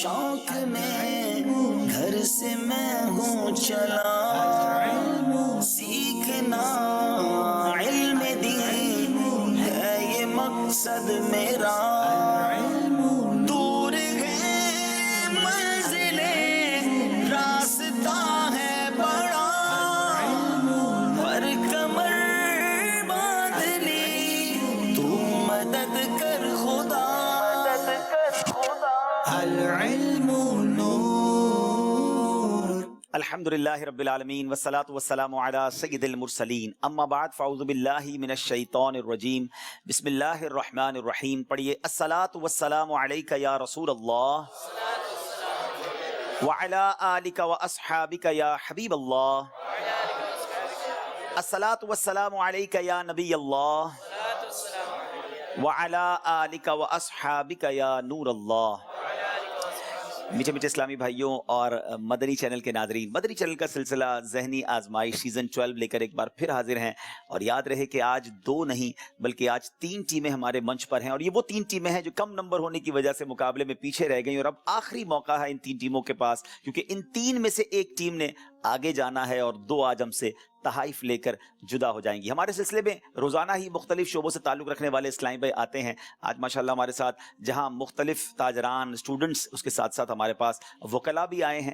شوق میں گھر سے میں ہوں چلا، سیکھنا علم دین ہے یہ مقصد میرا، دور ہے منزلیں راستہ ہے بڑا، پر کمر باندھ لی تو مدد کر خدا، العلم نور۔ الحمدللہ رب العالمین والصلاة والسلام علی سید المرسلین، اما بعد فاعوذ باللہ من الشیطان الرجیم، بسم اللہ الرحمن الرحیم۔ پڑھیے الصلاة والسلام علیک یا رسول اللہ وعلی آلک واصحابک یا حبیب اللہ، الصلاة والسلام علیک یا نبی اللہ وعلی آلک واصحابک یا نور اللہ۔ میٹھے میٹھے اسلامی بھائیوں اور مدنی چینل کے ناظرین، مدنی چینل کا سلسلہ ذہنی آزمائش سیزن 12 لے کر ایک بار پھر حاضر ہیں، اور یاد رہے کہ آج 2 نہیں بلکہ آج 3 ٹیمیں ہمارے منچ پر ہیں، اور یہ وہ 3 ٹیمیں ہیں جو کم نمبر ہونے کی وجہ سے مقابلے میں پیچھے رہ گئیں، اور اب آخری موقع ہے ان 3 ٹیموں کے پاس، کیونکہ ان 3 میں سے ایک ٹیم نے آگے جانا ہے اور 2 آج ہم سے تحائف لے کر جدا ہو جائیں گی۔ ہمارے سلسلے میں روزانہ ہی مختلف شعبوں سے تعلق رکھنے والے اسلامی بھائی آتے ہیں۔ آج ماشاءاللہ ہمارے ساتھ جہاں مختلف تاجران، اسٹوڈنٹس، اس کے ساتھ ساتھ ہمارے پاس وکلاء بھی آئے ہیں،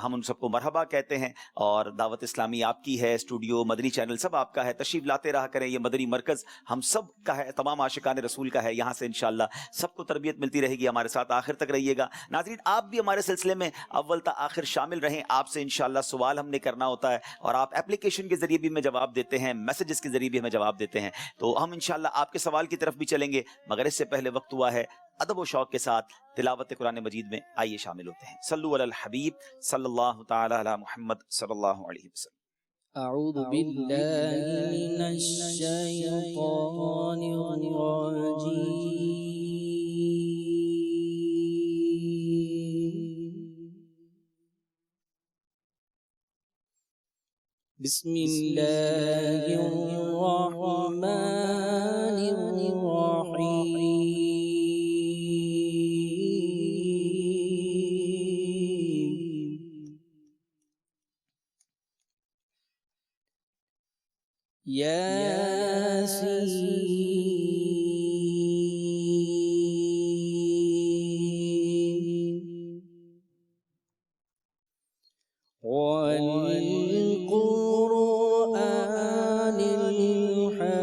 ہم ان سب کو مرحبا کہتے ہیں، اور دعوت اسلامی آپ کی ہے، اسٹوڈیو مدنی چینل سب آپ کا ہے، تشریف لاتے رہا کریں، یہ مدنی مرکز ہم سب کا ہے، تمام عاشقان رسول کا ہے، یہاں سے انشاءاللہ سب کو تربیت ملتی رہے گی، ہمارے ساتھ آخر تک رہیے گا۔ ناظرین آپ بھی ہمارے سلسلے میں اول تا آخر شامل رہیں، آپ سے انشاءاللہ سوال ہم نے کرنا ہوتا ہے، اور آپ اپلیکیشن کے ذریعے بھی ہمیں جواب دیتے ہیں، میسیجز کے ذریعے بھی ہمیں جواب دیتے ہیں، تو ہم انشاءاللہ آپ کے سوال کی طرف بھی چلیں گے، مگر اس سے پہلے وقت ہوا ہے ادب و شوق کے ساتھ تلاوت قرآن مجید میں، آئیے شامل ہوتے ہیں۔ صلو علی الحبیب صلی اللہ تعالی علی محمد صلی اللہ علیہ وسلم۔ اعوذ باللہ من الشیطان الرجیم، بسم اللہ الرحمن الرحیم، یاسین والقرآن الحکیم،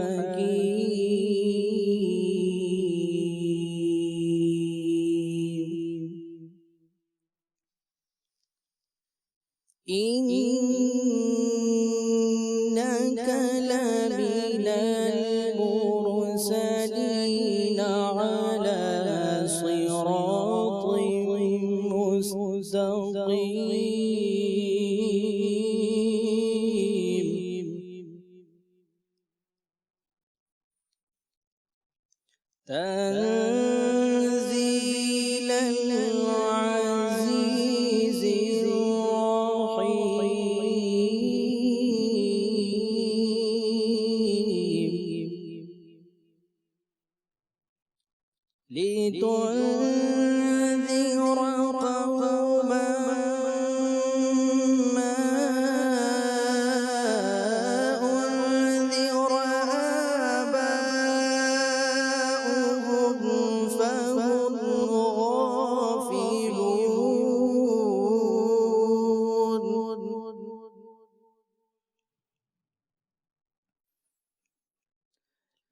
إنك لمن المرسلين على صراط مستقيم، تنزيل العزيز الرحيم، لتنذر قوما ما أنذر آباؤهم فهم غافلون،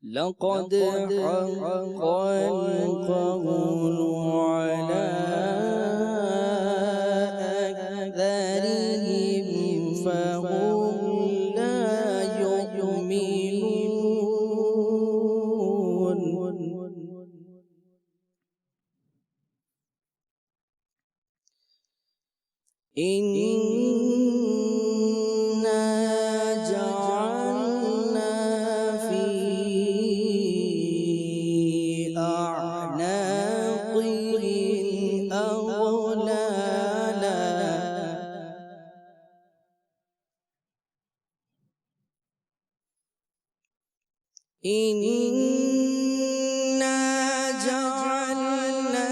لقد حق القول على أكثرهم فهم لا يؤمنون، إنا جعلنا في أعناقهم أغلالا إنا جعلنا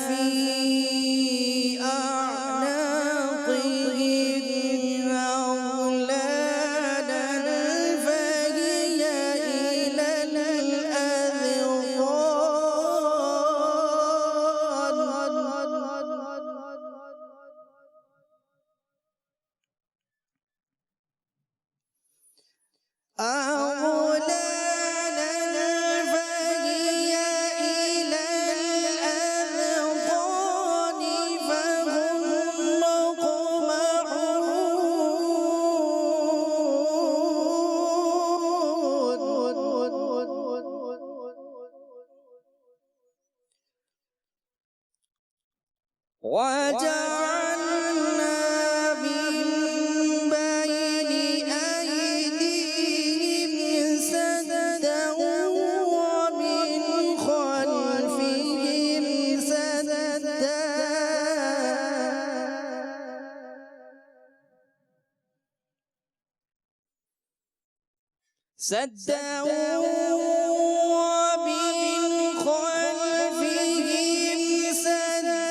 في وجعلنا من بين أيديهم سدا ومن خلفهم سدا ومن خلفهم سدا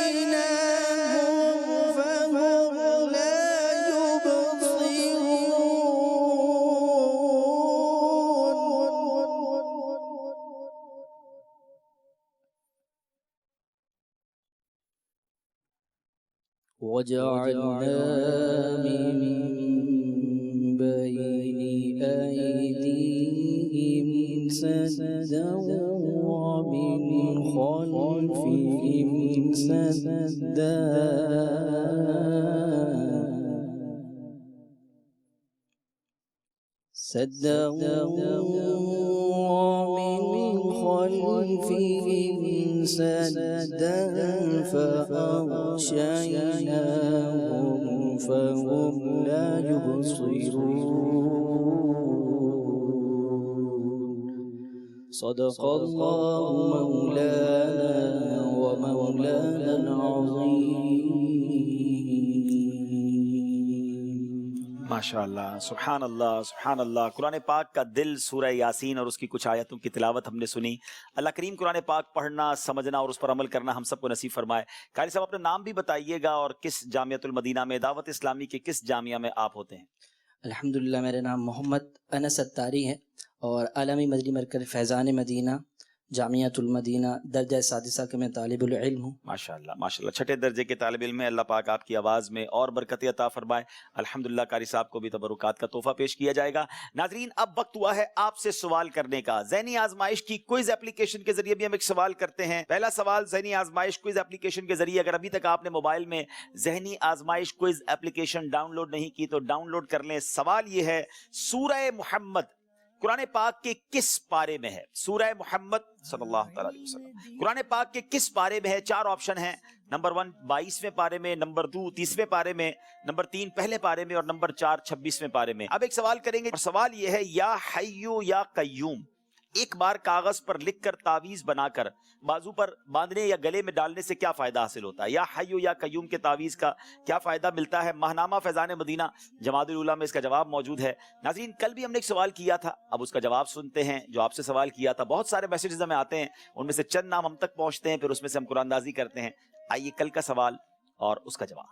فأغشيناهم فهم لا يبصرون وجعلنا من بين أيديهم سدا ومن خلفهم سدا ومن خلفهم سدا فأغشيناهم فهم لا يبصرون صدق الله مولانا ومولانا العظيم माशाअल्लाह, सुभान अल्लाह, सुभान अल्लाह। कुरान पाक का दिल सूरह यासीन और उसकी कुछ आयतों की तिलावत हमने सुनी। अल्लाह करीम कुरान पाक पढ़ना, समझना और उस पर अमल करना हम सबको नसीब फरमाए। कारी साहब अपना नाम भी बताइएगा और किस जामियातुल मदीना में, दावत इस्लामी के किस जामिया में आप होते हैं? अल्हम्दुलिल्लाह, मेरा नाम मोहम्मद अनस अत्तारी है और आलमी मदनी मरकज़ फैज़ान मदीना जामियातुल मदीना दर्जा सादिसा के मैं तालिबुल इल्म हूँ। माशाअल्लाह, माशाअल्लाह, छठे दर्जे के तालिब इल्म में। अल्लाह पाक आपकी आवाज़ में और बरकत अता फरमाए। अल्हम्दुलिल्लाह, कारी साहब को भी तबरुकात का तोहफा पेश किया जाएगा। नाजरीन, अब वक्त हुआ है आपसे सवाल करने का। ज़हनी आजमाइश की क्विज एप्लीकेशन के जरिए भी हम एक सवाल करते हैं। पहला सवाल ज़हनी आजमाइश क्विज एप्लीकेशन के जरिए, अगर अभी तक आपने मोबाइल में ज़हनी आजमाइश क्विज एप्लीकेशन डाउनलोड नहीं की तो डाउनलोड कर लें। सवाल ये है, सूरह मुहम्मद कुरान पाक के किस पारे में है? सूरह मुहम्मद सल्लल्लाहु अलैहि वसल्लम कुरान पाक के किस पारे में है? चार ऑप्शन हैं। नंबर 1 22वें पारे में, नंबर 2 30वें पारे में, नंबर 3 पहले पारे में और नंबर 4 26वें पारे में। अब एक सवाल करेंगे और सवाल यह है, या हय्यू या कय्यूम एक बार कागज पर लिखकर तावीज बनाकर बाजू पर बांधने या गले में डालने से क्या फायदा हासिल होता है? या हय्यू या कय्यूम के तावीज का क्या फायदा मिलता है? माहनामा फैजान मदीना जमातुल उलमा में इसका जवाब मौजूद है। नाज़रीन, कल भी हमने एक सवाल किया था, अब उसका जवाब सुनते हैं। जो आपसे सवाल किया था, बहुत सारे मैसेजेस हमें आते हैं, उनमें से चंद नाम हम तक पहुंचते हैं, फिर उसमें से हम कुरानदाजी करते हैं। आइए कल का सवाल और उसका जवाब।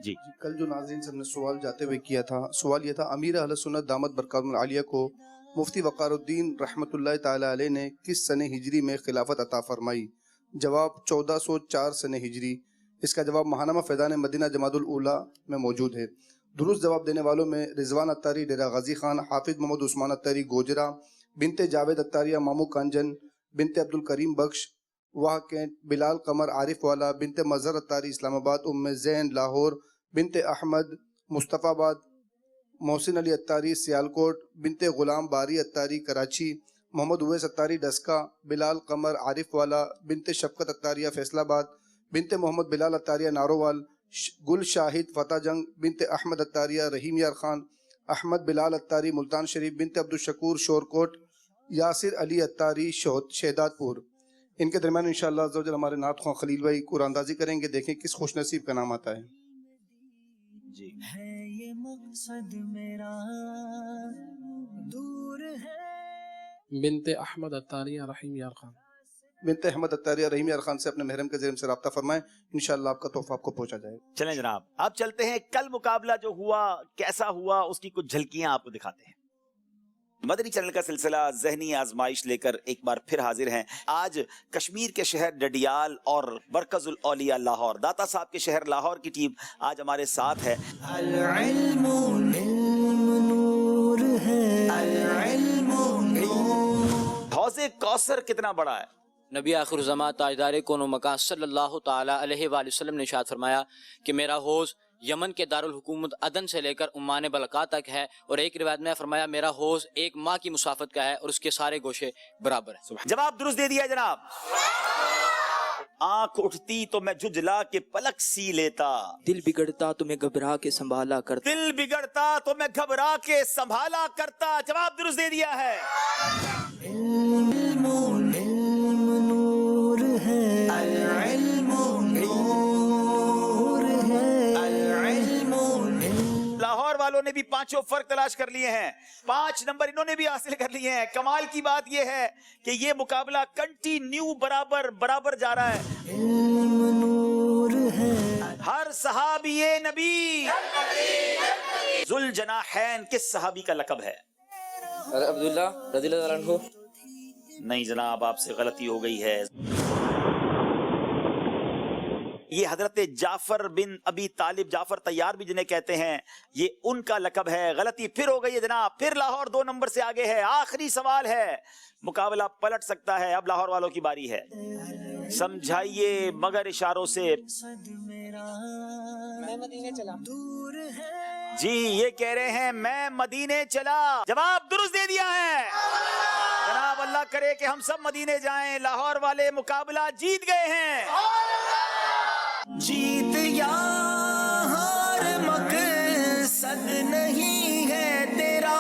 जी, कल जो नाज़रीन से हमने सवाल जाते हुए किया था, सवाल ये था, अमीर अहले सुन्नत दामत बरकातुहुल आलिया को मुफ्ती वक़ारुद्दीन रहमतुल्लाह ताला अलैह ने किस सने हिजरी में खिलाफत अता फरमाई? जवाब 1404 सने हिजरी। इसका जवाब महानामा फैज़ान मदीना जमातुल उला में मौजूद है। दुरुस्त जवाब देने वालों में रिजवान अत्तारी डेरा गाजी खान, हाफिज मोहम्मद उस्मान अत्तारी गोजरा, बिनते जावेद अत्तारिया मामू कांजन, बिनते अब्दुल करीम बख्श वाह कैंट, बिलाल कमर आरिफ वाला, बिनते मजहर अत्तारी इस्लामाबाद, उम्मे ज़ैन लाहौर, बिनते अहमद मुस्तफ़ाबाद, मोहसिन अली अत्तारी सियालकोट, बिनते गुलाम बारी अत्तारी कराची, मोहम्मद उवैस अत्तारी डस्का, बिलाल कमर आरिफ वाला, बिनते शफकत अत्तारिया फैसलाबाद, बिनते मोहम्मद बिलाल अत्तारिया नारोवाल, गुल शाहिद फतेह जंग, बिनते अहमद अत्तारिया रहीम यार खान, अहमद बिलाल अत्तारी मुल्तान शरीफ, बिनते अब्दुल शकूर शोरकोट, यासिर अली अत्तारी शहदादपुर। इनके दरमियान इंशाअल्लाह अज़्ज़ा वजल हमारे नात ख़्वां खलील भाई कुरानदाजी करेंगे। देखें किस खुशनसीब का नाम आता है। जी, है ये मकसद मेरा दूर है। बिनते अहमद अत्तारिया रहीम यार खान। बिनते अहमद अत्तारिया रहीम यार खान से अपने महरम के ज़रिए से रब्ता फरमाएं, इंशाअल्लाह आपका तोहफा आपको पहुंचा जाएगा। चलें जनाब, अब चलते हैं कल मुकाबला जो हुआ कैसा हुआ उसकी कुछ झलकियां आपको दिखाते हैं। मदनी चैनल का सिलसिला ज़हनी आजमाइश लेकर एक बार फिर हाजिर हैं। आज कश्मीर के शहर डडियाल और मरकजुल औलिया लाहौर, दाता साहब के शहर लाहौर की टीम आज हमारे साथ है। अल-इल्मु नूर है, अल-इल्मु नूर। हौज़े कौसर कितना बड़ा है? नबी आखिर ज़मा ताजदार कौन मकान सल्लल्लाहु ताला अलैहि वसल्लम ने इरशाद फरमाया कि मेरा हौज़ यमन के दारुल हुकूमत अदन से लेकर उम्मान बलका तक है, और एक रिवायत में फरमाया मेरा हौज़ एक माह की मुसाफत का है और उसके सारे गोशे बराबर है। जवाब दुरुस्त दे दिया जनाब। आंख उठती तो मैं झुंझला के पलक सी लेता, दिल बिगड़ता तुम्हें घबरा के संभाला करता। दिल बिगड़ता तो मैं घबरा के संभाला करता। जवाब दुरुस्त दे दिया है। इल्म नूर है, अल-इल्म नूर है, अल-इल्म। लाहौर वालों ने भी पांचों फर्क तलाश कर लिए हैं, 5 नंबर इन्होंने भी हासिल कर लिए हैं। कमाल की बात यह है कि ये मुकाबला कंटिन्यू बराबर जा रहा है। इल्म नूर है, हर सहाबी नबी जुल जनाहैन किस सहाबी का लकब है? अब्दुल्ला रज़ियल्लाहु अन्हु। नहीं जनाब, आपसे गलती हो गई है। ये हजरत जाफर बिन अबी तालिब, जाफर तैयार भी जिन्हें कहते हैं, ये उनका लकब है। गलती फिर हो गई है जनाब, फिर लाहौर 2 नंबर से आगे है। आखिरी सवाल है, मुकाबला पलट सकता है। अब लाहौर वालों की बारी है, समझाइए मगर इशारों से। मैं मदीने चला। जी ये कह रहे हैं मैं मदीने चला। जवाब दुरुस्त दे दिया है जनाब। अल्लाह करे कि हम सब मदीने जाएं। लाहौर वाले मुकाबला जीत गए हैं। जीत या हार मकसद नहीं है तेरा,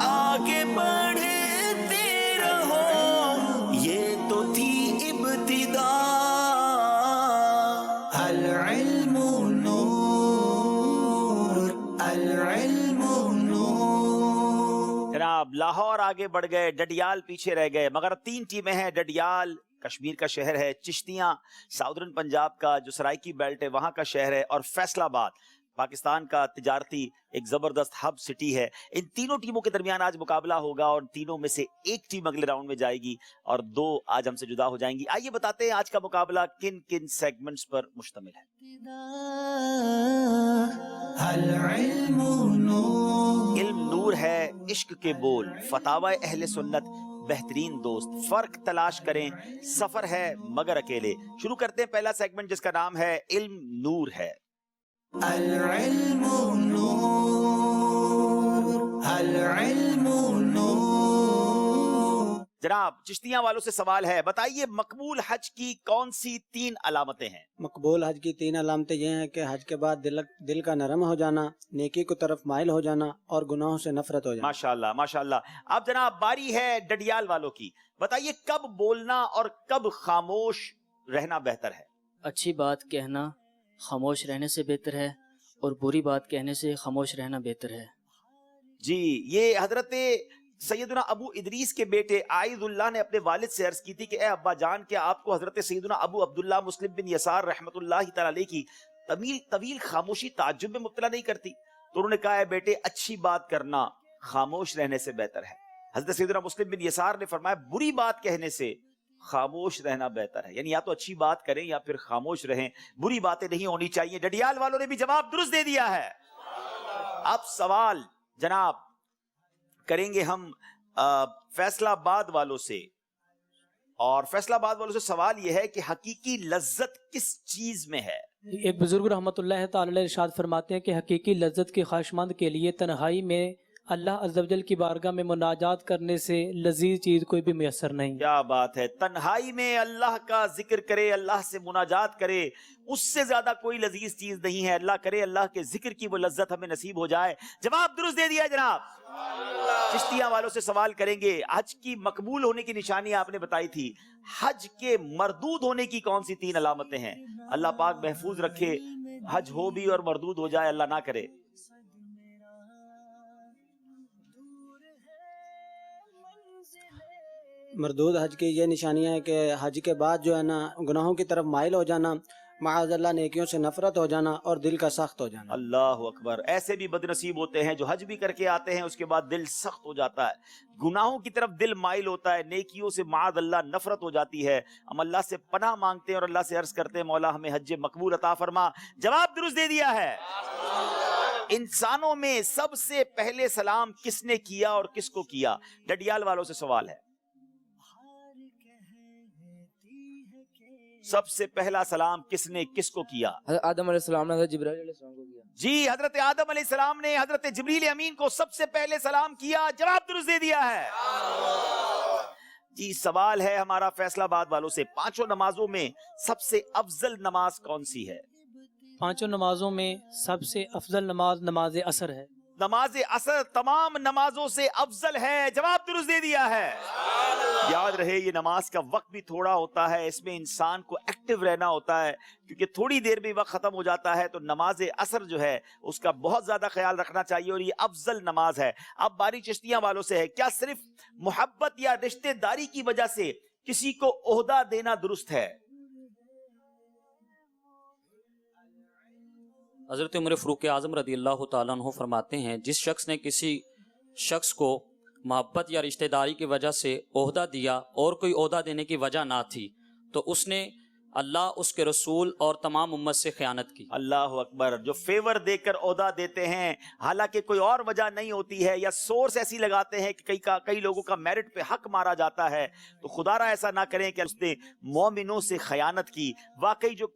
आगे बढ़ते रहो ये तो थी इब्तिदा। अल-इल्म नूर, अल-इल्म नूर। जनाब लाहौर आगे बढ़ गए, डडियाल पीछे रह गए। मगर 3 टीमें हैं। डडियाल कश्मीर का शहर है, चिश्तियां साउदर्न पंजाब का जो सराइकी बेल्ट है वहां का शहर है, और फैसलाबाद पाकिस्तान का तिजारती एक जबरदस्त हब सिटी है। इन तीनों टीमों के दरमियान आज मुकाबला होगा और तीनों में से एक टीम अगले राउंड में जाएगी और 2 आज हमसे जुदा हो जाएंगी। आइए बताते हैं आज का मुकाबला किन किन सेगमेंट्स पर मुश्तमिल है। इल्म नूर है, इश्क के बोल, फतावा अहले सुन्नत, बेहतरीन दोस्त, फर्क तलाश करें, सफर है मगर अकेले। शुरू करते हैं पहला सेगमेंट जिसका नाम है इल्म नूर है। अल-इल्म नूर, अल-इल्म नूर। जनाब चिश्तियां वालों से सवाल है, बताइए मकबूल हज की कौन सी 3 अलामतें हैं? मकबूल हज की 3 अलामतें ये हैं कि हज के बाद दिल का नरम हो जाना, नेकी की तरफ माइल हो जाना और गुनाहों से नफरत हो जाना। माशाल्लाह माशाल्लाह। अब जनाब बारी है डडियाल वालों की, बताइए कब बोलना और कब खामोश रहना बेहतर है? अच्छी बात कहना खामोश रहने से बेहतर है और बुरी बात कहने से खामोश रहना बेहतर है। जी ये हजरत सैयदना अबू इदरीस के बेटे आइजुल्लाह ने अपने वालिद से अर्ज की थी कि ए अब्बा जान, क्या आपको हजरत सैयदना अबू अब्दुल्लाह मुस्लिम बिन यसार रहमतुल्लाहि तआला अलैहि की तवील खामोशी ताज्जुब में मुब्तला नहीं करती? तो उन्होंने कहा है बेटे अच्छी बात करना खामोश रहने से बेहतर है। हजरत सैयदना मुस्लिम बिन यसार ने फरमाया बुरी बात कहने से खामोश रहना बेहतर है, यानी या तो अच्छी बात करें या फिर खामोश रहें, बुरी बातें नहीं होनी चाहिए। डडियाल वालों ने भी जवाब दुरुस्त दे दिया है। अब सवाल जनाब करेंगे हम फैसलाबाद वालों से, और फैसलाबाद वालों से सवाल यह है कि हकीकी लज्जत किस चीज में है? एक बुजुर्ग रहमतुल्लाह ताला अलैह इरशाद फरमाते हैं कि हकीकी लज्जत के ख्वाहिशमंद के लिए तन्हाई में अल्लाह अज़्ज़वजल की बारगाह में मुनाजात करने से लजीज चीज कोई भी मैसर नहीं। क्या बात है, तन्हाई में अल्लाह का जिक्र करे, अल्लाह से मुनाजात करे, उससे ज्यादा कोई लजीज चीज नहीं है। अल्लाह करे अल्लाह के जिक्र की वो लज्जत हमें नसीब हो जाए। जवाब दुरुस्त दे दिया जनाब। चिश्तियां वालों से सवाल करेंगे, हज की मकबूल होने की निशानी आपने बताई थी, हज के मरदूद होने की कौन सी 3 अलामतें हैं? अल्लाह पाक महफूज रखे, हज हो भी और मरदूद हो जाए, अल्लाह ना करे। मरदूद हज की ये निशानियाँ है कि हज के बाद जो है ना गुनाहों की तरफ माइल हो जाना, माअज़ल्लाह नेकियों से नफरत हो जाना और दिल का सख्त हो जाना। अल्लाह अकबर। ऐसे भी बदनसीब होते हैं जो हज भी करके आते हैं, उसके बाद दिल सख्त हो जाता है, गुनाहों की तरफ दिल माइल होता है, नेकियों से माअज़ल्लाह नफरत हो जाती है। हम अल्लाह से पनाह मांगते हैं और अल्लाह से अर्ज करते हैं मौला हमें हज मकबूल अता फरमा। जवाब दुरुस्त दे दिया है। इंसानों में सबसे पहले सलाम किसने किया और किसको किया? डडियाल वालों से सवाल है, सबसे पहला सलाम किसने किसको किया? आदम अलैहिस्सलाम ने हज़रत जिब्राइल अलैहिस्सलाम को किया। जी हजरत आदम अलैहिस्सलाम ने हजरत जिब्रील अमीन को सबसे पहले सलाम किया। जवाब दुरुस्त दे दिया है। جی سوال ہے ہمارا فیصلہ آباد والوں سے، پانچوں نمازوں میں سب سے افضل نماز کون سی ہے؟ پانچوں نمازوں میں سب سے افضل نماز نماز عصر ہے۔ نماز عصر تمام نمازوں سے افضل ہے، جواب درست دے دیا ہے۔ یاد رہے یہ نماز کا وقت بھی تھوڑا ہوتا ہے، اس میں انسان کو ایکٹیو رہنا ہوتا ہے، کیونکہ تھوڑی دیر میں وقت ختم ہو جاتا ہے، تو نماز عصر جو ہے اس کا بہت زیادہ خیال رکھنا چاہیے، اور یہ افضل نماز ہے۔ اب باری چشتیاں والوں سے ہے، کیا صرف محبت یا رشتہ داری کی وجہ سے کسی کو عہدہ دینا درست ہے؟ حضرت عمر فاروق اعظم رضی اللہ تعالیٰ عنہ فرماتے ہیں، جس شخص نے کسی شخص کو محبت یا رشتہ داری کی وجہ سے عہدہ دیا اور کوئی عہدہ دینے کی وجہ نہ تھی تو اس نے اللہ، اس کے رسول اور تمام امت سے خیانت کی۔ اللہ اکبر۔ جو فیور دے کر عہدہ دیتے ہیں حالانکہ کوئی اور وجہ نہیں ہوتی ہے، یا سورس ایسی لگاتے ہیں کہ کئی لوگوں کا میرٹ پہ حق مارا جاتا ہے، تو خدا را ایسا نہ کریں کہ اس نے مومنوں سے خیانت کی۔ واقعی جو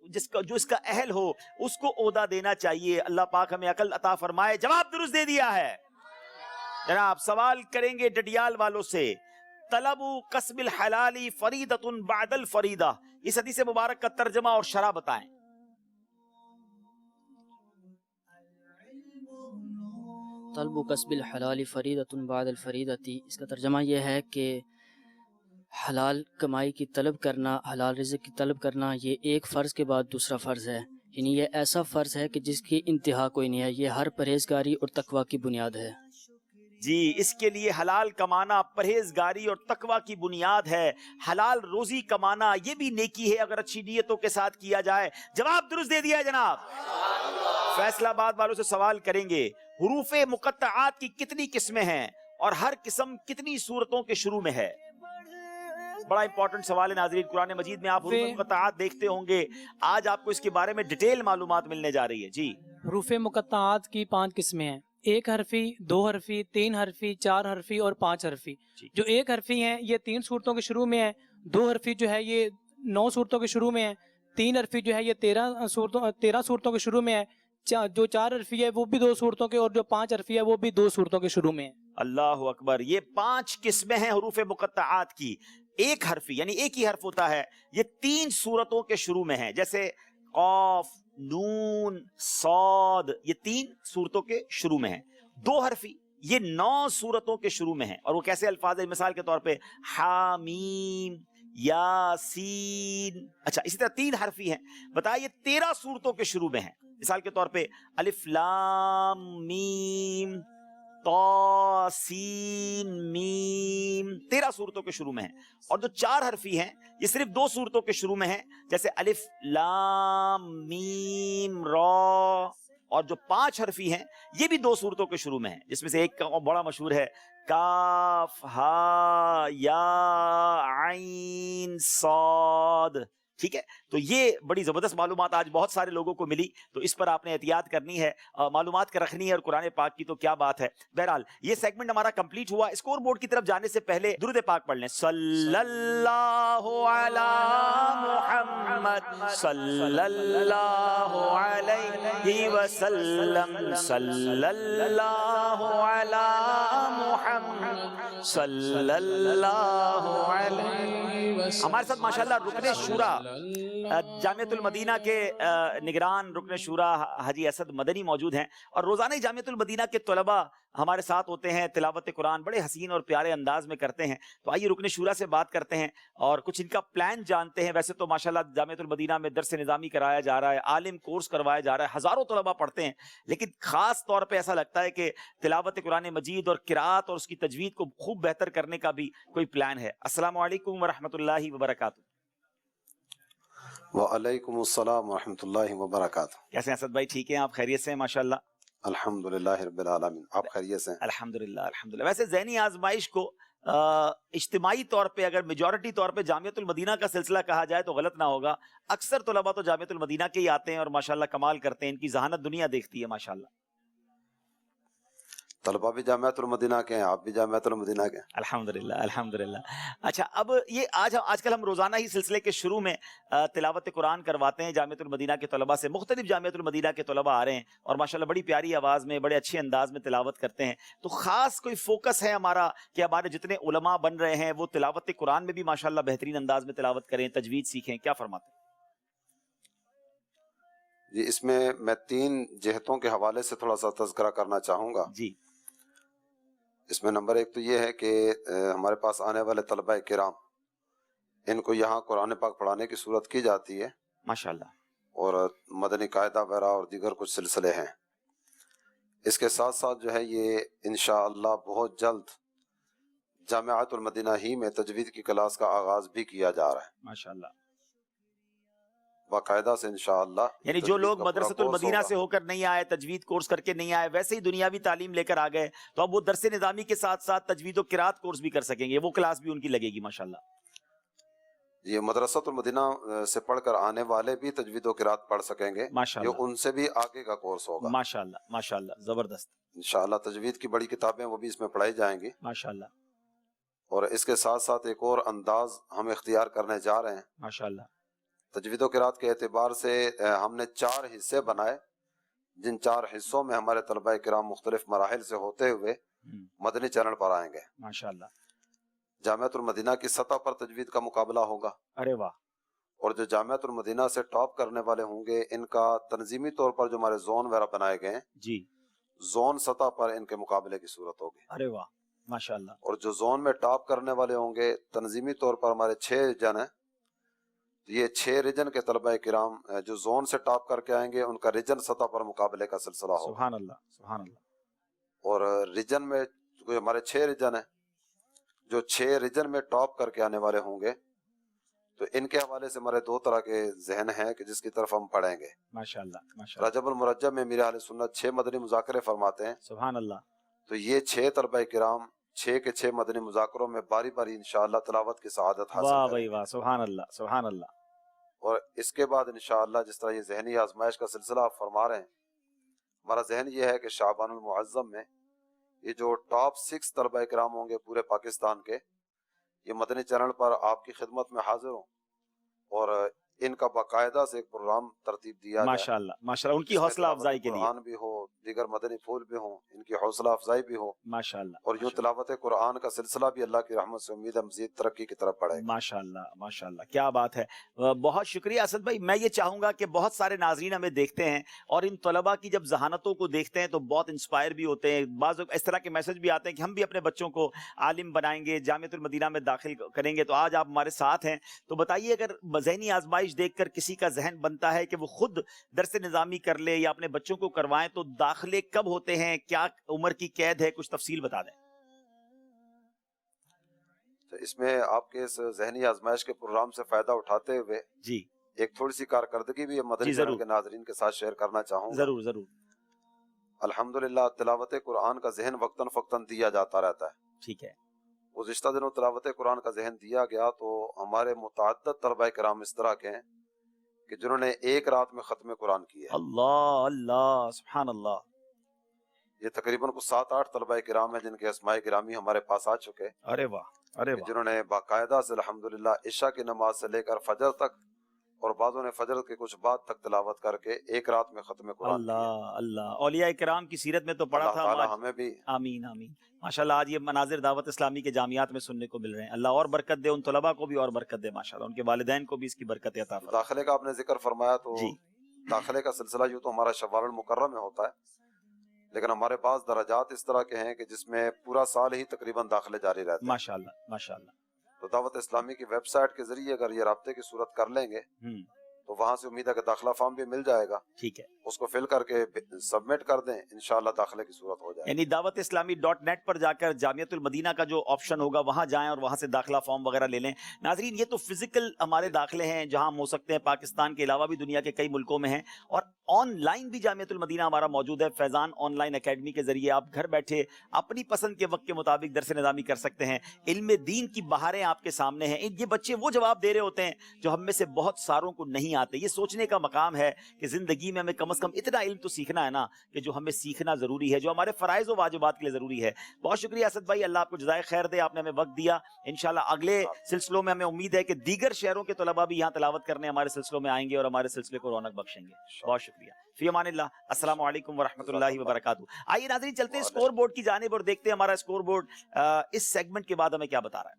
اس کا اہل ہو اس کو عہدہ دینا چاہیے۔ اللہ پاک ہمیں عقل عطا فرمائے۔ جواب درست دے دیا ہے۔ جناب سوال کریں گے ڈڈیال والوں سے، طلب کسب الحلال فریدۃ بعد الفریدہ، اس حدیث مبارک کا ترجمہ اور شرح بتائیں۔ طلب کسب الحلال فریدۃ بعد الفریدتی، اس کا ترجمہ یہ ہے کہ حلال کمائی کی طلب کرنا، حلال رزق کی طلب کرنا، یہ ایک فرض کے بعد دوسرا فرض ہے، یعنی یہ ایسا فرض ہے کہ جس کی انتہا کوئی نہیں ہے، یہ ہر پرہیزگاری اور تقوی کی بنیاد ہے۔ جی اس کے لیے حلال کمانا پرہیزگاری اور تقوی کی بنیاد ہے۔ حلال روزی کمانا یہ بھی نیکی ہے اگر اچھی نیتوں کے ساتھ کیا جائے۔ جواب درست دے دیا ہے جناب۔ فیصلہ آباد والوں سے سوال کریں گے، حروف مقطعات کی کتنی قسمیں ہیں اور ہر قسم کتنی صورتوں کے شروع میں ہے؟ بڑا امپورٹنٹ سوال ہے ناظرین۔ قرآن مجید میں آپ حروف مقطعات دیکھتے ہوں گے، آج آپ کو اس کے بارے میں ڈیٹیل معلومات ملنے جا رہی ہے۔ جی حروف مقطعات کی 5 قسمیں ہیں، 1 حرفی، 2 حرفی، 3 حرفی، 4 حرفی اور 5 حرفی۔ جو 1 حرفی ہیں یہ 3 صورتوں کے شروع میں ہیں، 2 حرفی جو ہے یہ 9 صورتوں کے شروع میں ہیں، 3 حرفی جو ہے یہ 13 صورتوں کے شروع میں ہے، جو 4 حرفی ہے وہ بھی 2 صورتوں کے، اور جو 5 حرفی ہے وہ بھی 2 صورتوں کے شروع میں ہے۔ اللہ اکبر۔ یہ 5 قسمیں ہیں حروف مقطعات کی۔ 1 حرفی یعنی ایک ہی حرف ہوتا ہے، یہ 3 صورتوں کے شروع میں ہے، جیسے قاف، نون، صاد، یہ 3 صورتوں کے شروع میں ہیں۔ 2 حرفی یہ 9 صورتوں کے شروع میں ہیں، اور وہ کیسے الفاظ ہیں؟ مثال کے طور پہ حامیم، یاسین۔ اچھا اسی طرح 3 حرفی ہیں، بتائیے یہ 13 صورتوں کے شروع میں ہیں۔ مثال کے طور پہ الف لام میم طا سین میم، 13 صورتوں کے شروع میں ہیں۔ اور جو 4 حرفی ہیں یہ صرف 2 صورتوں کے شروع میں ہیں، جیسے الف لام میم را۔ اور جو 5 حرفی ہیں یہ بھی 2 صورتوں کے شروع میں ہیں، جس میں سے ایک کا بڑا مشہور ہے، کاف ہا یا عین صاد۔ ٹھیک ہے، تو یہ بڑی زبردست معلومات آج بہت سارے لوگوں کو ملی، تو اس پر آپ نے احتیاط کرنی ہے، معلومات کا رکھنی ہے، اور قرآن پاک کی تو کیا بات ہے۔ بہرحال یہ سیگمنٹ ہمارا کمپلیٹ ہوا۔ اسکور بورڈ کی طرف جانے سے پہلے درود پاک پڑھ لیں، صلی اللہ علی محمد صلی اللہ علیہ وسلم، صلی اللہ علی محمد صلی اللہ علیہ وسلم۔ ہمارے ساتھ ماشاءاللہ رکن شورا جامعۃ المدینہ کے نگران رکن شورا حاجی اسد مدنی موجود ہیں، اور روزانہ ہی جامعۃ المدینہ کے طلباء ہمارے ساتھ ہوتے ہیں، تلاوت قرآن بڑے حسین اور پیارے انداز میں کرتے ہیں۔ تو آئیے رکن شورا سے بات کرتے ہیں اور کچھ ان کا پلان جانتے ہیں۔ ویسے تو ماشاءاللہ جامعۃ المدینہ میں درس نظامی کرایا جا رہا ہے، عالم کورس کروایا جا رہا ہے، ہزاروں طلباء پڑھتے ہیں، لیکن خاص طور پہ ایسا لگتا ہے کہ تلاوت قرآن مجید اور قرات اور اس کی تجوید کو خوب بہتر کرنے کا بھی کوئی پلان ہے۔ السلام علیکم ورحمۃ اللہ وبرکاتہ۔ وعلیکم السلام ورحمۃ اللہ وبرکاتہ۔ کیسے ہیں اسد بھائی؟ ٹھیک ہیں آپ؟ خیریت سے ہیں؟ ماشاءاللہ الحمدللہ رب العالمین، آپ خیریت سے ہیں؟ الحمدللہ الحمدللہ۔ ویسے ذہنی آزمائش کو اجتماعی طور پہ اگر میجورٹی طور پہ جامعۃ المدینہ کا سلسلہ کہا جائے تو غلط نہ ہوگا۔ اکثر طلباء تو جامعۃ المدینہ کے ہی آتے ہیں اور ماشاءاللہ کمال کرتے ہیں، ان کی ذہانت دنیا دیکھتی ہے ماشاءاللہ۔ तलबा भी जामियातुल मदीना के हैं, आप भी जामियातुल मदीना के हैं। अल्हम्दुलिल्लाह अल्हम्दुलिल्लाह। अच्छा, अब ये आजकल हम रोज़ाना ही सिलसिले के शुरू में तिलावत कुरान करवाते हैं जामियातुल मदीना के तलबा से। मुख्तलिफ जामियातुल मदीना के तलबा आ रहे हैं और माशाल्लाह बड़ी प्यारी आवाज़ में, बड़े अच्छे अंदाज में तिलावत करते हैं। तो ख़ास कोई फोकस है हमारा कि हमारे जितने उलमा बन रहे हैं वो तिलावत कुरान में भी माशाल्लाह बेहतरीन अंदाज में तिलावत करें, तजवीद सीखें, क्या फरमाते हैं? जी, इसमें मैं 3 जिहतों के हवाले से थोड़ा सा तज़किरा करना चाहूँगा। जी इसमें नंबर 1 तो ये है कि हमारे पास आने वाले तलबा किराम, इनको यहाँ कुरान पाक पढ़ाने की सूरत की जाती है माशाल्लाह, और मदनी कायदा वगैरह और दीगर कुछ सिलसिले हैं। इसके साथ साथ जो है ये इंशाअल्लाह बहुत जल्द जामियातुल मदीना ही में तजवीद की क्लास का आगाज भी किया जा रहा है माशाल्लाह। बाकायदा से इंशाअल्लाह। यानी जो लोग मदरसतुल मदीना से होकर नहीं आए, तजवीद कोर्स करके नहीं आए, वैसे ही दुनियावी तालीम लेकर आ गए, तो अब वो दरसे निज़ामी के साथ साथ तजवीद और किरात कोर्स भी कर सकेंगे, वो क्लास भी उनकी लगेगी माशाल्लाह। ये मदरसतुल मदीना से पढ़कर आने वाले भी तजवीद और किरात पढ़ सकेंगे, ये माशाल्लाह उनसे भी आगे का कोर्स होगा माशाल्लाह माशाल्लाह, जबरदस्त इंशाअल्लाह। तजवीद की बड़ी किताबें वो भी इसमें पढ़ाई जाएंगी, माशाल्लाह और इसके साथ साथ एक और अंदाज हम इख्तियार करने जा रहे हैं। माशाल्लाह। तजवीद और किरात के एतबार से हमने 4 हिस्से बनाए, जिन 4 हिस्सों में हमारे तलबा किराम मुख्तलिफ मराहिल से होते हुए मदनी चैनल पर आएंगे। माशाल्लाह। जामियातुल मदीना की सतह पर तजवीद का मुकाबला होगा, अरे वाह, और जो जामियातुल मदीना से टॉप करने वाले होंगे इनका तंजीमी तौर पर जो हमारे जोन वगैरह बनाए गए हैं, जी, जोन सतह पर इनके मुकाबले की सूरत होगी। अरे वाह माशाल्लाह। और जो जोन में टॉप करने वाले होंगे तंजीमी तौर पर हमारे 6 रीजन है, ये 6 रीजन के तलबा किराम जो जोन से टॉप करके आएंगे उनका रीजन सतह पर मुकाबले का सिलसिला होगा। सुभान अल्लाह सुभान अल्लाह। और रीजन में जो हमारे 6 रीजन है, जो 6 रीजन में टॉप करके आने वाले होंगे, तो इनके हवाले से हमारे 2 तरह के जहन हैं कि जिसकी तरफ हम पढ़ेंगे। माशाल्लाह माशाल्लाह, रजबुल मुरज्जब में मीर अहले सुन्नत 6 मदनी मुज़ाकरे फरमाते हैं, सुभान अल्लाह। तो ये 6 तलबा किराम 6 के 6 मदनी मुज़ाकरों में बारी बारी इंशाअल्लाह तिलावत की सआदत हासिल वाह करेंगे। भाई वाह, सुभान अल्लाह सुभान अल्लाह। और इसके बाद इंशाअल्लाह जिस तरह ये जहनी आजमाइश का सिलसिला आप फरमा रहे हैं, हमारा जहन ये है कि शाबानुल मुअज्जम में ये जो टॉप 6 तलबा किराम होंगे पूरे पाकिस्तान के, ये मदनी चैनल पर आपकी खिदमत में हाजिर हों और इनका बाकायदा से एक प्रोग्राम तरतीब दिया जाए। माशाल्लाह माशाल्लाह, उनकी जिसमें हौसला अफजाई के लिए कुरान भी हो, दीगर मदनी फूल भी हो, इनकी हौसला अफजाई भी हो, माशाल्लाह। और यूं तिलावत कुरान का सिलसिला भी अल्लाह की रहमत से उम्मीद है मजीद तरक्की की तरफ बढ़ेगा। माशाल्लाह माशाल्लाह, क्या बात है। बहुत शुक्रिया असद भाई। मैं ये चाहूँगा कि बहुत सारे नाजरीन हमें देखते हैं और इन तलबा की जब जहानतों को देखते हैं तो बहुत इंस्पायर भी होते हैं। बाज़ इस तरह के मैसेज भी आते हैं कि हम भी अपने बच्चों को आलिम बनाएंगे, जामियातुल मदीना में दाखिल करेंगे। तो आज आप हमारे साथ हैं, तो बताइए अगर ज़हनी आजमाइश देखकर किसी का जहन बनता है कि वो खुद दरस निज़ामी कर ले या अपने बच्चों को करवाएं, तो दाखिले कब होते हैं, क्या उम्र की कैद है, कुछ तफसील बता दें। तो इसमें आपके इस जहनी आजमाइश के प्रोग्राम से फायदा उठाते हुए जी, एक थोड़ी सी कारकर्दगी भी मदनी जी, चैनल जरूर। के नाजरीन के साथ शेयर करना चाहूँगा। जरूर जरूर, अल्हम्दुलिल्लाह तिलावत कुरान का जहन वक्तन फक्तन दिया जाता रहता है। ठीक है। गुज़िश्ता दिनों तिलावत कुरान का जहन दिया गया तो हमारे मुतअद्दिद तलबा किराम इस तरह के हैं कि जिन्होंने एक रात में खत्म कुरान किया है। अल्लाह अल्लाह सुभान अल्लाह। ये तकरीबन कुछ 7-8 तलबा किराम है जिनके अस्माए गिरामी हमारे पास आ चुके हैं, अरे वाह अरे वाह, जिन्होंने बाकायदा से अल्हम्दुलिल्लाह इशा की नमाज से लेकर फजर तक और बाज़ों ने फजर के कुछ बाद तक तिलावत करके एक रात में खत्म कुरान किया। अल्लाह अल्लाह। औलिया किराम की सीरत में तो पढ़ा अल्लाह था ताला आज। हमें भी आमीन आमीन माशाल्लाह। आज ये मनाजिर दावत इस्लामी के जामियात में सुनने को मिल रहे हैं। अल्लाह और बरकत दे, उन तलबा को भी और बरकत दे माशाल्लाह, उनके वालिदैन को भी इसकी बरकत अता फरमाए। दाखिले का आपने जिक्र फरमाया, तो जी। दाखिले का सिलसिला यूं तो हमारा शव्वाल मुकर्रम में होता है, लेकिन हमारे पास दराजात इस तरह के हैं कि जिसमें पूरा साल ही तकरीबन दाखिले जारी रहते हैं। माशाल्लाह माशाल्लाह। तो दावत इस्लामी की वेबसाइट के जरिए अगर ये राब्ते की सूरत कर लेंगे तो वहां से उम्मीद है कि दाखिला फॉर्म भी मिल जाएगा, ठीक है। उसको फिल करके सबमिट कर दें, इंशाल्लाह दाखिले की सूरत हो जाएगी। यानी दावत इस्लामी .net पर जाकर जामियातुल मदीना का जो ऑप्शन होगा वहां जाएं और वहां से दाखिला फॉर्म वगैरह ले लें। नाजरीन, ये तो फिजिकल हमारे दाखिले हैं जहां हम हो सकते हैं, पाकिस्तान के अलावा भी दुनिया के कई मुल्कों में हैं, और آن لائن بھی جامعۃ المدینہ ہمارا موجود ہے. فیضان آن لائن اکیڈمی کے ذریعے آپ گھر بیٹھے اپنی پسند کے وقت کے مطابق درس نظامی کر سکتے ہیں. علم دین کی بہاریں آپ کے سامنے ہیں. یہ بچے وہ جواب دے رہے ہوتے ہیں جو ہم میں سے بہت ساروں کو نہیں آتے. یہ سوچنے کا مقام ہے کہ زندگی میں ہمیں کم از کم اتنا علم تو سیکھنا ہے نا کہ جو ہمیں سیکھنا ضروری ہے, جو ہمارے فرائض و واجبات کے لیے ضروری ہے. بہت شکریہ اسد بھائی, اللہ آپ کو جزائے خیر دے, آپ نے ہمیں وقت دیا. انشاءاللہ اگلے سلسلوں میں ہمیں امید ہے کہ دیگر شہروں کے طلباء بھی یہاں تلاوت کرنے ہمارے سلسلوں میں آئیں گے اور ہمارے سلسلے کو رونق بخشیں گے. بہت شکریہ. فی امان اللہ. السلام علیکم ورحمۃ اللہ وبرکاتہ. آئیے ناظرین چلتے ہیں اسکور بورڈ کی جانب اور دیکھتے ہیں ہمارا اسکور بورڈ اس سیگمنٹ کے بعد ہمیں کیا بتا رہا ہے.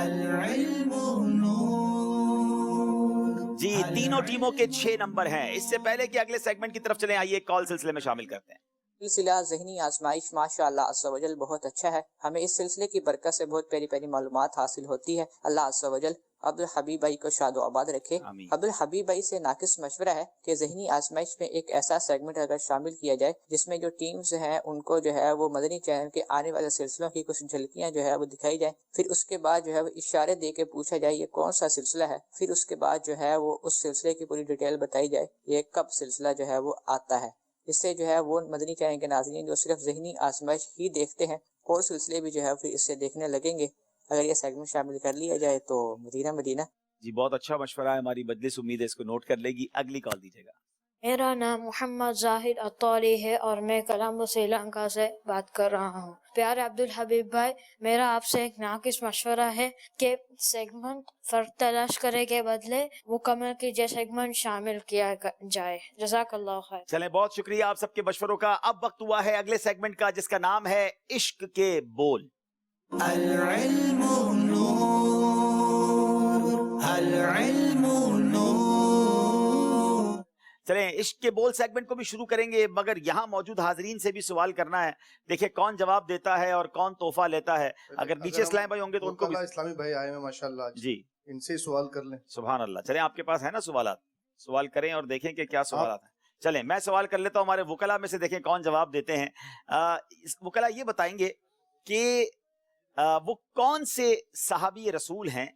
العلم نور. جی تینوں ٹیموں کے 6 نمبر ہیں. اس سے پہلے کہ اگلے سیگمنٹ کی طرف چلیں, آئیے کال سلسلے میں شامل کرتے ہیں. سلسلہ ذہنی آزمائش ماشاءاللہ عز و جل بہت اچھا ہے. ہمیں اس سلسلے کی برکت سے بہت پیاری پیاری معلومات حاصل ہوتی ہے. اللہ عز و جل عبدالحبیب بھائی کو شاد و آباد رکھے. عبدالحبیب بھائی سے ناقص مشورہ ہے کہ ذہنی آزمائش میں ایک ایسا سیگمنٹ اگر شامل کیا جائے جس میں جو ٹیمز ہیں ان کو جو ہے وہ مدنی چینل کے آنے والے سلسلوں کی کچھ جھلکیاں جو ہے وہ دکھائی جائیں, پھر اس کے بعد جو ہے وہ اشارے دے کے پوچھا جائے یہ کون سا سلسلہ ہے, پھر اس کے بعد جو ہے وہ اس سلسلے کی پوری ڈیٹیل بتائی جائے یہ کب سلسلہ جو ہے وہ آتا ہے. اس سے جو ہے وہ مدنی چینل کے ناظرین جو صرف ذہنی آزمائش ہی دیکھتے ہیں اور سلسلے بھی جو ہے پھر اس سے دیکھنے لگیں گے. اگر یہ سیگمنٹ شامل کر لیا جائے تو مدینہ مدینہ. جی بہت اچھا مشورہ ہے, ہماری مجلس امید ہے اس کو نوٹ کر لے گی. اگلی کال دیجیے گا. میرا نام محمد زاہد اطوری ہے اور میں کولمبو سری لنکا سے بات کر رہا ہوں. پیارے عبدالحبیب بھائی, میرا آپ سے ایک ناقص مشورہ ہے کہ سیگمنٹ فرق تلاش کرے کے بدلے مکمل کیجیے سیگمنٹ شامل کیا جائے. جزاک اللہ خیر. چلیں بہت شکریہ آپ سب کے مشوروں کا. اب وقت ہوا ہے اگلے سیگمنٹ کا جس کا نام ہے عشق کے بول. العلم نور. العلم نور. چلیں عشق کے بول سیگمنٹ کو بھی شروع کریں گے, مگر یہاں موجود حاضرین سے بھی سوال کرنا ہے. دیکھیں کون جواب دیتا ہے اور کون تحفہ لیتا ہے. اگر نیچے اسلام بھائی ہوں گے تو ان کو بھی. اسلامی بھائی آئے ہیں ماشاءاللہ, جی ان سے سوال کر لیں. سبحان اللہ. چلیں آپ کے پاس ہے نا سوالات, سوال کریں اور دیکھیں کہ کیا سوالات ہیں. چلیں میں سوال کر لیتا ہوں, ہمارے وکلا میں سے دیکھیں کون جواب دیتے ہیں. وکلا یہ بتائیں گے کہ وہ کون سے صحابی رسول ہیں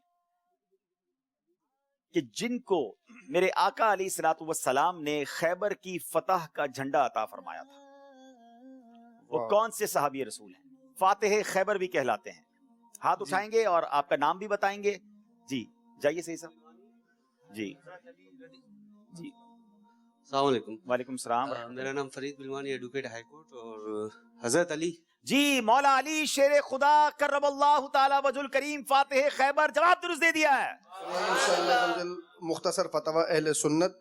کہ جن کو میرے آقا علیہ الصلوۃ والسلام نے خیبر کی فتح کا جھنڈا عطا فرمایا تھا. وہ کون سے صحابی رسول ہیں؟ فاتح خیبر بھی کہلاتے ہیں. ہاتھ اٹھائیں گے اور آپ کا نام بھی بتائیں گے. جی جائیے صحیح صاحب. جی جی السلام علیکم. وعلیکم السلام. میرا نام فرید بلوانی, ایڈوکیٹ ہائی کورٹ. اور حضرت علی. جی مولا علی شیر خدا کرم اللہ تعالی وجہ الکریم فاتح خیبر, جواب درست دے دیا ہے. مختصر فتویٰ اہل سنت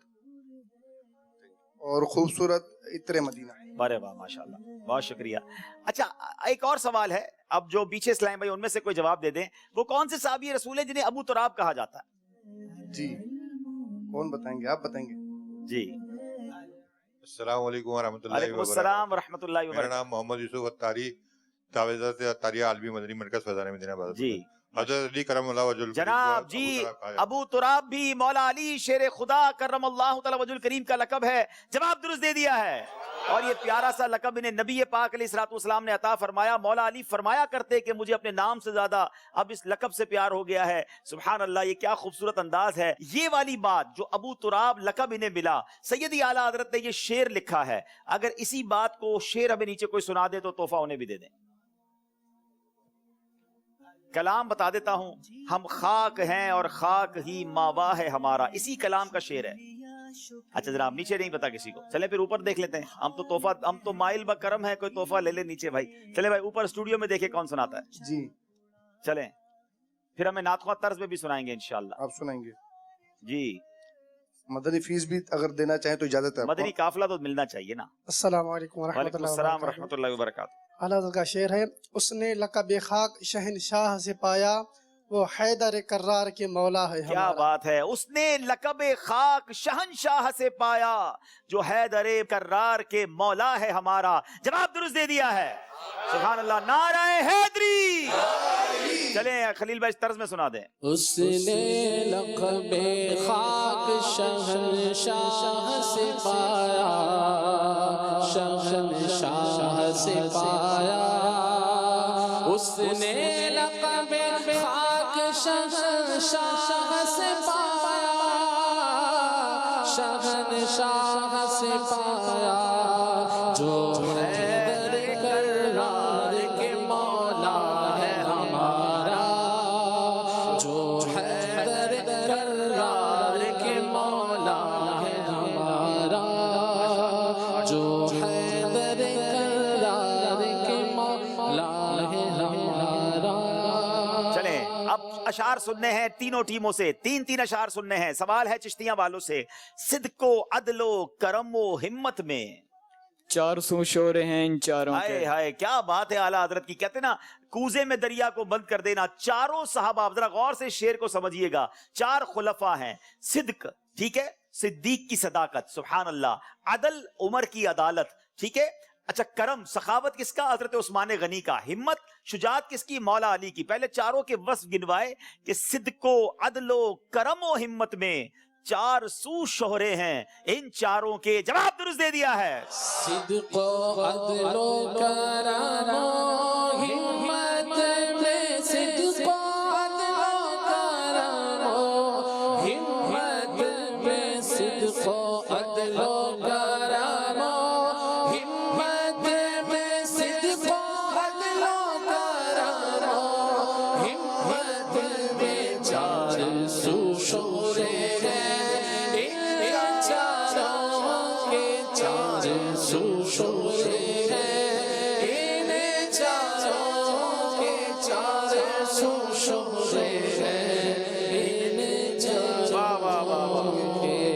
اور خوبصورت عطر مدینہ. بارے واہ ماشاءاللہ, بہت شکریہ. اچھا ایک اور سوال ہے, اب جو پیچھے اسلام بھائی ان میں سے کوئی جواب دے دیں. وہ کون سے صحابی رسول ہیں جنہیں ابو تراب کہا جاتا ہے؟ جی کون بتائیں گے؟ آپ بتائیں گے. جی السلام علیکم ورحمۃ اللہ وعلیکم السلام ورحمۃ اللہ وبرکاتہ. میرا نام محمد یوسف اتاری, تعویذات اتاریہ عالمی مدنی مرکز فیضان مدینہ آباد. جی حضرت علی کرم اللہ وجہ جناب جی ابو تراب بھی مولا علی شیر خدا کرم اللہ تعالی وجہ الکریم کا لقب ہے. جواب درست دے دیا ہے. اور یہ پیارا سا لقب انہیں نبی پاک علیہ الصلوۃ والسلام نے عطا فرمایا. مولا علی فرمایا کرتے کہ مجھے اپنے نام سے زیادہ اب اس لقب سے پیار ہو گیا ہے. سبحان اللہ, یہ کیا خوبصورت انداز ہے. یہ والی بات جو ابو تراب لقب انہیں ملا, سیدی اعلیٰ حضرت نے یہ شعر لکھا ہے. اگر اسی بات کو شعر ہمیں نیچے کوئی سنا دے تو تحفہ انہیں بھی دے دیں. کلام بتا دیتا ہوں, ہم خاک ہیں اور خاک ہی ماوا ہے ہمارا. اسی کلام کا شعر ہے. اچھا جناب نیچے نہیں پتا کسی کو, چلیں پھر اوپر دیکھ لیتے ہیں. ہم تو تحفہ, ہم تو مائل بکرم ہے, کوئی تحفہ لے لے نیچے بھائی. چلیں بھائی اوپر اسٹوڈیو میں دیکھیں کون سناتا ہے. جی چلیں پھر ہمیں نعت خواہ طرز میں بھی سنائیں گے انشاءاللہ. آپ سنائیں گے. جی مدنی فیس بھی اگر دینا چاہیں تو اجازت ہے. مدنی قافلہ تو ملنا چاہیے نا. السلام علیکم وعلیکم السلام ورحمۃ اللہ وبرکاتہ. اللہ کا شعر ہے, اس نے لقب خاک شہنشاہ سے پایا, وہ حیدر کرار کے مولا ہے. کیا بات ہے, اس نے لقب خاک شہنشاہ سے پایا جو حیدر کرار کے مولا ہے ہمارا. جواب درست دے دیا ہے. سبحان اللہ, نعرہ حیدری. چلیں خلیل بھائی طرز میں سنا دیں. اس نے لقب خاک شہنشاہ سے پایا, شہنشاہ سے پایا. اس نے لقب خاک شہنشاہ سے پایا, शहंशाह से पाया जो हैदर करार के मौला है हमारा जो हैदर करार के मौला है हमारा जो हैदर करार के मौला है हमारा। चले अब अशार सुनने हैं तीनों टीमों से, तीन तीन अशार सुनने हैं। सवाल है चिश्तियां वालों से, सिद्को अदलो करमो हिम्मत में 400 शोरे हैं इन चारों हाय के। हाय क्या बात है आला हजरत की। कहते ना कूजे में दरिया को बंद कर देना। चारों साहबा, जरा गौर से शेर को समझिएगा, 4 खुलफा हैं। सिद्क, ठीक है, सिद्दीक की सदाकत, सुभान अल्लाह। अदल, उमर की अदालत, ठीक है। अच्छा, करम, सखावत किसका? हजरत उस्मान गनी का। हिम्मत, शुजात किसकी? मौला अली की। पहले चारों के वस्फ गिनवाए कि सिद्को अदलो करमो हिम्मत में 400 शोहरे हैं। इन चारों के जवाब दुरुस्त दे दिया है। सिद्को अदलो करमो हिम्मत में सिद्को अदलो करमो हिम्मत में सिद्को अदलो करमो हिम्मत में सिद्को अदलो करमो हिम्मत में 400 शोरे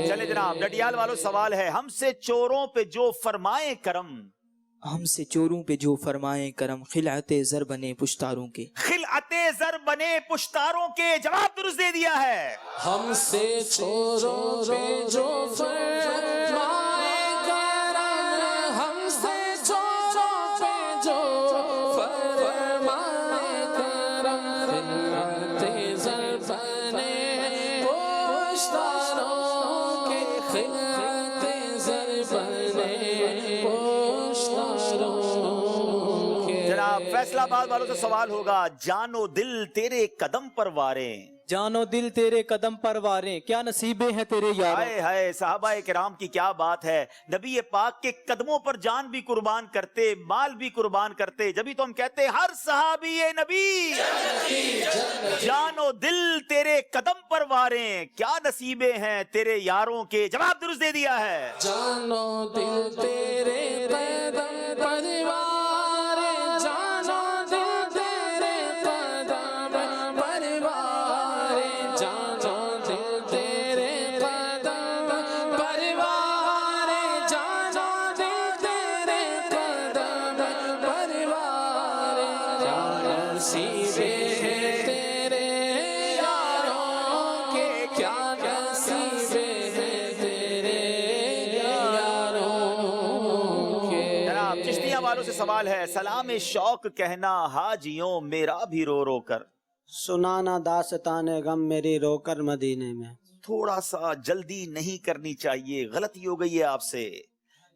चले जनाब, डडियाल वालों सवाल है, हमसे चोरों पे जो फरमाए करम, हमसे चोरों पे जो फरमाए करम खिलाते जर बने पुश्तारों के। खिलाते जर बने पुश्तारों के, जवाब दुरुस्त दे दिया है। हमसे चोरों पे जो फरमाए करम हमसे चोरों पे जो फरमाए करम खिलाते जर बने पुश्तारों के खिलाते जर बने पुश्तारों के। जनाब फैसलाबाद वालों से सवाल होगा, जानो दिल तेरे कदम पर वारे, जानो दिल तेरे कदम पर वारे, क्या नसीबे हैं तेरे यार। हाय हाय, साहबा किराम की क्या बात है। नबी पाक के कदमों पर जान भी कुर्बान करते, माल भी कुर्बान करते। जब तो हम कहते हर सहाबी ये नबी जानो दिल तेरे कदम पर वारे, क्या नसीबे हैं तेरे यारों के, जवाब दुरुस्त दे दिया है। जानो दिल तेरे कदम पर वारे, जानो दिल तेरे कदम पर वारे, जानो दिल तेरे कदम पर वारे, जानो दिल तेरे कदम पर वारे, क्या नसीबे हैं तेरे यारों के, क्या नसीबे हैं तेरे यारों के। जनाब चिश्तियां वालों से सवाल है, सलाम शौक कहना हाजियों मेरा भी रो रो कर, सुनाना दास्तान गम मेरी रोकर मदीने में। थोड़ा सा जल्दी नहीं करनी चाहिए, गलती हो गई है आपसे।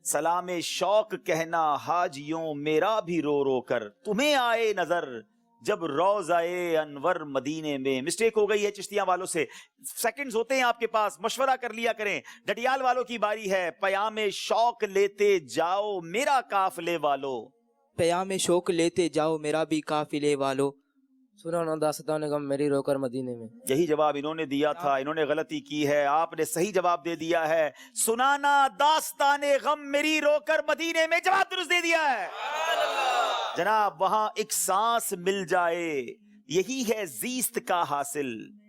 सलाम शौक कहना हाजियों मेरा भी रो रो कर, तुम्हें आए नजर जब रोज़ाए अनवर मदीने में। मिस्टेक हो गई है चिश्तियां वालों से। सेकंड्स होते हैं आपके पास, मशवरा कर लिया करें। डडियाल वालों की बारी है, पयामे शौक लेते जाओ मेरा काफिले वालो, पयामे शौक लेते जाओ मेरा भी काफिले वालो, सुनाना दास्तान गम मेरी रोकर मदीने में। यही जवाब इन्होंने दिया था, इन्होंने गलती की है, आपने सही जवाब दे दिया है। सुनाना दास्ताने गम मेरी रोकर मदीने में, जवाब दुरुस्त दे दिया है। जनाब वहां एक सांस मिल जाए, यही है जीस्त का हासिल।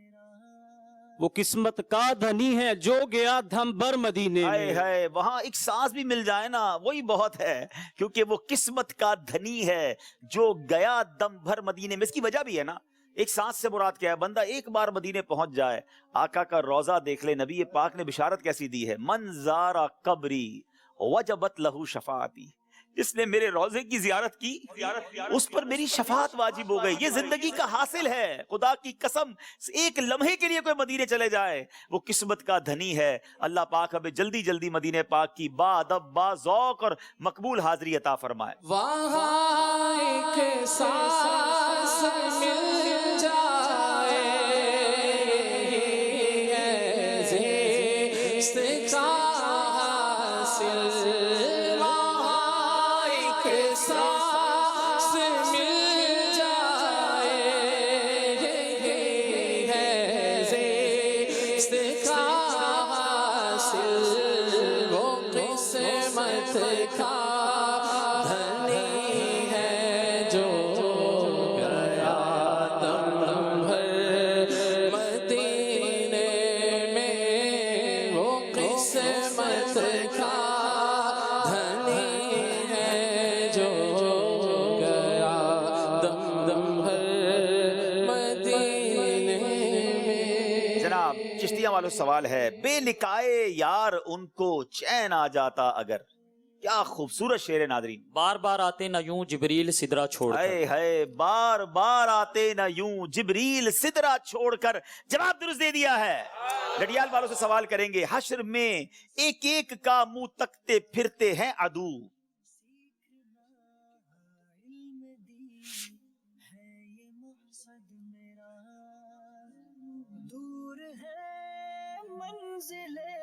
वो किस्मत का धनी है जो गया धम भर मदीने हाय में। हाय, वहां एक सांस भी मिल जाए ना, वही बहुत है, क्योंकि वो किस्मत का धनी है जो गया दम भर मदीने में। इसकी वजह भी है ना, एक सांस से मुराद क्या है, बंदा एक बार मदीने पहुंच जाए, आका का रोजा देख ले। नबी पाक ने बिशारत कैसी दी है, मंजारा कब्री वजबत लहू शफाती, जिसने मेरे रोजे की जियारत की उस पर मेरी शफात वाजिब हो गई। ये जिंदगी का हासिल है, खुदा की कसम, एक लम्हे के लिए कोई मदीने चले जाए वो किस्मत का धनी है। अल्लाह पाक हमें जल्दी जल्दी मदीने पाक की बाअदब बाज़ौक़ और मकबूल हाजिरी अता फरमाए। वहाँ एक सांस मिल जाए, का धनी है जो गया दम भर मदीने में, वो किस्मत का धनी है जो गया दम भर मदीने में। जनाब चिश्तिया वालों सवाल है, बेलिकाए यार उनको चैन आ जाता अगर। क्या खूबसूरत शेर है नादरीन। बार बार आते न यूं जिब्रील सिदरा छोड़कर। हाय हाय, बार बार आते न यूं जिब्रील सिदरा छोड़कर। जवाब दुरुस्त दे दिया है। लड़ियाल वालों से सवाल करेंगे, हश्र में एक एक का मुंह तकते फिरते हैं अदू। दूर है मंजिले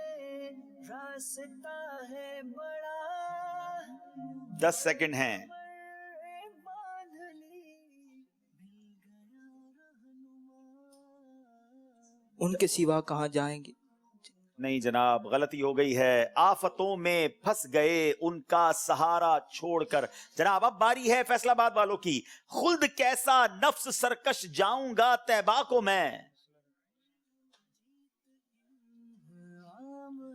रास्ता है बड़ा, 10 सेकंड हैं। उनके सिवा कहाँ जाएंगे? नहीं जनाब, गलती हो गई है। आफतों में फंस गए उनका सहारा छोड़कर। जनाब अब बारी है फैसलाबाद वालों की। खुल्द कैसा नफ्स सरकश जाऊंगा तैबा को मैं।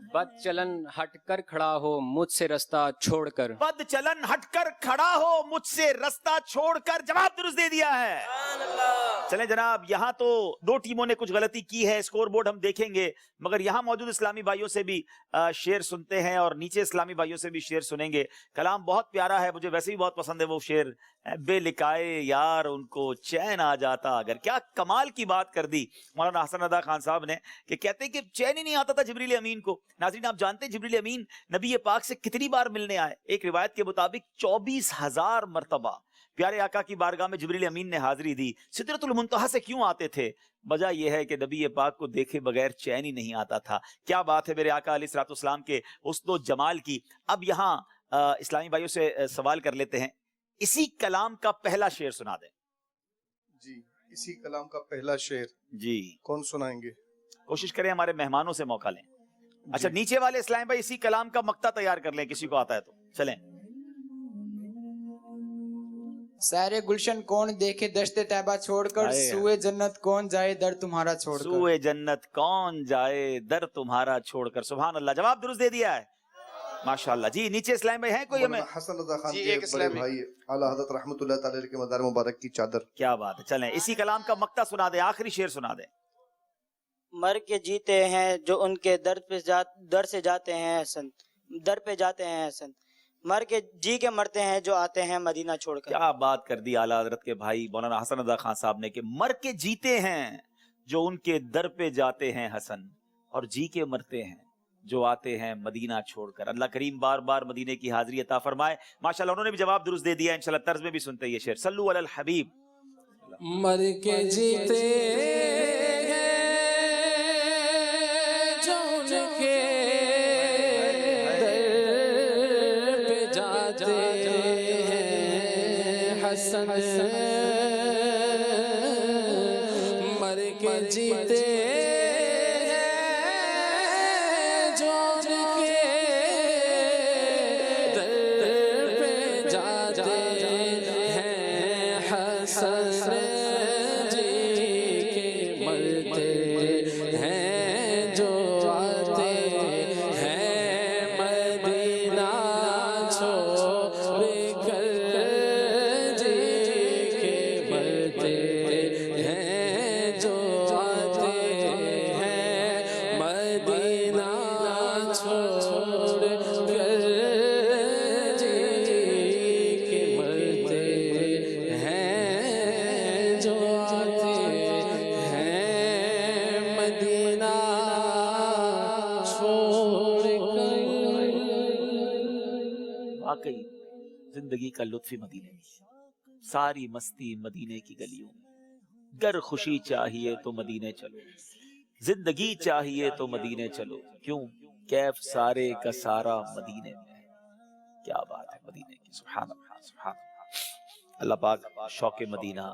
बद चलन हटकर खड़ा हो मुझसे रास्ता छोड़कर। बद चलन हटकर खड़ा हो मुझसे रास्ता छोड़कर। जवाब दुरुस्त दे दिया है। चलें जनाब, यहाँ तो 2 टीमों ने कुछ गलती की है, स्कोर बोर्ड हम देखेंगे, मगर यहाँ मौजूद इस्लामी भाइयों से भी शेर सुनते हैं और नीचे इस्लामी भाइयों से भी शेर सुनेंगे। कलाम बहुत प्यारा है, मुझे वैसे भी बहुत पसंद है वो शेर, बेलिकाए यार उनको चैन आ जाता अगर। क्या कमाल की बात कर दी मौलाना हसन रज़ा खान साहब ने कि कहते हैं कि चैन ही नहीं आता था जिब्रील अमीन को। नाज़रीन आप जानते हैं जिब्रील अमीन नबी पाक से कितनी बार मिलने आए? एक रिवायत के मुताबिक 24,000 मरतबा प्यारे आका की बारगाह में जिब्रील अमीन ने हाजिरी दी। सिदरतुल मुंतहा से क्यों आते थे? वजह यह है कि नबी पाक को देखे बगैर चैन ही नहीं आता था। क्या बात है मेरे आका अलैहिस्सलाम के हुस्न जमाल की। अब यहाँ इस्लामी भाइयों से सवाल कर लेते हैं, इसी कलाम का पहला शेर सुना दें। जी, इसी कलाम का पहला शेर जी कौन सुनाएंगे? कोशिश करें हमारे मेहमानों से मौका लें। अच्छा, नीचे वाले इस्लामी भाई इसी कलाम का मक्ता तैयार कर लें, किसी को आता है तो चलें। सारे गुलशन कौन देखे दश्ते तैबा छोड़कर, सुए जन्नत कौन जाए दर तुम्हारा छोड़कर। सुए जन्नत कौन जाए दर तुम्हारा छोड़कर। सुभान अल्लाह, जवाब दुरुस्त दे दिया है माशाअल्लाह। जी नीचे इस्लाम भाई हैं कोई? हमें हसन रज़ा खान के बड़े भाई आला हज़रत रहमतुल्लाह तआला के मज़ार मुबारक की चादर। क्या बात है, चलें इसी कलाम का मक्ता सुना दे, आखिरी शेर सुना दे। मर के जीते हैं जो उनके दर से जाते हैं हसन, दर पे जाते हैं हसन, मर के जी के मरते हैं जो आते हैं मदीना छोड़कर। क्या बात कर दी आला हज़रत के भाई मौलाना हसन रज़ा खान साहब ने कि मर के जीते हैं जो उनके दर पे जाते हैं हसन, और जी के मरते हैं जो आते हैं मदीना छोड़कर। अल्लाह करीम बार बार मदीने की हाजिरी अता फरमाए। माशाल्लाह उन्होंने भी जवाब दुरुस्त दे दिया। इंशाल्लाह तर्ज में भी सुनते हैं ये शेर, सल्लु अलल हबीब। मर के जीते जो उनके दर पे जाते हैं हसन, मर के जीते जो उनके दर पे जाते हैं हसन जी के मरते हैं जो आते हैं मदीना छोड़ कर, जी के मरते हैं जो आते हैं मदीना छोड़ कर, जी के मरते हैं जो आते हैं मदीना छोड़ कर। वाकई जिंदगी का लुत्फ ही मदीने में, सारी मस्ती मदीने की गलियों में। गर खुशी चाहिए तो मदीने चलो, जिंदगी चाहिए तो मदीने चलो, क्यों कैफ सारे का सारा मदीने में है। क्या बात है मदीने की, सुभान अल्लाह सुभान अल्लाह। अल्लाह पाक शौक़ मदीना,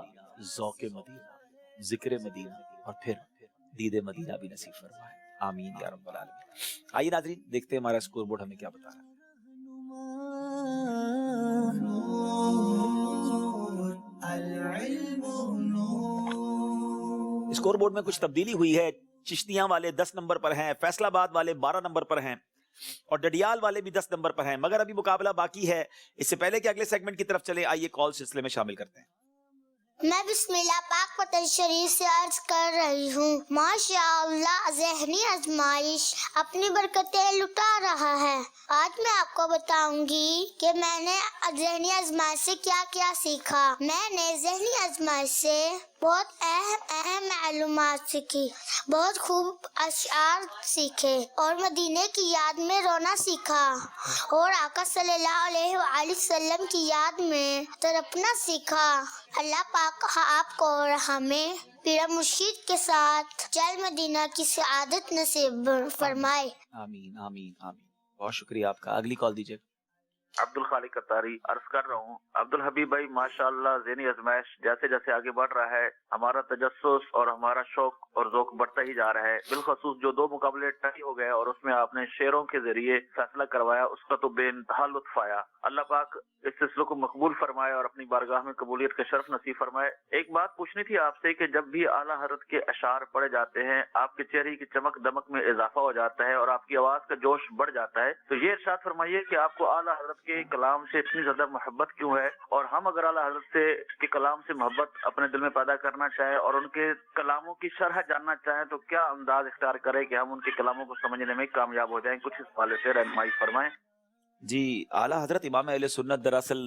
ज़ौक़ मदीना, जिक्र मदीना और फिर दीदे मदीना भी नसीब फरमाए, आमीन या रब्बल आलमीन। आइए नाज़रीन देखते हैं हमारा स्कोर बोर्ड हमें क्या बता रहा है। اسکور بورڈ میں کچھ تبدیلی ہوئی ہے. چشتیاں والے 10 نمبر پر ہیں, فیصل آباد والے 12 نمبر پر ہیں اور ڈڈیال والے بھی 10 نمبر پر ہیں, مگر ابھی مقابلہ باقی ہے. اس سے پہلے کہ اگلے سیگمنٹ کی طرف چلے, آئیے کال سلسلے میں شامل کرتے ہیں. میں بسم اللہ پاک پتن شریف سے عرض کر رہی ہوں, ماشاء اللہ ذہنی آزمائش اپنی برکتیں لٹا رہا ہے. آج میں آپ کو بتاؤں گی کہ میں نے ذہنی آزمائش سے کیا کیا سیکھا. میں نے ذہنی آزمائش سے بہت اہم معلومات سیکھی, بہت خوب اشعار سیکھے اور مدینے کی یاد میں رونا سیکھا اور آقا صلی اللہ علیہ وآلہ وسلم کی یاد میں تڑپنا سیکھا. اللہ پاک آپ کو اور ہمیں پیر مرشید کے ساتھ جل مدینہ کی سعادت نصیب فرمائے. آمین آمین آمین. بہت شکریہ آپ کا. اگلی کال دیجیے. عبد الخالق قطاری عرض کر رہا ہوں. عبد الحبیب بھائی ماشاءاللہ ذہنی آزمائش جیسے جیسے آگے بڑھ رہا ہے ہمارا تجسس اور ہمارا شوق اور ذوق بڑھتا ہی جا رہا ہے. بالخصوص جو 2 مقابلے ٹائی ہو گئے اور اس میں آپ نے شعروں کے ذریعے فیصلہ کروایا, اس کا تو بے انتہا لطف آیا. اللہ پاک اس سلسلے کو مقبول فرمائے اور اپنی بارگاہ میں قبولیت کا شرف نصیب فرمائے. ایک بات پوچھنی تھی آپ سے کہ جب بھی اعلیٰ حضرت کے اشعار پڑھے جاتے ہیں آپ کے چہرے کی چمک دمک میں اضافہ ہو جاتا ہے اور آپ کی آواز کا جوش بڑھ جاتا ہے, تو یہ ارشاد فرمائیے کہ آپ کو اعلیٰ حضرت کے کلام سے اتنی زیادہ محبت کیوں ہے, اور ہم اگر اعلیٰ حضرت سے کے کلام سے محبت اپنے دل میں پیدا کرنا چاہیں اور ان کے کلاموں کی شرح جاننا چاہیں تو کیا انداز اختیار کریں کہ ہم ان کے کلاموں کو سمجھنے میں کامیاب ہو جائیں؟ کچھ اس حوالے سے رہنمائی فرمائیں. جی, اعلیٰ حضرت امام اہل سنت دراصل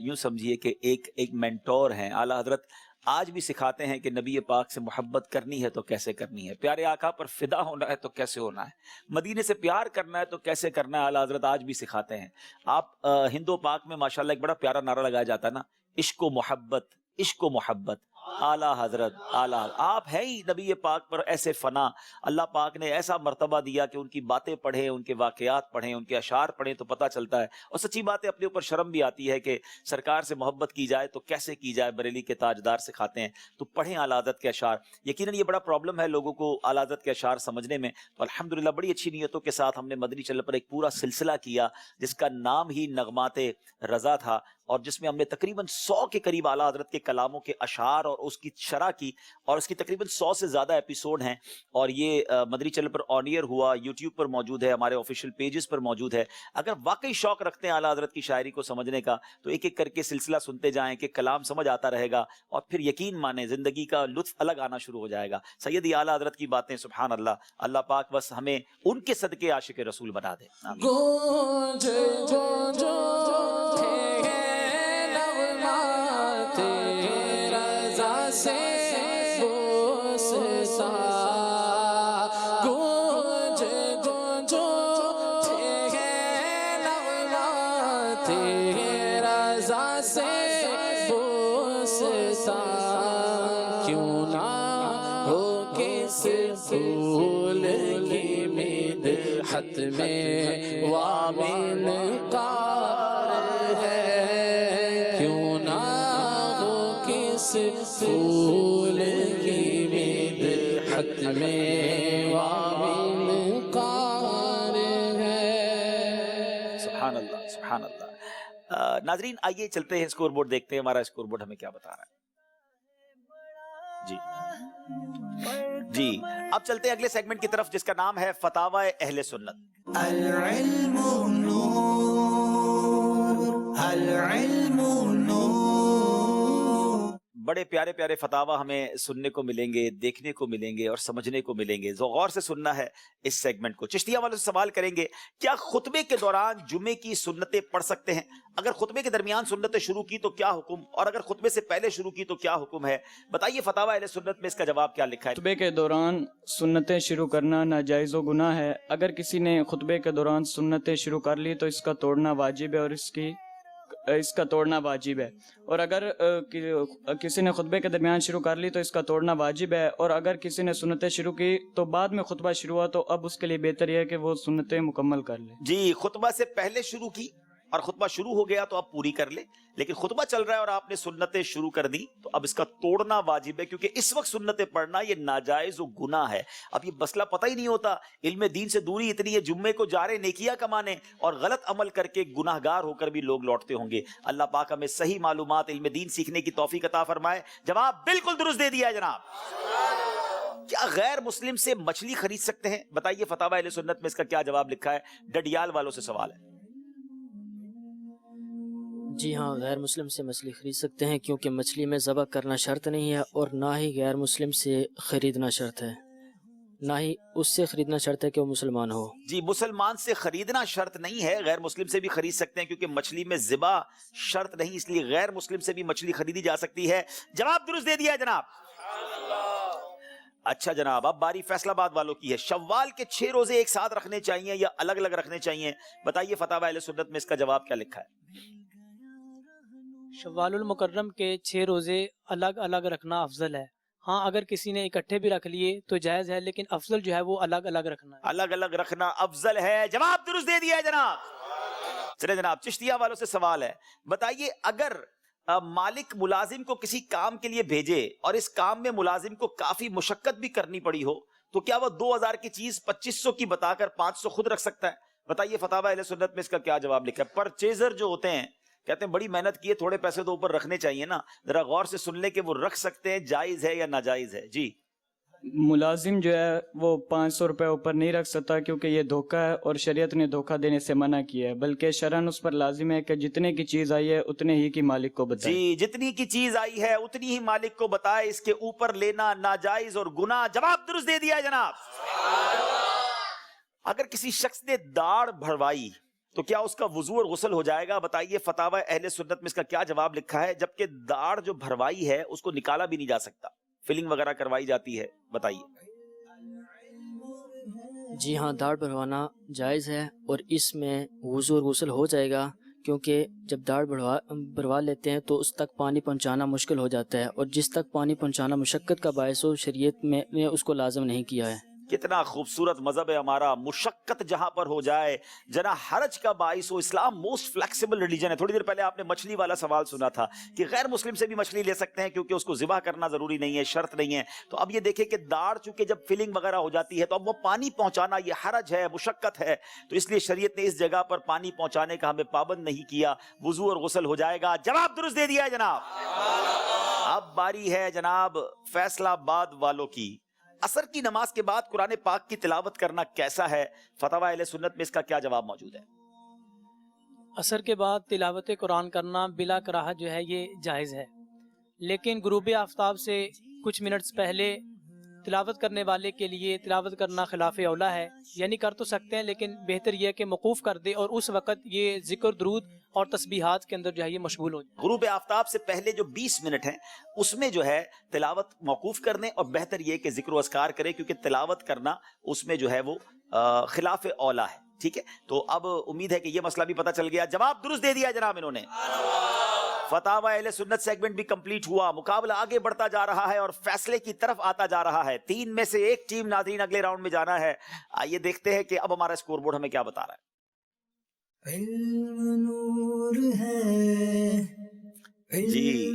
یوں سمجھیے کہ ایک مینٹور ہیں. اعلیٰ حضرت آج بھی سکھاتے ہیں کہ نبی پاک سے محبت کرنی ہے تو کیسے کرنی ہے, پیارے آقا پر فدا ہونا ہے تو کیسے ہونا ہے, مدینے سے پیار کرنا ہے تو کیسے کرنا ہے. اعلیٰ حضرت آج بھی سکھاتے ہیں. آپ ہندو پاک میں ماشاءاللہ ایک بڑا پیارا نعرہ لگایا جاتا ہے نا, عشق و محبت, عشق و محبت. اعلیٰ حضرت آپ ہیں ہی نبی پاک پر ایسے فنا. اللہ پاک نے ایسا مرتبہ دیا کہ ان کی باتیں پڑھیں, ان کے واقعات پڑھیں, ان کے اشعار پڑھیں تو پتہ چلتا ہے. اور سچی بات ہے, اپنے اوپر شرم بھی آتی ہے کہ سرکار سے محبت کی جائے تو کیسے کی جائے. بریلی کے تاجدار سکھاتے ہیں تو پڑھیں اعلیٰ حضرت کے اشعار. یقیناً یہ بڑا پرابلم ہے لوگوں کو اعلیٰ حضرت کے اشعار سمجھنے میں. تو الحمدللہ بڑی اچھی نیتوں کے ساتھ ہم نے مدنی چینل پر ایک پورا سلسلہ کیا جس کا نام ہی نغمات رضا تھا, اور جس میں ہم نے تقریباً 100 کے قریب اعلیٰ حضرت کے کلاموں کے اشعار اور اس کی شرح کی, اور اس کی تقریباً 100 سے زیادہ ایپیسوڈ ہیں. اور یہ مدنی چینل پر آن ایئر ہوا, یوٹیوب پر موجود ہے, ہمارے آفیشیل پیجز پر موجود ہے. اگر واقعی شوق رکھتے ہیں اعلیٰ حضرت کی شاعری کو سمجھنے کا تو ایک ایک کر کے سلسلہ سنتے جائیں کہ کلام سمجھ آتا رہے گا, اور پھر یقین مانیں زندگی کا لطف الگ آنا شروع ہو جائے گا. سیدی اعلیٰ حضرت کی باتیں سبحان اللہ. اللہ پاک بس ہمیں ان کے صدقے عاشق رسول بنا دے. کیوں نہ ہو کس پھول کی مدحت میں وامن قار ہے, کیوں نہ ہو کس پھول کی مدحت میں وامن قار ہے. سبحان اللہ سبحان اللہ. ناظرین آئیے چلتے ہیں اسکور بورڈ دیکھتے ہیں, ہمارا اسکور بورڈ ہمیں کیا بتا رہا ہے. جی اب چلتے ہیں اگلے سیگمنٹ کی طرف جس کا نام ہے فتاوی اہل سنت. العلم نور, العلم نور. بڑے پیارے پیارے فتاوی ہمیں سننے کو ملیں گے, دیکھنے کو ملیں گے اور سمجھنے کو ملیں گے. غور سے سننا ہے اس سیگمنٹ کو. چشتیہ والوں سے سوال کریں گے, کیا خطبے کے دوران جمعے کی سنتیں پڑھ سکتے ہیں؟ اگر خطبے کے درمیان سنتیں شروع کی تو کیا حکم, اور اگر خطبے سے پہلے شروع کی تو کیا حکم ہے؟ بتائیے فتاوی اہل سنت میں اس کا جواب کیا لکھا ہے. خطبے کے دوران سنتیں شروع کرنا ناجائز و گناہ ہے. اگر کسی نے خطبے کے دوران سنتیں شروع کر لی تو اس کا توڑنا واجب ہے, اور اس کا توڑنا واجب ہے. اور اگر کسی نے خطبے کے درمیان شروع کر لی تو اس کا توڑنا واجب ہے. اور اگر کسی نے سنتیں شروع کی تو بعد میں خطبہ شروع ہوا تو اب اس کے لیے بہتر یہ ہے کہ وہ سنتیں مکمل کر لے. جی, خطبہ سے پہلے شروع کی اور خطبہ شروع ہو گیا تو اب پوری کر لے، لیکن خطبہ چل رہا ہے اور آپ نے سنتیں شروع کر دی تو اب اس کا توڑنا واجب ہے، کیونکہ اس وقت سنتیں پڑھنا یہ ناجائز و گناہ ہے۔ اب یہ مسئلہ پتہ ہی نہیں ہوتا، علم دین سے دوری اتنی ہے، جمعے کو جا رہے نیکیاں کمانے اور غلط عمل کر کے گناہگار ہو کر بھی لوگ لوٹتے ہوں گے۔ اللہ پاک ہمیں صحیح معلومات علم دین سیکھنے کی توفیق عطا فرمائے۔ جواب بالکل درست دے دیا ہے جناب۔ کیا غیر مسلم سے مچھلی خرید سکتے ہیں؟ بتائیے فتاوی اہل سنت میں اس کا کیا جواب لکھا ہے؟ ڈڈیال والوں سے سوال ہے۔ جی ہاں، غیر مسلم سے مچھلی خرید سکتے ہیں، کیونکہ مچھلی میں ذبح کرنا شرط نہیں ہے اور نہ ہی غیر مسلم سے خریدنا شرط ہے، نہ ہی اس سے خریدنا شرط ہے کہ وہ مسلمان ہو۔ جی، مسلمان سے خریدنا شرط نہیں ہے، غیر مسلم سے بھی خرید سکتے ہیں، کیونکہ مچھلی میں ذبح شرط نہیں، اس لیے غیر مسلم سے بھی مچھلی خریدی جا سکتی ہے۔ جواب درست دے دیا ہے جناب۔ اچھا جناب، اب باری فیصل آباد والوں کی ہے۔ شوال کے 6 روزے ایک ساتھ رکھنے چاہیے یا الگ الگ رکھنے چاہیے؟ بتائیے فتاوی اہل سنت میں اس کا جواب کیا لکھا ہے؟ شوال المکرم کے 6 روزے الگ الگ رکھنا افضل ہے۔ ہاں، اگر کسی نے اکٹھے بھی رکھ لیے تو جائز ہے، لیکن افضل جو ہے وہ الگ الگ رکھنا ہے۔ الگ الگ رکھنا افضل ہے۔ جواب درست دے دیا ہے جناب۔ چلے جناب، چشتیہ والوں سے سوال ہے، بتائیے اگر مالک ملازم کو کسی کام کے لیے بھیجے اور اس کام میں ملازم کو کافی مشقت بھی کرنی پڑی ہو تو کیا وہ 2000 کی چیز 2500 کی بتا کر 500 خود رکھ سکتا ہے؟ بتائیے فتاوی اہل سنت میں اس کا کیا جواب لکھا ہے؟ پرچیزر جو ہوتے ہیں کہتے ہیں بڑی محنت کی ہے، تھوڑے پیسے تو اوپر رکھنے چاہیے نا، ذرا غور سے سن لیں کہ وہ رکھ سکتے ہیں، جائز ہے یا ناجائز ہے؟ جی، ملازم جو ہے وہ 500 روپے اوپر نہیں رکھ سکتا، کیونکہ یہ دھوکہ ہے اور شریعت نے دھوکہ دینے سے منع کیا ہے، بلکہ شرعاً اس پر لازم ہے کہ جتنے کی چیز آئی ہے اتنے ہی کی مالک کو بتائے۔ جی، جتنی کی چیز آئی ہے اتنی ہی مالک کو بتائے، اس کے اوپر لینا ناجائز اور گناہ۔ جواب درست دے دیا ہے جناب۔ اگر کسی شخص نے داڑھ بڑھوائی تو کیا اس کا وضو اور غسل ہو جائے گا؟ بتائیے فتاوی اہل سنت میں اس کا کیا جواب لکھا ہے؟ جبکہ داڑھ جو بھروائی ہے اس کو نکالا بھی نہیں جا سکتا، فلنگ وغیرہ کروائی جاتی ہے، بتائیے۔ جی ہاں، داڑھ بڑھوانا جائز ہے اور اس میں وضو اور غسل ہو جائے گا، کیونکہ جب داڑھ بڑھوا لیتے ہیں تو اس تک پانی پہنچانا مشکل ہو جاتا ہے، اور جس تک پانی پہنچانا مشقت کا باعث ہو، شریعت میں اس کو لازم نہیں کیا ہے۔ کتنا خوبصورت مذہب ہے ہمارا، مشقت جہاں پر ہو جائے، جنا حرج کا باعث ہو۔ اسلام موسٹ فلیکسیبل ریلیجن ہے۔ تھوڑی دیر پہلے آپ نے مچھلی والا سوال سنا تھا کہ غیر مسلم سے بھی مچھلی لے سکتے ہیں کیونکہ اس کو ذبح کرنا ضروری نہیں ہے، شرط نہیں ہے۔ تو اب یہ دیکھیں کہ داڑھ چونکہ جب فلنگ وغیرہ ہو جاتی ہے تو اب وہ پانی پہنچانا یہ حرج ہے، مشقت ہے، تو اس لیے شریعت نے اس جگہ پر پانی پہنچانے کا ہمیں پابند نہیں کیا، وضو اور غسل ہو جائے گا۔ جواب درست دے دیا ہے جناب۔ اب باری ہے جناب فیصل آباد والوں کی۔ عصر کی نماز کے بعد قرآن پاک کی تلاوت کرنا کیسا ہے؟ فتاوی اہل سنت میں اس کا کیا جواب موجود ہے؟ عصر کے بعد تلاوت قرآن کرنا بلا کراہت جو ہے یہ جائز ہے، لیکن غروب آفتاب سے کچھ منٹس پہلے تلاوت کرنے والے کے لیے تلاوت کرنا خلاف اولا ہے، یعنی کر تو سکتے ہیں لیکن بہتر یہ ہے کہ موقوف کر دے اور اس وقت یہ ذکر درود اور تسبیحات کے اندر جو ہے یہ مشغول ہو جائے۔ غروب آفتاب سے پہلے جو 20 منٹ ہیں اس میں جو ہے تلاوت موقوف کر دیں، اور بہتر یہ کہ ذکر و اذکار کریں، کیونکہ تلاوت کرنا اس میں جو ہے وہ خلاف اولا ہے۔ ٹھیک ہے، تو اب امید ہے کہ یہ مسئلہ بھی پتہ چل گیا۔ جواب درست دے دیا جناب انہوں نے۔ فتاوی اہل سنت سیگمنٹ بھی کمپلیٹ ہوا، مقابلہ آگے بڑھتا جا رہا ہے اور فیصلے کی طرف آتا جا رہا ہے۔ 3 میں سے ایک ٹیم ناظرین اگلے راؤنڈ میں جانا ہے۔ آئیے دیکھتے ہیں کہ اب ہمارا اسکور بورڈ ہمیں کیا بتا رہا ہے۔ علم نور ہے، جی،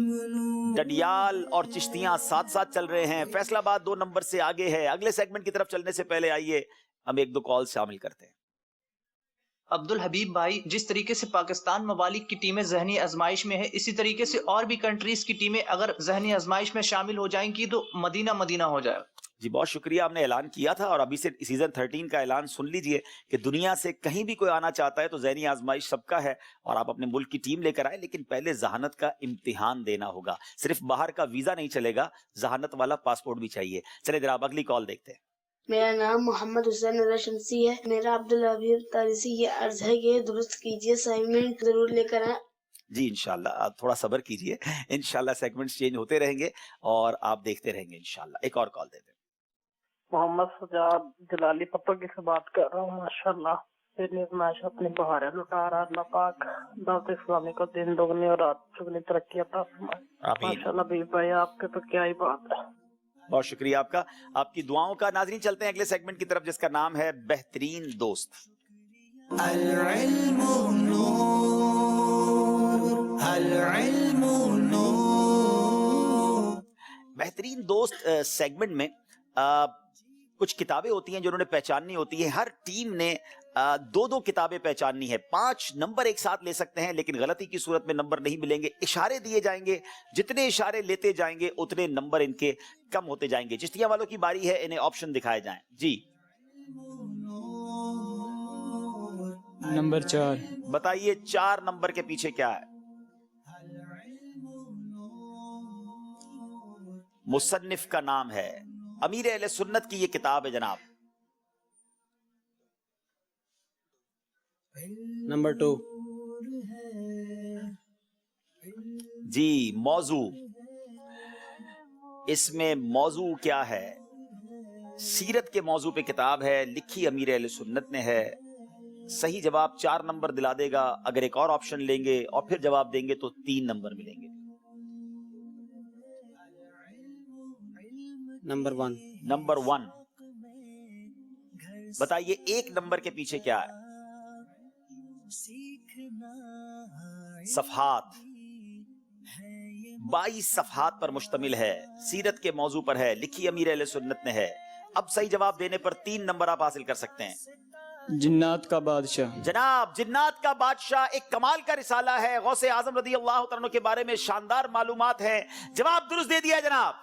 ڈڈیال اور چشتیاں ساتھ ساتھ چل رہے ہیں، فیصل آباد 2 نمبر سے آگے ہے۔ اگلے سیگمنٹ کی طرف چلنے سے پہلے آئیے ہم 1-2 کال شامل کرتے ہیں۔ عبد الحبیب بھائی، جس طریقے سے پاکستان ممالک کی ٹیمیں ذہنی آزمائش میں ہیں، اسی طریقے سے اور بھی کنٹریز کی ٹیمیں اگر ذہنی آزمائش میں شامل ہو جائیں گی تو مدینہ مدینہ ہو جائے گا۔ جی بہت شکریہ، آپ نے اعلان کیا تھا اور ابھی سے سیزن 13 کا اعلان سن لیجئے کہ دنیا سے کہیں بھی کوئی آنا چاہتا ہے تو ذہنی آزمائش سب کا ہے، اور آپ اپنے ملک کی ٹیم لے کر آئے، لیکن پہلے ذہانت کا امتحان دینا ہوگا۔ صرف باہر کا ویزا نہیں چلے گا، ذہانت والا پاسپورٹ بھی چاہیے۔ چلے جناب اگلی کال دیکھتے ہیں۔ میرا نام محمد حسین رضا شمسی ہے۔ میرا عبدالحبیب تاریسی یہ عرض ہے کہ درست کیجئے، سیگمنٹ ضرور لے کر آئیں۔ جی انشاءاللہ، آپ تھوڑا صبر کیجئے، انشاءاللہ سیگمنٹس چینج ہوتے رہیں گے اور آپ دیکھتے رہیں گے انشاءاللہ۔ ایک اور کال دیتے ہیں۔ محمد سجاد جلالی پتوکی سے بات کر رہا ہوں۔ ماشاءاللہ پہلی آزمائش اپنی بہاریں لٹا رہا، اللہ پاک دعوت اسلامی کو دن دگنی اور رات چگنی ترقی عطا فرمائے۔ ماشاءاللہ حبیب بھائی آپ کے تو کیا ہی بات ہے۔ بہت شکریہ آپ کا، آپ کی دعاؤں کا۔ ناظرین چلتے ہیں اگلے سیگمنٹ کی طرف جس کا نام ہے بہترین دوست۔ العلم نور العلم نور. बेहतरीन दोस्त सेगमेंट में कुछ किताबें होती हैं जो उन्होंने पहचाननी होती है. हर टीम ने दो दो किताबें पहचाननी है. 5 नंबर एक साथ ले सकते हैं, लेकिन गलती की सूरत में नंबर नहीं मिलेंगे. इशारे दिए जाएंगे, जितने इशारे लेते जाएंगे उतने नंबर इनके कम होते जाएंगे. चिश्तिया वालों की बारी है, इन्हें ऑप्शन दिखाए जाएं. जी नंबर 4. बताइए 4 नंबर के पीछे क्या है? मुसन्निफ का नाम है, अमीर अहले सुन्नत की ये किताब है जनाब. नंबर 2. जी मौजू, इसमें मौजू क्या है? सीरत के मौजू पे किताब है, लिखी अमीर अहले सुन्नत ने है. सही जवाब 4 नंबर दिला देगा. अगर एक और ऑप्शन लेंगे और फिर जवाब देंगे तो 3 नंबर मिलेंगे. नंबर 1. नंबर 1. बताइए 1 नंबर के पीछे क्या है? सफहात. 22 सफहात पर मुश्तमिल है, सीरत के मौजू पर है, लिखी अमीर अहले सुन्नत ने है. अब सही जवाब देने पर 3 नंबर आप हासिल कर सकते हैं. जिन्नात का बादशाह. जनाब जिन्नात का बादशाह एक कमाल का रिसाला है. गौसे आजम रदी अल्लाह तआला अन्हु के बारे में शानदार मालूमात है. जवाब दुरुस्त दे दिया जनाब.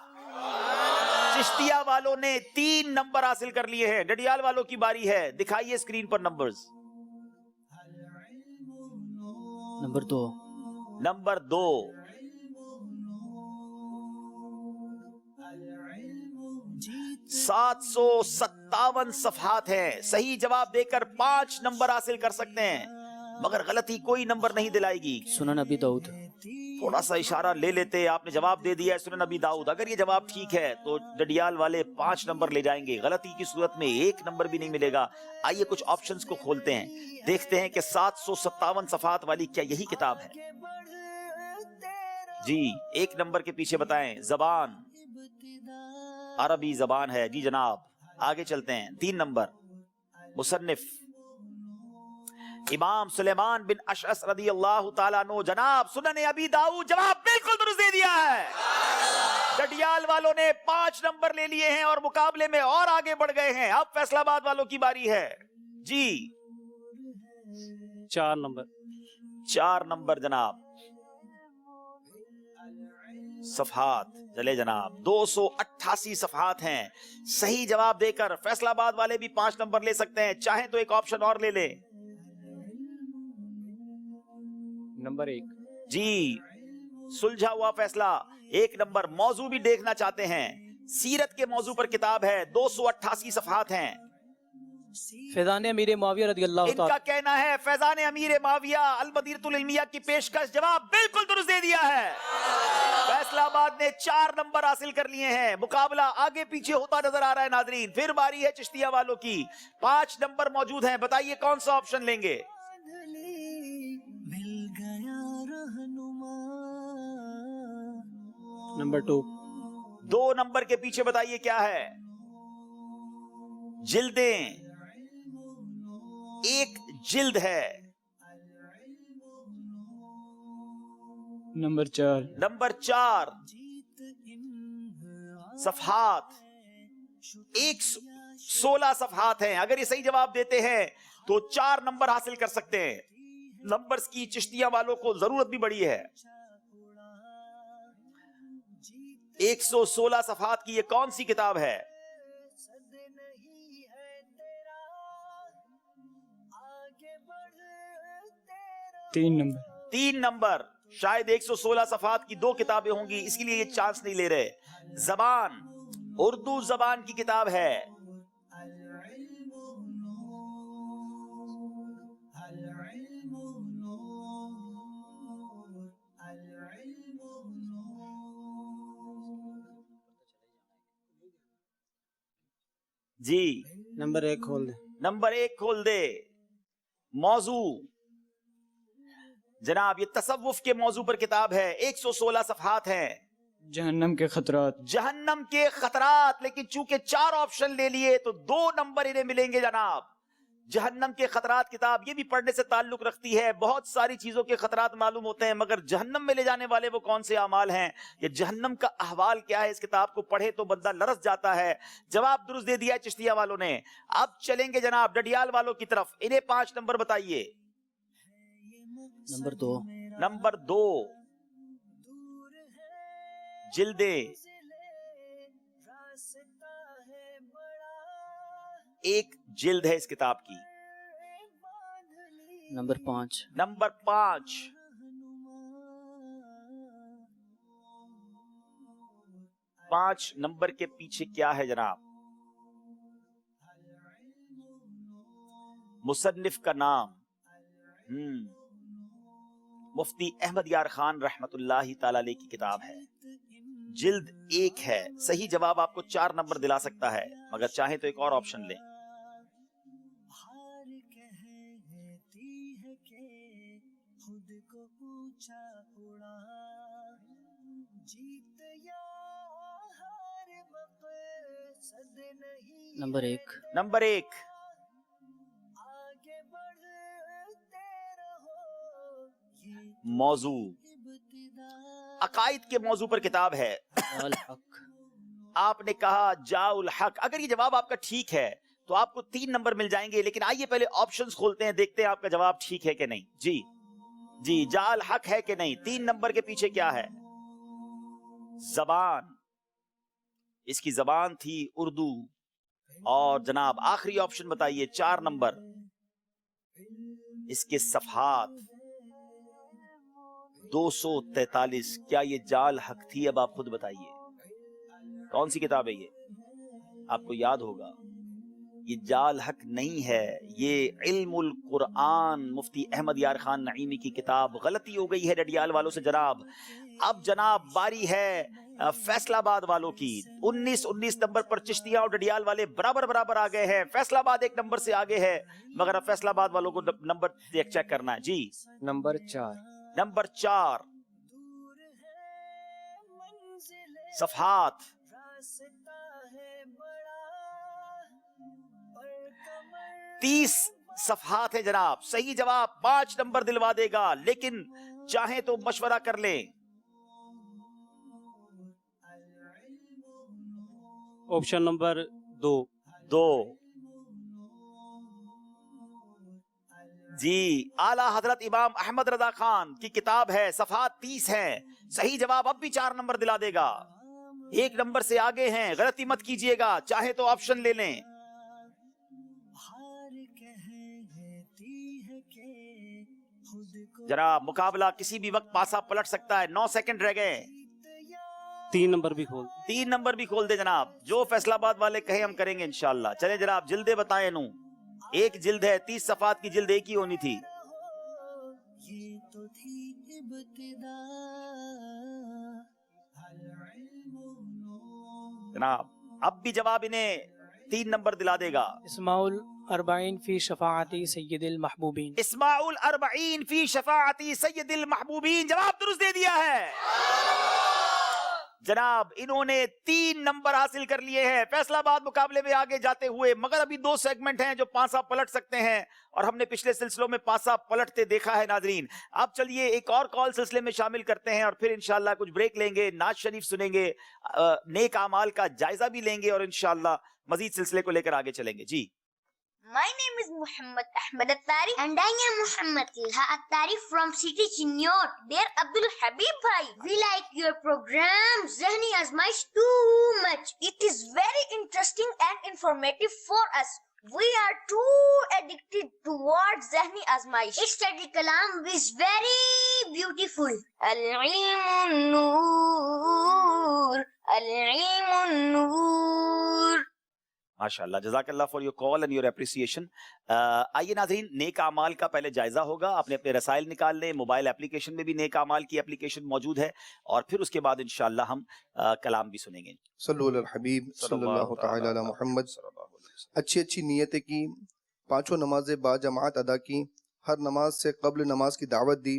चिश्तिया वालों ने 3 नंबर हासिल कर लिए हैं. डडियाल वालों की बारी है, दिखाइए स्क्रीन पर नंबर्स. नंबर 2. नंबर 2. 757 सफहात हैं. सही जवाब देकर 5 नंबर हासिल कर सकते हैं, मगर गलती कोई नंबर नहीं दिलाएगी. सुनन अबी दाऊद. थोड़ा सा इशारा ले लेते. आपने जवाब दे दिया है सुनन अबी दाऊद. अगर ये जवाब ठीक है तो डडियाल वाले 5 नंबर ले जाएंगे. गलती की सूरत में 1 नंबर भी नहीं मिलेगा. आइए कुछ ऑप्शंस को खोलते हैं, देखते हैं कि 757 सफहात वाली क्या यही किताब है. जी 1 नंबर के पीछे बताएं. जबान, अरबी जबान है. जी जनाब आगे चलते हैं. 3 नंबर मुसन्निफ इमाम सुलेमान बिन अशअस रदी अल्लाह ताला अन्हु. जनाब सुनन अबी दाऊद. जवाब बिल्कुल दुरुस्त दे दिया है. डडियाल वालों ने 5 नंबर ले लिए हैं और मुकाबले में और आगे बढ़ गए हैं. अब फैसलाबाद वालों की बारी है. जी 4 नंबर. 4 नंबर जनाब. सफहात चले जनाब. 288 सफहात हैं. सही जवाब देकर फैसलाबाद वाले भी 5 नंबर ले सकते हैं. चाहें तो एक ऑप्शन और ले लें. नंबर 1. जी सुलझा हुआ फैसला. 1 नंबर. मौजू भी देखना चाहते हैं. सीरत के मौजू पर किताब है, 288 सफहात हैं. फैजान अमीर मुआविया रज़ी अल्लाह इनका ताला. कहना है फैजान अमीर मुआविया अल बदीरतुल इल्मिया की पेशकश. जवाब बिल्कुल दुरुस्त दे दिया है. फैसलाबाद ने 4 नंबर हासिल कर लिए हैं. मुकाबला आगे पीछे होता नजर आ रहा है नाजरीन. फिर बारी है चिश्तिया वालों की. 5 नंबर मौजूद हैं. बताइए कौन सा ऑप्शन लेंगे? नंबर 2. 2 नंबर के पीछे बताइए क्या है? जिल्दें. 1 जिल्द है. नंबर 4. नंबर 4. सफहात 116 सफहात हैं. अगर ये सही जवाब देते हैं तो 4 नंबर हासिल कर सकते हैं. नंबर्स की चिश्तिया वालों को जरूरत भी बड़ी है. 116 सफहात की ये कौन सी किताब है? तीन नंबर. 3 नंबर. शायद 116 सफहात की 2 किताबें होंगी, इसलिए ये चांस नहीं ले रहे. जबान उर्दू जबान की किताब है. जी नंबर 1 खोल दे. नंबर 1 खोल दे. मौजू जनाब ये तसव्वुफ के मौजू पर किताब है. 116 सफहात हैं. जहन्नम के खतरात. जहन्नम के खतरात. लेकिन चूंकि 4 ऑप्शन ले लिए तो 2 नंबर इन्हें मिलेंगे जनाब. جہنم کے خطرات کتاب یہ بھی پڑھنے سے تعلق رکھتی ہے. بہت ساری چیزوں کے خطرات معلوم ہوتے ہیں مگر جہنم میں لے جانے والے وہ کون سے اعمال ہیں یا جہنم کا احوال کیا ہے, اس کتاب کو پڑھے تو بندہ لرز جاتا ہے. جواب درست دے دیا ہے چشتیہ والوں نے. اب چلیں گے جناب ڈڈیال والوں کی طرف. انہیں 5 نمبر بتائیے. نمبر 2. نمبر 2 جلدے 1 جلد ہے اس کتاب کی. نمبر 5. نمبر 5 5 نمبر کے پیچھے کیا ہے جناب؟ مصنف کا نام مفتی احمد یار خان رحمت اللہ تعالی علیہ کی کتاب ہے. جلد 1 ہے. صحیح جواب آپ کو 4 نمبر دلا سکتا ہے مگر چاہیں تو ایک اور آپشن لیں. نمبر 1. نمبر 1 موضوع عقائد کے موضوع پر کتاب ہے. الحق. آپ نے کہا جاء الحق. اگر یہ جواب آپ کا ٹھیک ہے تو آپ کو 3 نمبر مل جائیں گے, لیکن آئیے پہلے آپشنز کھولتے ہیں, دیکھتے ہیں آپ کا جواب ٹھیک ہے کہ نہیں. جی جاء الحق ہے کہ نہیں. 3 نمبر کے پیچھے کیا ہے؟ زبان. اس کی زبان تھی اردو. اور جناب آخری آپشن بتائیے 4 نمبر. اس کے صفحات 243. کیا یہ جاء الحق تھی؟ اب آپ خود بتائیے کون سی کتاب ہے یہ؟ آپ کو یاد ہوگا یہ جاء الحق نہیں ہے, یہ علم القرآن مفتی احمد یار خان نعیمی کی کتاب. غلطی ہو گئی ہے ڈڈیال والوں سے جناب. اب جناب باری ہے فیصل آباد والوں کی. 19 نمبر پر چشتیاں اور ڈڈیال والے برابر آ گئے ہیں. فیصل آباد 1 نمبر سے آگے ہے مگر اب فیصل آباد والوں کو نمبر چیک کرنا ہے. جی نمبر 4. نمبر 4 صفحات 30 صفحات ہے جناب. صحیح جواب 5 نمبر دلوا دے گا, لیکن چاہیں تو مشورہ کر لیں. Option number 2. جی اعلیٰ حضرت امام احمد رضا خان کی کتاب ہے. صفحات 30 ہیں. صحیح جواب اب بھی 4 نمبر دلا دے گا. 1 نمبر سے آگے ہیں, غلطی مت کیجئے گا. چاہے تو آپشن لے لیں. جناب مقابلہ کسی بھی وقت پاسا پلٹ سکتا ہے. 9 سیکنڈ رہ گئے. 3 نمبر بھی کھول. 3 نمبر بھی کھول دے جناب. جو فیصل آباد والے کہیں ہم کریں گے انشاءاللہ. چلیں جناب جلدیں بتائیں. 1 جلد ہے. 30 صفحات کی جلد 1 ہی ہونی تھی. جناب اب بھی جواب انہیں 3 نمبر دلا دے گا. اسماع الاربعین فی شفاعتی سید المحبوبین. اسماع الاربعین فی شفاعتی سید المحبوبین. جواب درست دے دیا ہے جناب. انہوں نے 3 نمبر حاصل کر لیے ہیں. فیصل آباد مقابلے میں آگے جاتے ہوئے, مگر ابھی 2 سیگمنٹ ہیں جو پاسا پلٹ سکتے ہیں اور ہم نے پچھلے سلسلوں میں پاسا پلٹتے دیکھا ہے ناظرین. اب چلیے ایک اور کال سلسلے میں شامل کرتے ہیں اور پھر انشاءاللہ کچھ بریک لیں گے, نعت شریف سنیں گے, نیک اعمال کا جائزہ بھی لیں گے اور انشاءاللہ مزید سلسلے کو لے کر آگے چلیں گے. جی My name is Muhammad Ahmed Attari and I am Muhammad Tilha Attari from City Chinnor. Dear Abdul Habib Bhai, we like your program Zehni Azmaish too much. It is very interesting and informative for us. We are too addicted towards Zehni Azmaish. Its study kalam is very beautiful. Al-ilmun noor, al-ilmun noor. ماشاءاللہ. جزاک اللہ for your call and your appreciation. آئیے ناظرین نیک اعمال کا پہلے جائزہ ہوگا. آپ نے اپنے رسائل نکال لیں. موبائل اپلیکیشن میں بھی نیک اعمال کی اپلیکیشن موجود ہے اور پھر اس کے بعد انشاءاللہ ہم کلام بھی سنیں گے. صلو علی الحبیب صلی اللہ تعالی علی محمد. اچھی نیتیں کی, 5 نمازیں با جماعت ادا کی, ہر نماز سے قبل نماز کی دعوت دی,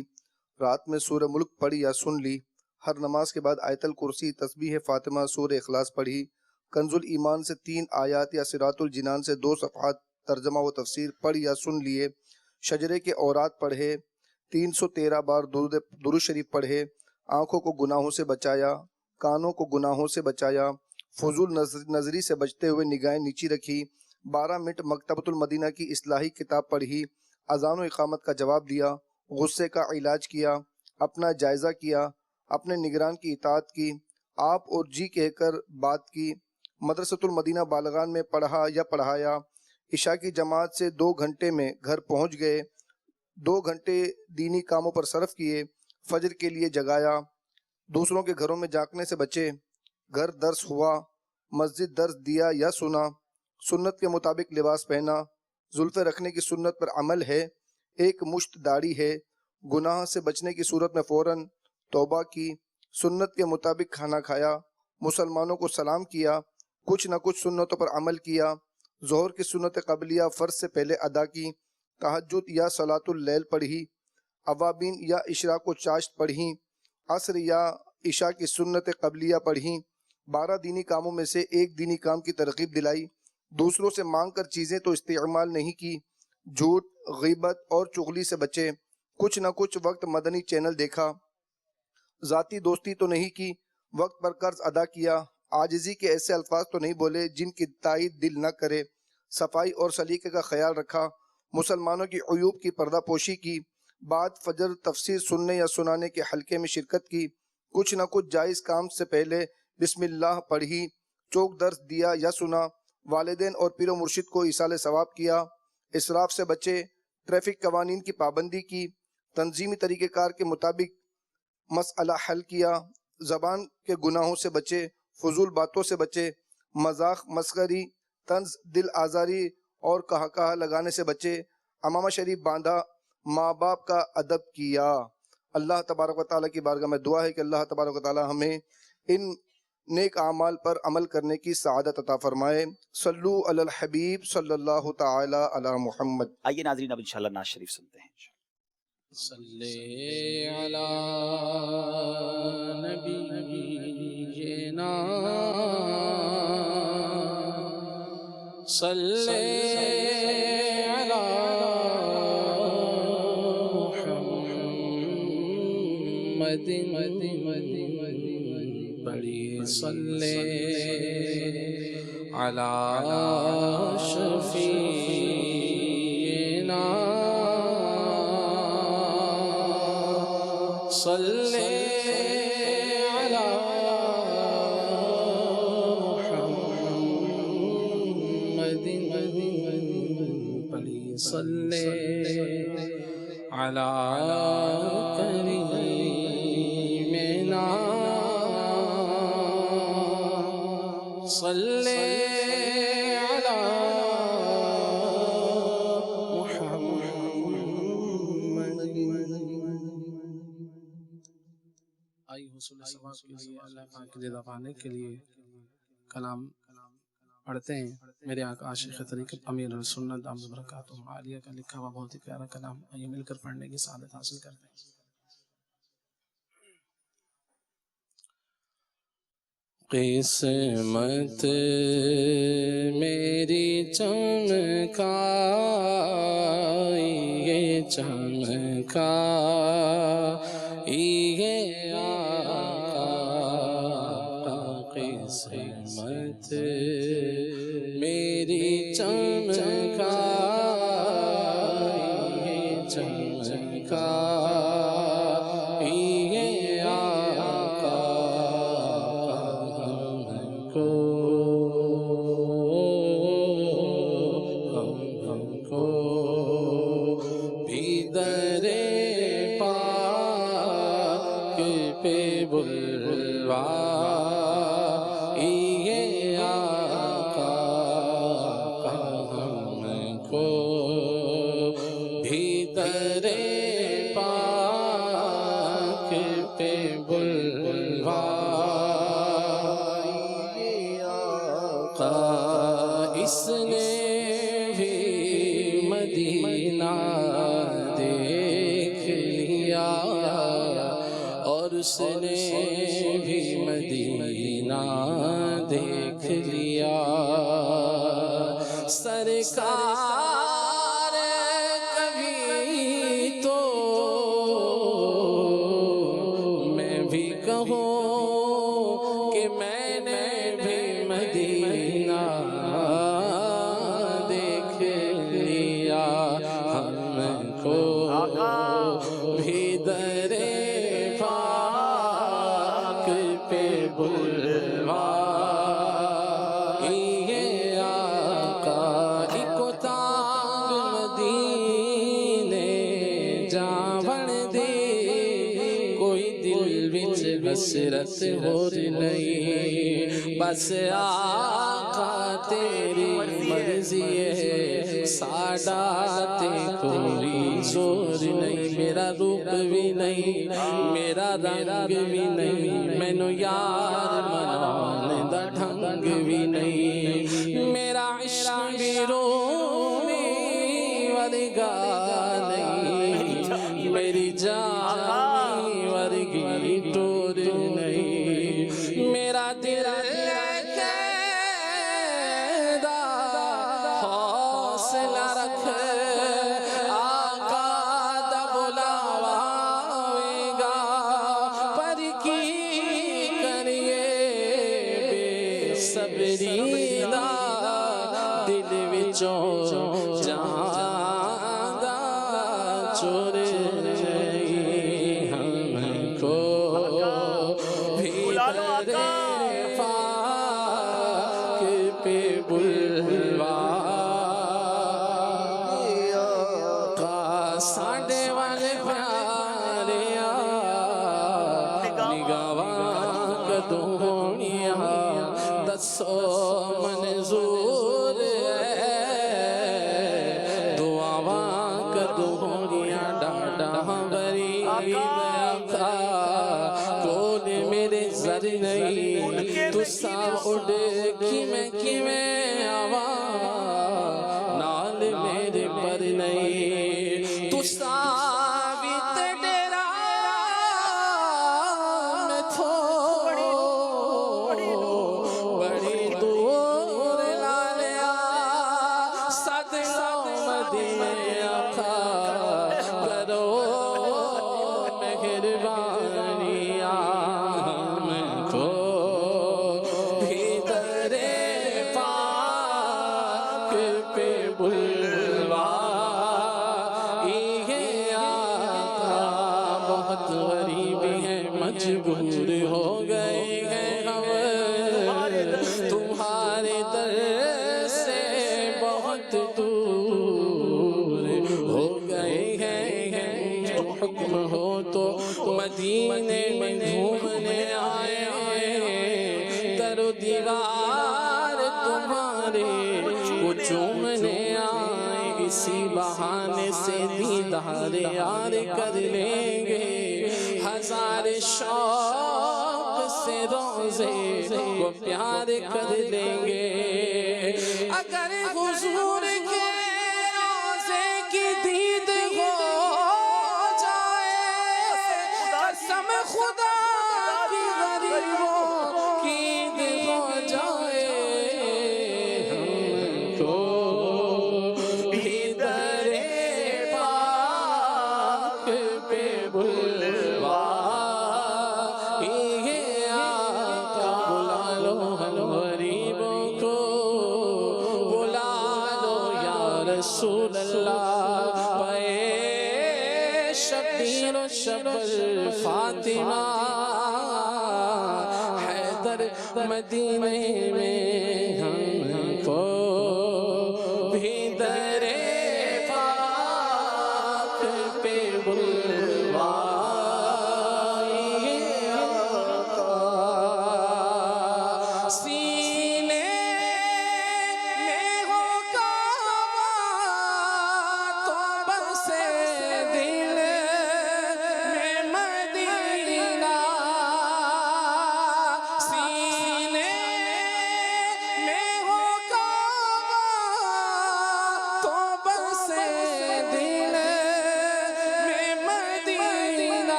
رات میں سورہ ملک پڑھی یا سن لی, ہر نماز کے بعد آیت الکرسی, تسبیح فاطمہ, سورہ اخلاص پڑھی, کنز الایمان سے 3 آیات یا صراط الجنان سے 2 صفحات ترجمہ و تفسیر پڑھ یا سن لیے، شجرے کے اورات پڑھے، 313 بار درود شریف پڑھے، آنکھوں کو گناہوں سے بچایا، کانوں کو گناہوں سے بچایا، فضول نظری سے بچتے ہوئے نگاہیں نیچی رکھی، 12 منٹ مکتبۃ المدینہ کی اصلاحی کتاب پڑھی، اذان و اقامت کا جواب دیا، غصے کا علاج کیا، اپنا جائزہ کیا، اپنے نگران کی اطاعت کی، آپ اور جی کہہ کر بات کی، مدرسۃ المدینہ بالغان میں پڑھا یا پڑھایا، عشاء کی جماعت سے 2 گھنٹے میں گھر پہنچ گئے، 2 گھنٹے دینی کاموں پر صرف کیے، فجر کے لیے جگایا، دوسروں کے گھروں میں جھانکنے سے بچے، گھر درس ہوا، مسجد درس دیا یا سنا، سنت کے مطابق لباس پہنا، زلفیں رکھنے کی سنت پر عمل ہے، ایک مشت داڑھی ہے، گناہ سے بچنے کی صورت میں فوراً توبہ کی، سنت کے مطابق کھانا کھایا، مسلمانوں کو سلام کیا، کچھ نہ کچھ سنتوں پر عمل کیا، ظہر کی سنت قبلیہ فرض سے پہلے ادا کی، تہجد یا صلاۃ اللیل پڑھی، اوابین یا اشراق و چاشت پڑھی، عصر یا عشاء کی سنت قبلیہ پڑھی، 12 دینی کاموں میں سے ایک دینی کام کی ترغیب دلائی، دوسروں سے مانگ کر چیزیں تو استعمال نہیں کی، جھوٹ، غیبت اور چغلی سے بچے، کچھ نہ کچھ وقت مدنی چینل دیکھا، ذاتی دوستی تو نہیں کی، وقت پر قرض ادا کیا، عاجزی کے ایسے الفاظ تو نہیں بولے جن کی تائید دل نہ کرے، صفائی اور سلیقے کا خیال رکھا، مسلمانوں کی عیوب کی پردہ پوشی کی، بعد فجر تفسیر سننے یا سنانے کے حلقے میں شرکت کی، کچھ نہ کچھ جائز کام سے پہلے بسم اللہ پڑھی، چوک درس دیا یا سنا، والدین اور پیر و مرشد کو ایصال ثواب کیا، اسراف سے بچے، ٹریفک قوانین کی پابندی کی، تنظیمی طریقہ کار کے مطابق مسئلہ حل کیا، زبان کے گناہوں سے بچے، فضول باتوں سے بچے، مذاق، مسخری، طنز، دل آزاری اور کہا لگانے سے بچے، امامہ شریف باندھا، ماں باپ کا ادب کیا۔ اللہ تبارک و تعالیٰ کی بارگاہ میں دعا ہے کہ اللہ تبارک و تعالیٰ ہمیں ان نیک اعمال پر عمل کرنے کی سعادت عطا فرمائے۔ صلو علی الحبیب صلی اللہ تعالی علی محمد۔ آئیے ناظرین اب انشاءاللہ نعت شریف سنتے ہیں۔ صلی علی نبینا صلی علی محمد بڑی صلی علی شفیعنا صلی علی محمد بڑی صلی علی کریمنا صلی علی آئی حصول ثواب کے لیے اللہ پاک کی رضا پانے کے لیے کلام پڑھتے ہیں۔ میرے آقا عاشق طریقت امیر سنت دامت برکاتہم عالیہ کا لکھا ہوا بہت ہی پیارا کلام، آئیے مل کر پڑھنے کی سعادت حاصل کرتے ہیں۔ قسمت میری چمکائی چمکائی آقا، قسمت میری چمکائی چمکائی اس نے بھی مدینہ دیکھ لیا اور اس نے بھی مدینہ دیکھ لیا، سرکار کبھی تو میں بھی کہوں کہ میں نے بھی مدینہ دیکھ لیا، ہم کو بھی درے پاک پہ بلوا حسرت ہو نہیں، بس آقا تیری مرضی ہے، ساڈا تے کوئی زور نہیں، میرا روپ بھی نہیں، میرا رنگ بھی نہیں، مینو یار منانے دا ڈھنگ بھی نہیں، میرا عشق بھی رومی ورگا نہیں، میری جانی ورگی ٹور نہیں، میرا دل کہدا حوصلہ رکھ، آقا دا بلاوا آئے گا، پر کی کریے بے صبری دا دل وچوں جان دا چور سو منظور ہے، دعاواں کدوں گیاں ڈاڈا غریب آقا، کول میرے زر نہیں، تسا اڑ کیویں آواں، نال میرے پر نہیں، تسا مجبور ہو گئے ہیں ہم تمہارے در سے بہت دور ہو گئے ہیں، جو حکم ہو تو مدینے میں گھومنے آئے، در و دیوار تمہارے وہ چومنے آئے، اسی بہانے سے دیدار یار کر لیں گے، ہزار شوق سے روزے کو پیار کر لیں گے، اگر حضور کے روزے کی دید ہو جائے، قسم خدا کی غریبوں کی عید ہو جائے، ہم کو بھی درے پاک پہ بلوا رسول اللہ، پے شبیر و شبر فاطمہ، حیدر مدینے میں ہم کو بھی درے پاک پہ بلوا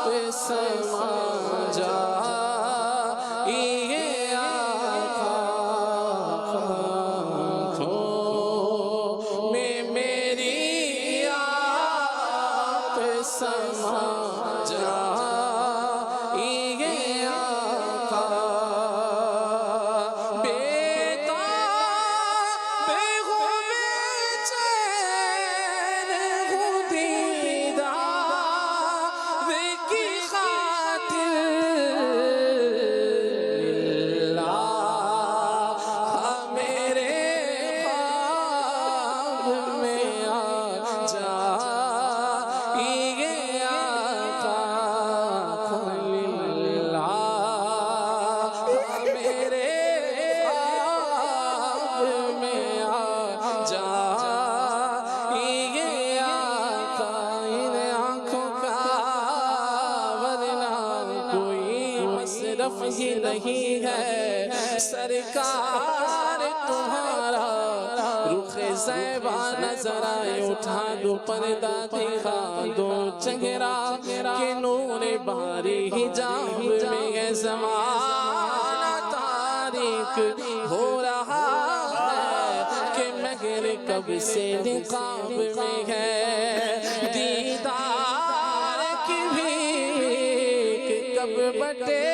पे समा जाइए आका, आँखों में मेरी आप समा जाइए आका। बेताब हूँ बेचैन हूँ दीदार की खातिर, अल्लाह मेरे ख्वाब में आ जाइए आका, अल्लाह मेरे ख्वाब में आ जाइए आका। इन आँखों का वरना कोई मसरफ ही नहीं है, सरकार तुम्हारा रुख ज़ैबा नजर आए, उठा दो पर्दा दिखा दो चेहरा के नूर बारी हिजाब में है ज़माना तारीक हो रहा है कि मगर कब से निकाब में है, दीदार की भीख कब बटे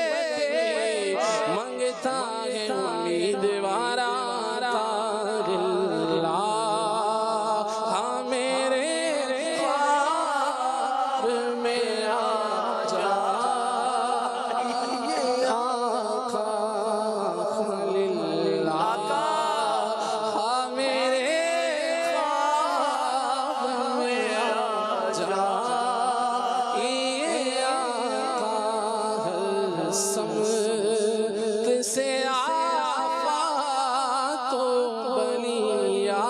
मंगता है उम्मीदवारा। हाँ मेरे ख्वाब में आ जाइए आका, आका। हाँ मेरे ख्वाब में आ जाइए आका। हर समत से आफातों बलियात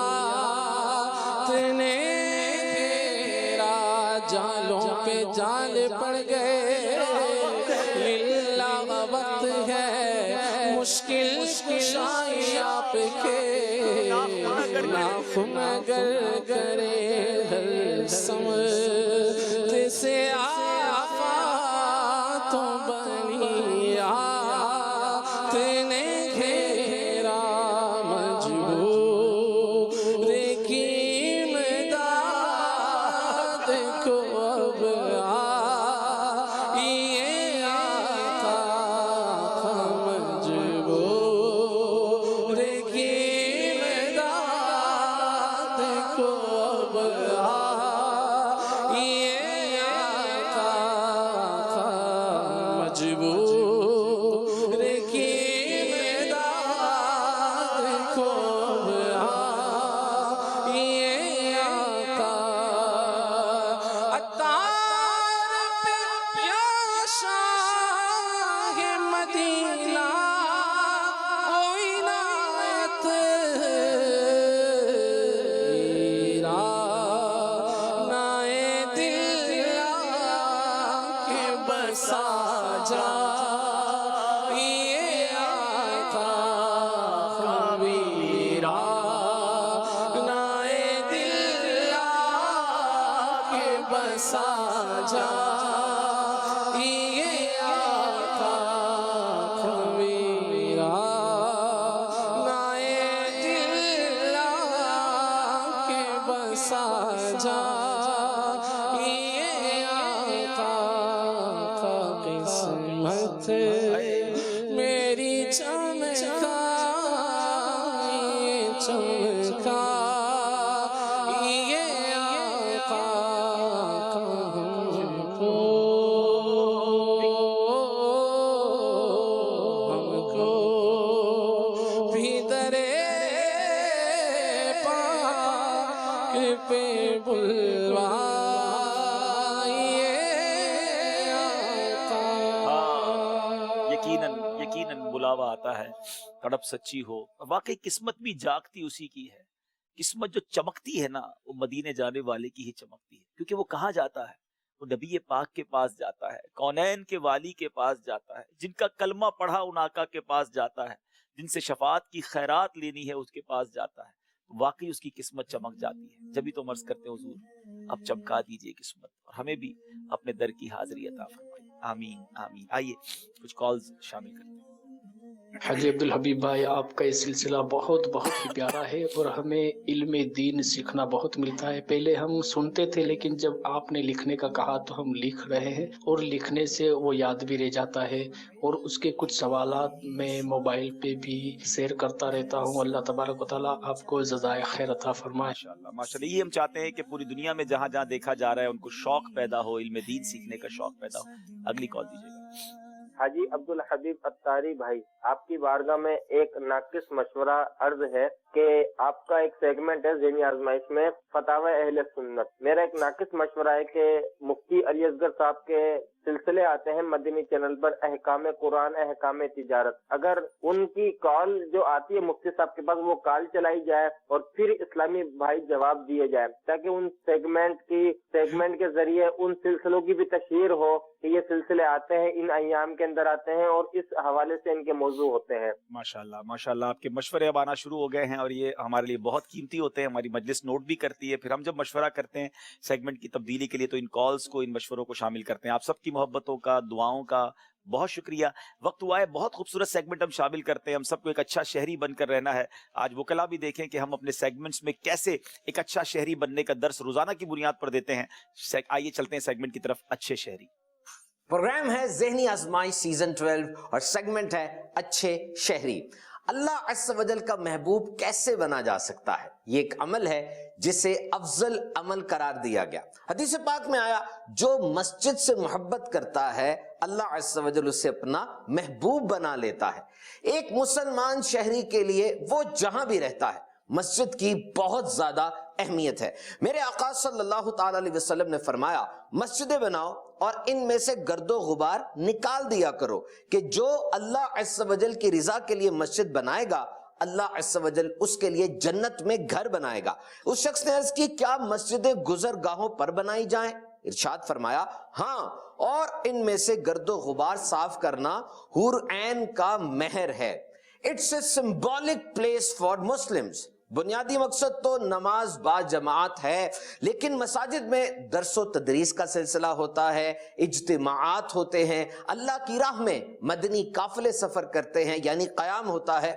ने घेरा, जालों पे जाल पड़ गए, लिल्ला वक्त है मुश्किल शाही आपके, नाफ मगर करे हर समत से आफातों बलियात ने घेरा, मजबूर की इमदाद को अब आइए आका, मजबूर की इमदाद को अब आइए आका, मजबूर की इमदाद को अब आइए आका। अत्तार पे या शाह मदीना ओ इनायत हीरा, नाए दिल के बसा जाइए आका, कबीरा नाए दिल के बसा जाइए आका, कबीरा नाए दिल के बसा जाइए आका। किस्मत मेरी चमका चमका ये आका, हमको भी दरे पाक पे बुलवाइए आका। यकीनन यकीनन बुलावा आता है, तड़प सच्ची हो। वाकई किस्मत भी जागती उसी की है। किस्मत जो चमकती है ना, वो मदीने जाने वाले की ही चमकती है, क्योंकि वो कहाँ जाता है? वो नबी पाक के पास जाता है, कौनैन के वाली के पास जाता है, जिनका कलमा पढ़ा उन आका के पास जाता है, जिनसे शफात की खैरात लेनी है उसके पास जाता है। वाकई उसकी किस्मत चमक जाती है। जब भी तो मर्ज करते हैं हुजूर, अब चमका दीजिए किस्मत और हमें भी अपने दर की हाजिरी अता फरमाइए। आमीन आमीन। आइए कुछ कॉल्स शामिल करते हैं। हाजी अब्दुल हबीब भाई, आपका ये सिलसिला बहुत बहुत ही प्यारा है और हमें इल्म दीन सीखना बहुत मिलता है। पहले हम सुनते थे, लेकिन जब आपने लिखने का कहा तो हम लिख रहे हैं और लिखने से वो याद भी रह जाता है और उसके कुछ सवालात मैं मोबाइल पे भी शेयर करता रहता हूँ। अल्लाह तबारक व तआला आपको जज़ाए खैर अता फरमाए। माशाल्लाह माशाल्लाह। ये हम चाहते हैं कि पूरी दुनिया में जहाँ जहाँ देखा जा रहा है उनको शौक पैदा हो, इल्म दीन सीखने का शौक पैदा हो। अगली कॉल दीजिएगा। हाजी अब्दुल हबीब अत्तारी भाई, आपकी बारगाह में एक नाकिस मशवरा अर्ज है कि आपका एक सेगमेंट है ज़हनी आजमाइश में फतावा अहले सुन्नत। मेरा एक नाकिस मशवरा है कि मुफ्ती अली असगर साहब के सिलसिले आते हैं मदनी चैनल पर, अहकाम कुरान अहकाम तिजारत। अगर उनकी कॉल जो आती है मुफ्ती साहब के पास, वो कॉल चलाई जाए और फिर इस्लामी भाई जवाब दिए जाए, ताकि उन सेगमेंट के जरिए उन सिलसिलों की भी तशहीर हो कि ये सिलसिले आते हैं, इन अय्याम के अंदर आते हैं और इस हवाले से इनके मौजू होते हैं। माशाल्लाह माशाल्लाह, आपके मशवरे अब आना शुरू हो गए हैं और ये हमारे लिए बहुत कीमती होते हैं। हमारी मजलिस नोट भी करती है, फिर हम जब मशवरा करते हैं सेगमेंट की तब्दीली के लिए तो इन कॉल्स को, इन मशवरों को शामिल करते हैं। आप सबकी मोहब्बतों का, दुआओं का बहुत शुक्रिया। वक्त हुआ है, बहुत खूबसूरत सेगमेंट हम शामिल करते हैं। हम सबको एक अच्छा शहरी बनकर रहना है। आज वकला भी देखें कि हम अपने सेगमेंट्स में कैसे एक अच्छा शहरी बनने का दर्स रोजाना की बुनियाद पर देते हैं। आइए चलते हैं सेगमेंट की तरफ, अच्छे शहरी। प्रोग्राम है ज़हनी आजमाइश सीजन 12 और सेगमेंट है अच्छे शहरी। अल्लाह अज़्ज़ व जल का महबूब कैसे बना जा सकता है? ये एक अमल है जिसे अफजल अमल करार दिया गया। हदीस पाक में आया, जो मस्जिद से मोहब्बत करता है अल्लाह अज़्ज़ व जल उसे अपना महबूब बना लेता है। एक मुसलमान शहरी के लिए वो जहां भी रहता है मस्जिद की बहुत ज्यादा अहमियत है। मेरे आका सल्लल्लाहु ताला अलैहि वसल्लम ने फरमाया, मस्जिदें बनाओ और इनमें से गर्दो गुबार निकाल दिया करो कि जो अल्लाह अज़्ज़ व जल की रिजा के लिए मस्जिद बनाएगा, अल्लाह अज़्ज़ व जल उसके लिए जन्नत में घर बनाएगा। उस शख्स ने अर्ज की, क्या मस्जिदें गुजरगाहों पर बनाई जाएं? इरशाद फरमाया, हाँ, और इनमें से गर्दो गुबार साफ करना हुर ऐन का महर है। It's a symbolic place for Muslims. बुनियादी मकसद तो नमाज बा जमात है, लेकिन मसाजिद में दरसो तदरीस का सिलसिला होता है, इज्तिमाआत होते हैं, अल्लाह की राह में मदनी काफिले सफर करते हैं, यानी क़याम होता है।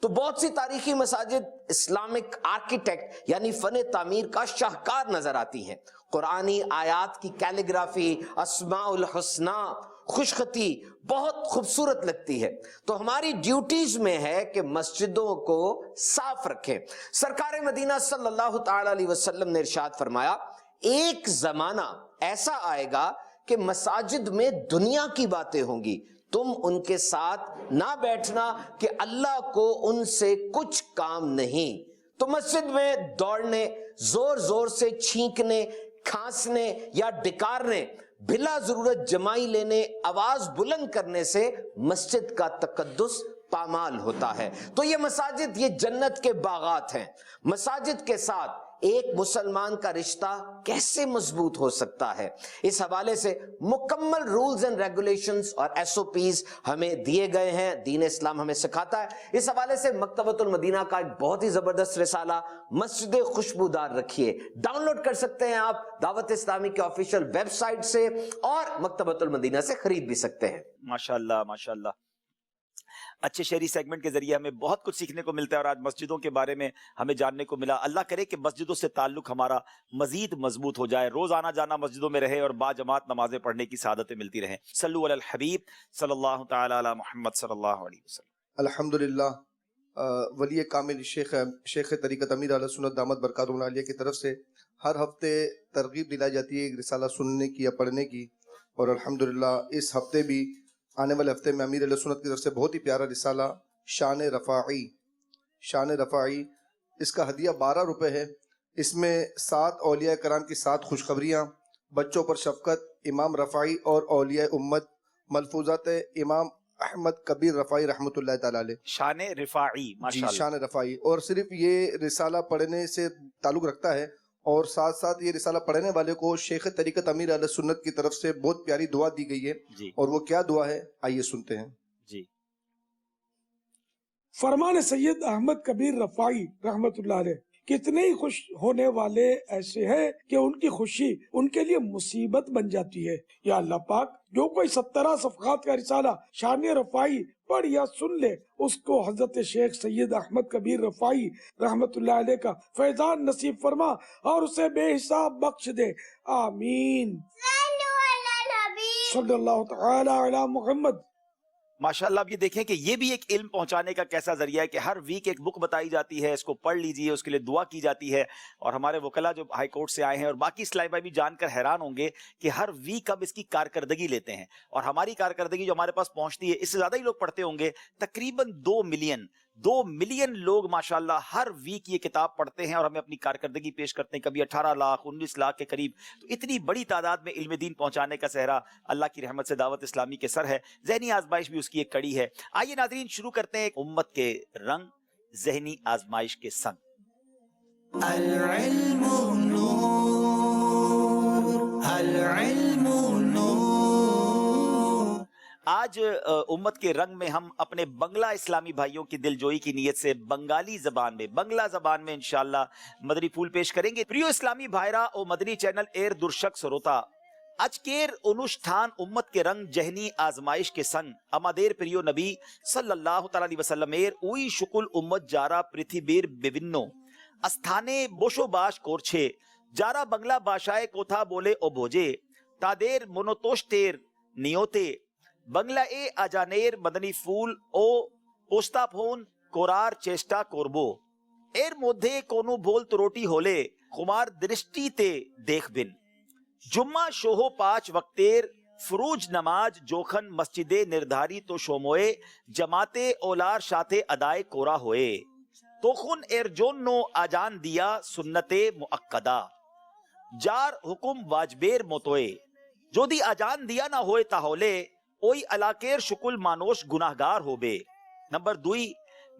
तो बहुत सी तारीखी मसाजिद इस्लामिक आर्किटेक्ट यानी फन तामीर का शाहकार नजर आती हैं। कुरानी आयात की कैलीग्राफी, अस्माउल हुस्ना, खुशखती बहुत खूबसूरत लगती है। तो हमारी ड्यूटीज में है कि मस्जिदों को साफ रखें। सरकार मदीना सल्लल्लाहु ताला अलैहि वसल्लम ने इरशाद फरमाया, एक जमाना ऐसा आएगा कि मसाजिद में दुनिया की बातें होंगी, तुम उनके साथ ना बैठना कि अल्लाह को उनसे कुछ काम नहीं। तो मस्जिद में दौड़ने, जोर जोर से छींकने, खांसने या डिकारने, बिला जरूरत जमाई लेने, आवाज बुलंद करने से मस्जिद का तकद्दुस पामाल होता है। तो ये मसाजिद, ये जन्नत के बागात हैं। मसाजिद के साथ एक मुसलमान का रिश्ता कैसे मजबूत हो सकता है, इस हवाले से मुकम्मल रूल्स एंड रेगुलेशंस और SOPs हमें दिए गए हैं, दीन इस्लाम हमें सिखाता है। इस हवाले से मकतबतुल मदीना का एक बहुत ही जबरदस्त रिसाला मस्जिद खुशबूदार रखिए, डाउनलोड कर सकते हैं आप दावत इस्लामी के ऑफिशियल वेबसाइट से और मकतबतुल मदीना से खरीद भी सकते हैं। माशाल्लाह माशाल्लाह। अच्छे शहरी सेगमेंट के जरिए हमें बहुत कुछ सीखने को मिलता है और आज मस्जिदों के बारे में हमें जानने को मिला। अल्लाह करे कि मस्जिदों से ताल्लुक हमारा मजीद मजबूत हो जाए, रोज आना जाना मस्जिदों में रहे और बाजमात नमाजें पढ़ने की सादतें मिलती रहें। सल्लु अलल हबीब सल्लल्लाहु तआला अला मुहम्मद सल्लल्लाहु अलैहि वसल्लम। अल्हम्दुलिल्लाह, वली कामिल शेख तरीक़त अमीर अहले सुन्नत दामत बरकातुहुम आलिया की तरफ से हर हफ्ते तरगीब दिलाई जाती है एक रिसाला सुनने की या पढ़ने की, और अल्हम्दुलिल्लाह इस हफ्ते भी आने वाले हफ्ते में अमीर अहले सुन्नत की तरफ से बहुत ही प्यारा रिसाला शान रफ़ाई, इसका हदिया 12 रुपए है। इसमें 7 औलिया कराम की 7 खुशखबरियाँ, बच्चों पर शफकत, इमाम रफ़ाई और औलिया उम्मत, मलफूजात इमाम अहमद कबीर रफ़ाई रहमतुल्लाह तआला अलैह। शान रफ़ाई, माशाअल्लाह, शान रफ़ाई। और सिर्फ ये रिसाला पढ़ने से ताल्लुक रखता है और साथ साथ ये रिसाला पढ़ने वाले को शेख तरीक़त अमीर अहले सुन्नत की तरफ से बहुत प्यारी दुआ दी गई है जी। और वो क्या दुआ है, आइए सुनते हैं जी। फरमान सैयद अहमद कबीर रफ़ाई रहमतुल्लाह अलैह کتنے ہی خوش ہونے والے ایسے ہیں کہ ان کی خوشی ان کے لیے مصیبت بن جاتی ہے۔ یا اللہ پاک، جو کوئی 17 صفحات کا رسالہ شان رفاعی پڑھ یا سن لے، اس کو حضرت شیخ سید احمد کبیر رفاعی رحمت اللہ علیہ کا فیضان نصیب فرما اور اسے بے حساب بخش دے، آمین۔ صلی اللہ تعالی علی محمد۔ ماشاءاللہ، اب یہ دیکھیں کہ یہ بھی ایک علم پہنچانے کا کیسا ذریعہ ہے کہ ہر ویک ایک بک بتائی جاتی ہے، اس کو پڑھ لیجئے، اس کے لیے دعا کی جاتی ہے۔ اور ہمارے وکلا جو ہائی کورٹ سے آئے ہیں اور باقی اسلامی بھائی بھی جان کر حیران ہوں گے کہ ہر ویک اب اس کی کارکردگی لیتے ہیں، اور ہماری کارکردگی جو ہمارے پاس پہنچتی ہے اس سے زیادہ ہی لوگ پڑھتے ہوں گے، تقریباً 2 ملین لوگ ماشاءاللہ ہر ویک یہ کتاب پڑھتے ہیں اور ہمیں اپنی کارکردگی پیش کرتے ہیں، کبھی 18 لاکھ 19 لاکھ کے قریب۔ تو اتنی بڑی تعداد میں علم دین پہنچانے کا صحرا اللہ کی رحمت سے دعوت اسلامی کے سر ہے، ذہنی آزمائش بھی اس کی ایک کڑی ہے۔ آئیے ناظرین شروع کرتے ہیں امت کے رنگ ذہنی آزمائش کے سنگ۔ العلم نور، العلم نور۔ آج امت کے رنگ میں ہم اپنے بنگلہ اسلامی بھائیوں کی دلجوئی کی نیت سے بنگالی زبان میں، بنگلہ زبان میں انشاءاللہ مدری پھول پیش کریں گے۔ প্রিয় اسلامی بھائرا ও مدنی چینل এর দর্শক শ্রোতা, আজকের অনুষ্ঠান উম্মত কে রং জহনি আজমাইশ কে সঙ্গ আমাদের প্রিয় নবী সাল্লাল্লাহু তাআলা আলাইহি ওয়াসাল্লামের ওই সকল উম্মত যারা পৃথিবীর বিভিন্ন স্থানে বসবাস করছে, যারা বাংলা ভাষায় কথা বলে ও বোঝে, তাদের মনোতোষ্টের নিয়তে বাংলায় আজানের মদনী ফুল ও উপস্থাপন করার চেষ্টা করব। এর মধ্যে কোনো ভুল ত্রুটি হলে ক্ষমার দৃষ্টিতে দেখবেন। জুম্মা সহ 5 ওয়াক্তের ফরজ নামাজ যখন মসজিদে নির্ধারিত সময়ে জামাতে ওলার সাথে আদায় করা হয়, তখন এর জন্য আজান দিয়া সুন্নতে মুআক্কাদা, যার হুকুম ওয়াজিবের মতোই। যদি আজান দিয়া না হয় তাহলে ওই এলাকার সকল মানুষ গুনাহগার হবে। নাম্বার 2,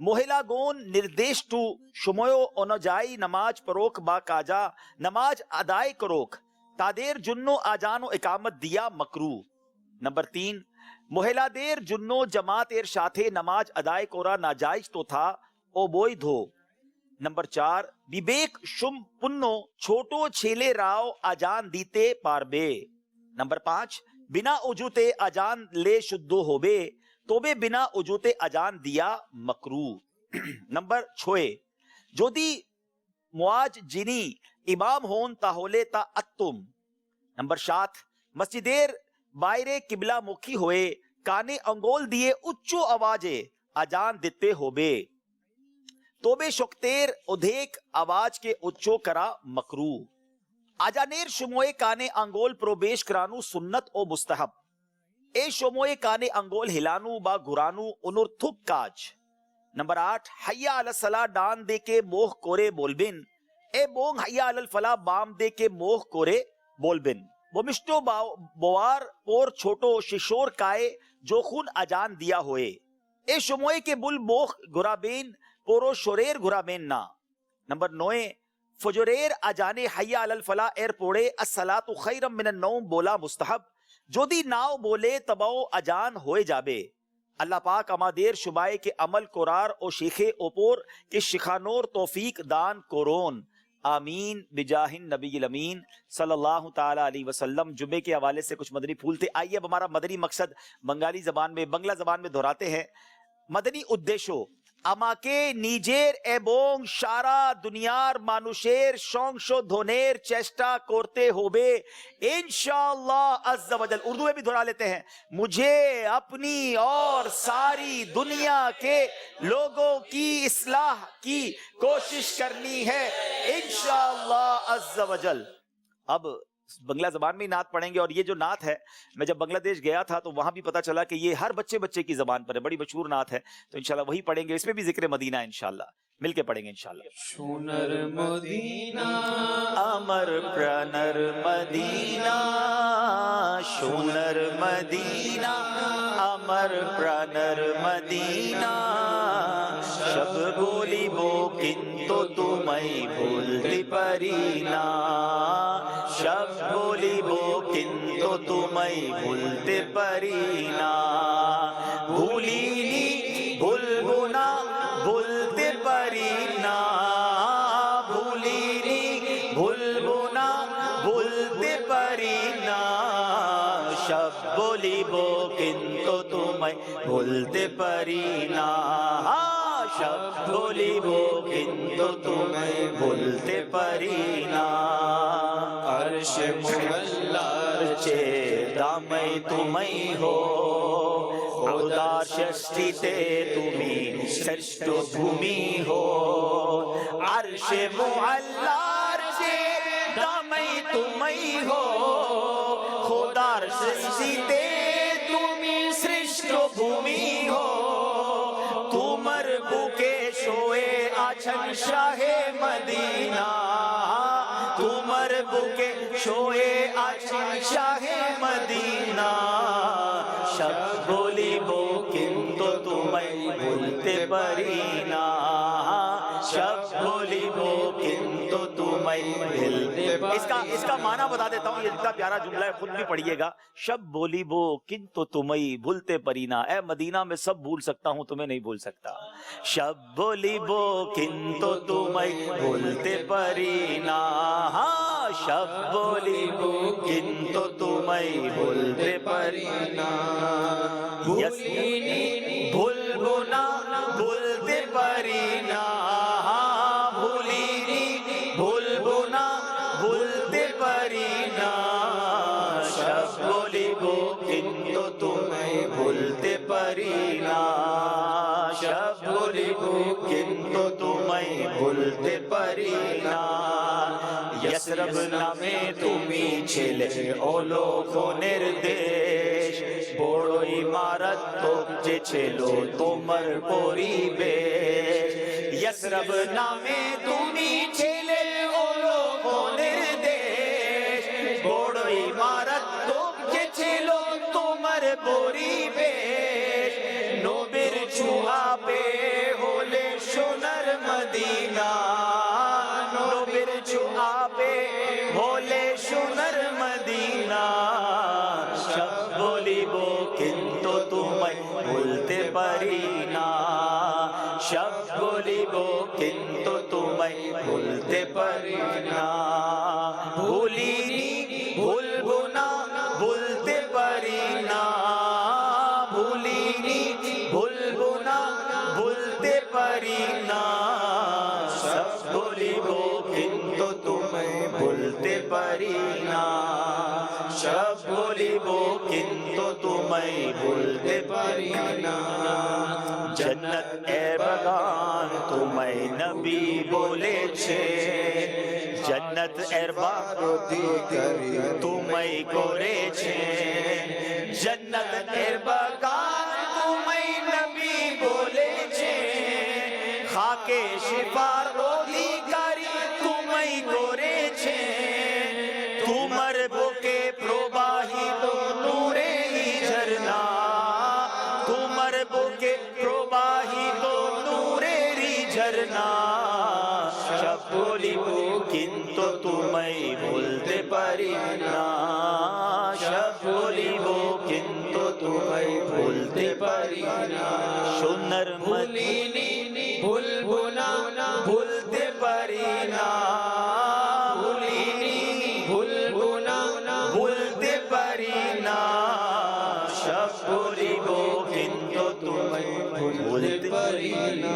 মহিলাগণ নির্দিষ্ট সময় অনুযায়ী নামাজ পড়ুক বা কাজা নামাজ আদায় করুক, তাদের জন্য আজান ও ইকামত দিয়া মাকরু। নাম্বার 3, মহিলাদের জন্য জামাতের সাথে নামাজ আদায় করা নাজায়েজ তথা অবৈধ। নাম্বার 4, বিবেক সম্পন্ন ছোট ছেলেরাও আজান দিতে পারবে। নাম্বার 5, বিনা অজুতে আজান লে শুদ্ধ হবে, তবে বিনা অজুতে আজান দিয়া মাকরু। নাম্বার 6, যদি মুয়াজ্জিনি ইমাম হন তাহলে তা আত্তম। নাম্বার 7, মসজিদের বাইরে কিবলামুখী হয়ে কানে আঙ্গুল দিয়ে উচ্চ আওয়াজে আজান দিতে হবে, তবে শক্তের অধিক আওয়াজকে উচ্চ করা মাকরু। আজানের সময়ে কানে আঙ্গুল প্রবেশ করানো সুন্নত ও মুস্তাহাব। এই সময়ে কানে আঙ্গুল হিলানো বা ঘোরানো অনর্থক কাজ। নাম্বার 8, হাইয়া আলাস সালাহ ডান দিকে মুখ করে বলবেন এবং হাইয়া আলাল ফালাহ বাম দিকে মুখ করে বলবেন। ভূমিষ্ঠ বোয়ার পর ছোট শিশোর গায়ে যখন আজান দিয়া হয়, এই সময়ে কেবল মুখ ঘোরাবেন, পুরো শরীর ঘোরাবেন না। নাম্বার 9, ফজরের আজানে হাইয়া আলাল ফালাহ এর পরে আসসালাতু খায়রুম মিনান নওম বলা মুস্তাহাব। যদি নাও বলে তবেও আজান হয়ে যাবে। আল্লাহ পাক আমাদের সবাইকে আমল করার ও শিখে ওপর কে শিখানোর তৌফিক দান করুন, आमीन बिजाहिन नबील अमीन सल्लल्लाहु ताला अलैहि वसल्लम। जुमे के हवाले से कुछ मदनी फूल थे। आइए अब हमारा मदनी मकसद बंगाली जबान में, बंगला जबान में दोहराते हैं। मदनी उद्देश्य আমাকে নিজের এবং সারা দুনিয়ার মানুষের সংশোধনের চেষ্টা করতে হবে इंशाअल्लाह अज़्ज़ा वजल। उर्दू में भी दोहरा लेते हैं, मुझे अपनी और सारी दुनिया के लोगों की इस्लाह की कोशिश करनी है इंशाअल्लाह अज़्ज़ा वजल। अब बंगला जबान में नात पढ़ेंगे, और ये जो नात है, मैं जब बांग्लादेश गया था तो वहां भी पता चला कि ये हर बच्चे बच्चे की जबान पर है, बड़ी मशहूर नात है। तो इंशाल्लाह वही पढ़ेंगे, इसमें भी जिक्र मदीना इंशाल्लाह मिलके पढ़ेंगे इंशाल्लाह। সোনার মদিনা अमर प्राणर मदीना, সোনার मदीना अमर प्राणर मदीना, सब बोलिबो किन्तु तुम्हें भूलते पारी ना, सब बोलिबो किन्तु तुम्हें भूलते पारी ना, भूलिनी भूलबो ना भूलते पारी ना, কিন্তু তোমায় ভুলতে পারি না, সব বলিব কিন্তু তোমায় ভুলতে পারি না। আরশে মুআল্লার চেয়ে দামি তুমি হো, খোদার সৃষ্টিতে তুমি শ্রেষ্ঠ ভূমি হো। আরশে মুআল্লার চেয়ে দামি তুমি হো, খোদার সৃষ্টিতে তুমি শ্রেষ্ঠ ভূমি হো। তোমার বুকে শোয়ে আছেন শাহে মদিনা, তোমার বুকে শোয়ে আছেন শাহে মদিনা। সব বলিব কিন্তু তোমায় ভুলতে পারি না, সব বলিব কিন্তু तुम्हें भूलते इसका माना बता देता हूँ, ये इतना प्यारा जुमला है, खुद भी पढ़िएगा। शब बोली बो किंतु तुम्हें भूलते परीना, ए मदीना में सब भूल सकता हूँ तुम्हें नहीं भूल सकता। शब बोली बो किंतु तुम्हें भूलते परीना, हाँ शब बोली बो किंतु तुम्हें भूलते परीना। भूलबो ना भूलते परीना, भूलते परीना। शब बोलिबो किंतु तुम्हें भूलते परीना, शब बोलिबो किंतु तुम्हें भूलते परीना। यसरब नामे तुमी ছেলে ও লোকনের দেশ, বড় ইমারত তো যে ছিল তোমার পরিবেশ। यसरब নামে তুমি ছেলে ও লোকনের দেশ, বড় ইমারত তো যে ছিল তোমার পরিবেশ। নবীর ছোঁয়া পে হলে সোনার মদিনা, নবীর ছোঁয়া পে হলে সোনার মদিনা। সব বলিব কিন্তু তোমায় ভুলতে পারি না, সব বলিব কিন্তু তোমায় ভুলতে পারি না। ভুলিনি ভুলবো না ভুলতে পারি না, ভুলিনি ভুলবো না ভুলতে পারি না। সব বলিব কিন্তু তোমায় ভুলতে পারি না, সব বলিব কিন্তু তোমায় ভুলতে পারি না। জন্নত এ বাগান তোমায় নবী বলেছে, জন্নত এর বাগান তোমায় করেছে, জন্নত এর বাগান তোমায় নবী বলেছে। খাকে শিফার অধিকারী তোমায় করেছে, তোমার বুকে প্রবাহিত নূরেরই ঝরনা, তোমার বুকে প্রবাহিত নূরেরই ঝরনা। সব বলিব কিন্তু তোমায় ভুলতে পারি না, সব বলিব কিন্তু তোমায় ভুলতে পারি না। সোনার ভুলিনি ভুলবো না ভুলতে পারি না, ভুলিনি ভুলবো না ভুলতে পারি না। সব বলিব কিন্তু তোমায় ভুলতে পারি না।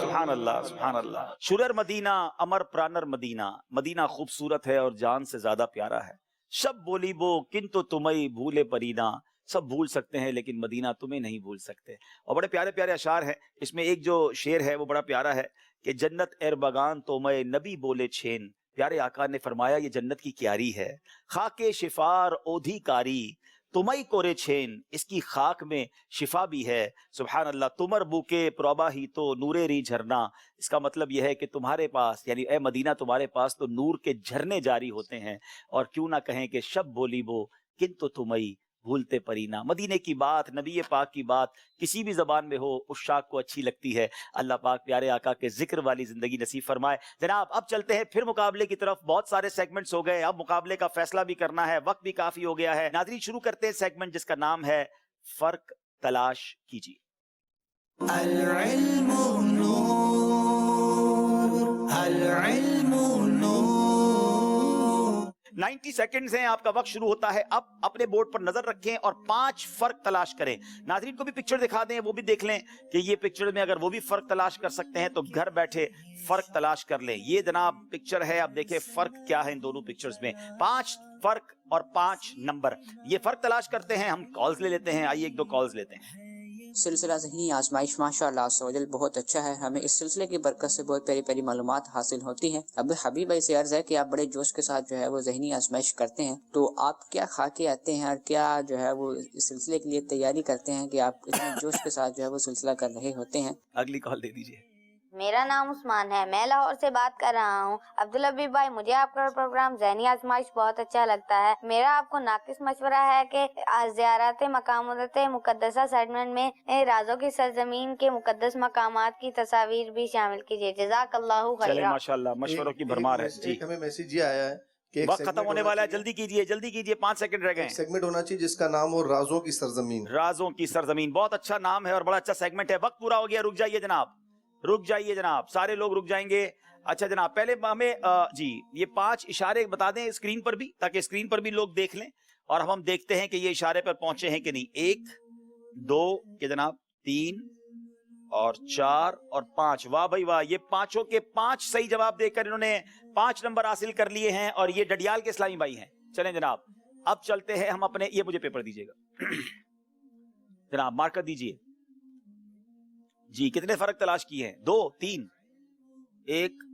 सुभान अल्लाह सुभान अल्लाह। शुरर मदीना अमर प्राणर मदीना, मदीना खूबसूरत है और जान से ज्यादा प्यारा है। शब बोली बो किंतु तुम्हें भूले परीना, सब भूल सकते हैं लेकिन मदीना तुम्हें नहीं भूल सकते। और बड़े प्यारे प्यारे अशार हैं, इसमें एक जो शेर है वो बड़ा प्यारा है कि जन्नत एर बगान तो मैं नबी बोले छेन। प्यारे आका ने फरमाया ये जन्नत की क्यारी है, खाके शिफार ओधिकारी तुम्हें कोरे छेन, इसकी खाक में शिफा भी है। सुभान अल्लाह। तुमर बुके प्रवाही तो नूरे री झरना, इसका मतलब यह है कि तुम्हारे पास यानी ए मदीना तुम्हारे पास तो नूर के झरने जारी होते हैं। और क्यों ना कहें कि शब बोली वो किंतु तुम्हें भूलते परीना। मदीने की बात, नबी पाक की बात किसी भी जबान में हो उस शाख को अच्छी लगती है। अल्लाह पाक प्यारे आका के जिक्र वाली जिंदगी नसीब फरमाए। जनाब अब चलते हैं फिर मुकाबले की तरफ। बहुत सारे सेगमेंट्स हो गए, अब मुकाबले का फैसला भी करना है, वक्त भी काफी हो गया है। नाज़रीन शुरू करते हैं सेगमेंट जिसका नाम है फर्क तलाश कीजिए। अल-इल्मु नूर, अल-इल्मु नूर। 90 सेकंड्स हैं, आपका वक्त शुरू होता है। अब अपने बोर्ड पर नजर रखें और 5 फर्क तलाश करें। नाज़रीन को भी पिक्चर दिखा दें, वो भी देख लें कि ये पिक्चर में अगर वो भी फर्क तलाश कर सकते हैं तो घर बैठे फर्क तलाश कर लें। ये जनाब पिक्चर है, अब देखें फर्क क्या है इन दोनों पिक्चर्स में। 5 फर्क और 5 नंबर, ये फर्क तलाश करते हैं। हम कॉल्स ले लेते हैं, आइए 1-2 कॉल्स लेते हैं। सिलसिला ज़हनी आजमाइश माशाअल्लाह अज़्ज़वजल बहुत अच्छा है। हमें इस सिलसिले की बरकत से बहुत प्यारी प्यारी मालूमात हासिल होती हैं। अब्दुल हबीब भाई से अर्ज़ है कि आप बड़े जोश के साथ जो है वो ज़हनी आजमाइश करते हैं, तो आप क्या खा के आते हैं और क्या जो है वो इस सिलसिले के लिए तैयारी करते हैं कि आप इतने जोश के साथ जो है वो सिलसिला कर रहे होते हैं? अगली कॉल दे दीजिए। मेरा नाम उस्मान है, मैं लाहौर से बात कर रहा हूँ। अब्दुल हबीब भाई, मुझे आपका प्रोग्राम ज़हनी आजमाइश बहुत अच्छा लगता है। मेरा आपको नाकिस मशवरा है कि ज़ियारत मकामात मुक़द्दसा सेगमेंट में राज़ों की सरज़मीन के मुक़द्दस मकामात की तस्वीर भी शामिल कीजिए। जज़ाकल्लाहु चले खैरा। माशाल्लाह, मशवरों की भरमार है जी। हमें मैसेज ये आया है कि वक्त खत्म होने वाला है, जल्दी कीजिए, जल्दी कीजिए, 5 सेकंड रह गए। सेगमेंट होना चाहिए जिसका नाम हो राज़ों की सरजमीन। राज़ों की सरजमीन, बहुत अच्छा नाम है और बड़ा अच्छा सेगमेंट है। वक्त पूरा हो गया, रुक जाइए जनाब, रुक जाइए जनाब, सारे लोग रुक जाएंगे। अच्छा जनाब, पहले हमें जी ये 5 इशारे बता दें स्क्रीन पर भी, ताकि स्क्रीन पर भी लोग देख लें और हम देखते हैं कि ये इशारे पर पहुंचे हैं कि नहीं। 1, 2 के जनाब, 3 और 4 और 5। वाह भाई वाह, ये पांचों के 5 सही जवाब देकर इन्होंने 5 नंबर हासिल कर लिए हैं और ये डडियाल के इस्लामी भाई हैं। चलें जनाब, अब चलते हैं हम अपने, ये मुझे पेपर दीजिएगा जनाब, मार्कर दीजिए जी। कितने फर्क तलाश किए हैं? 2, 3, 1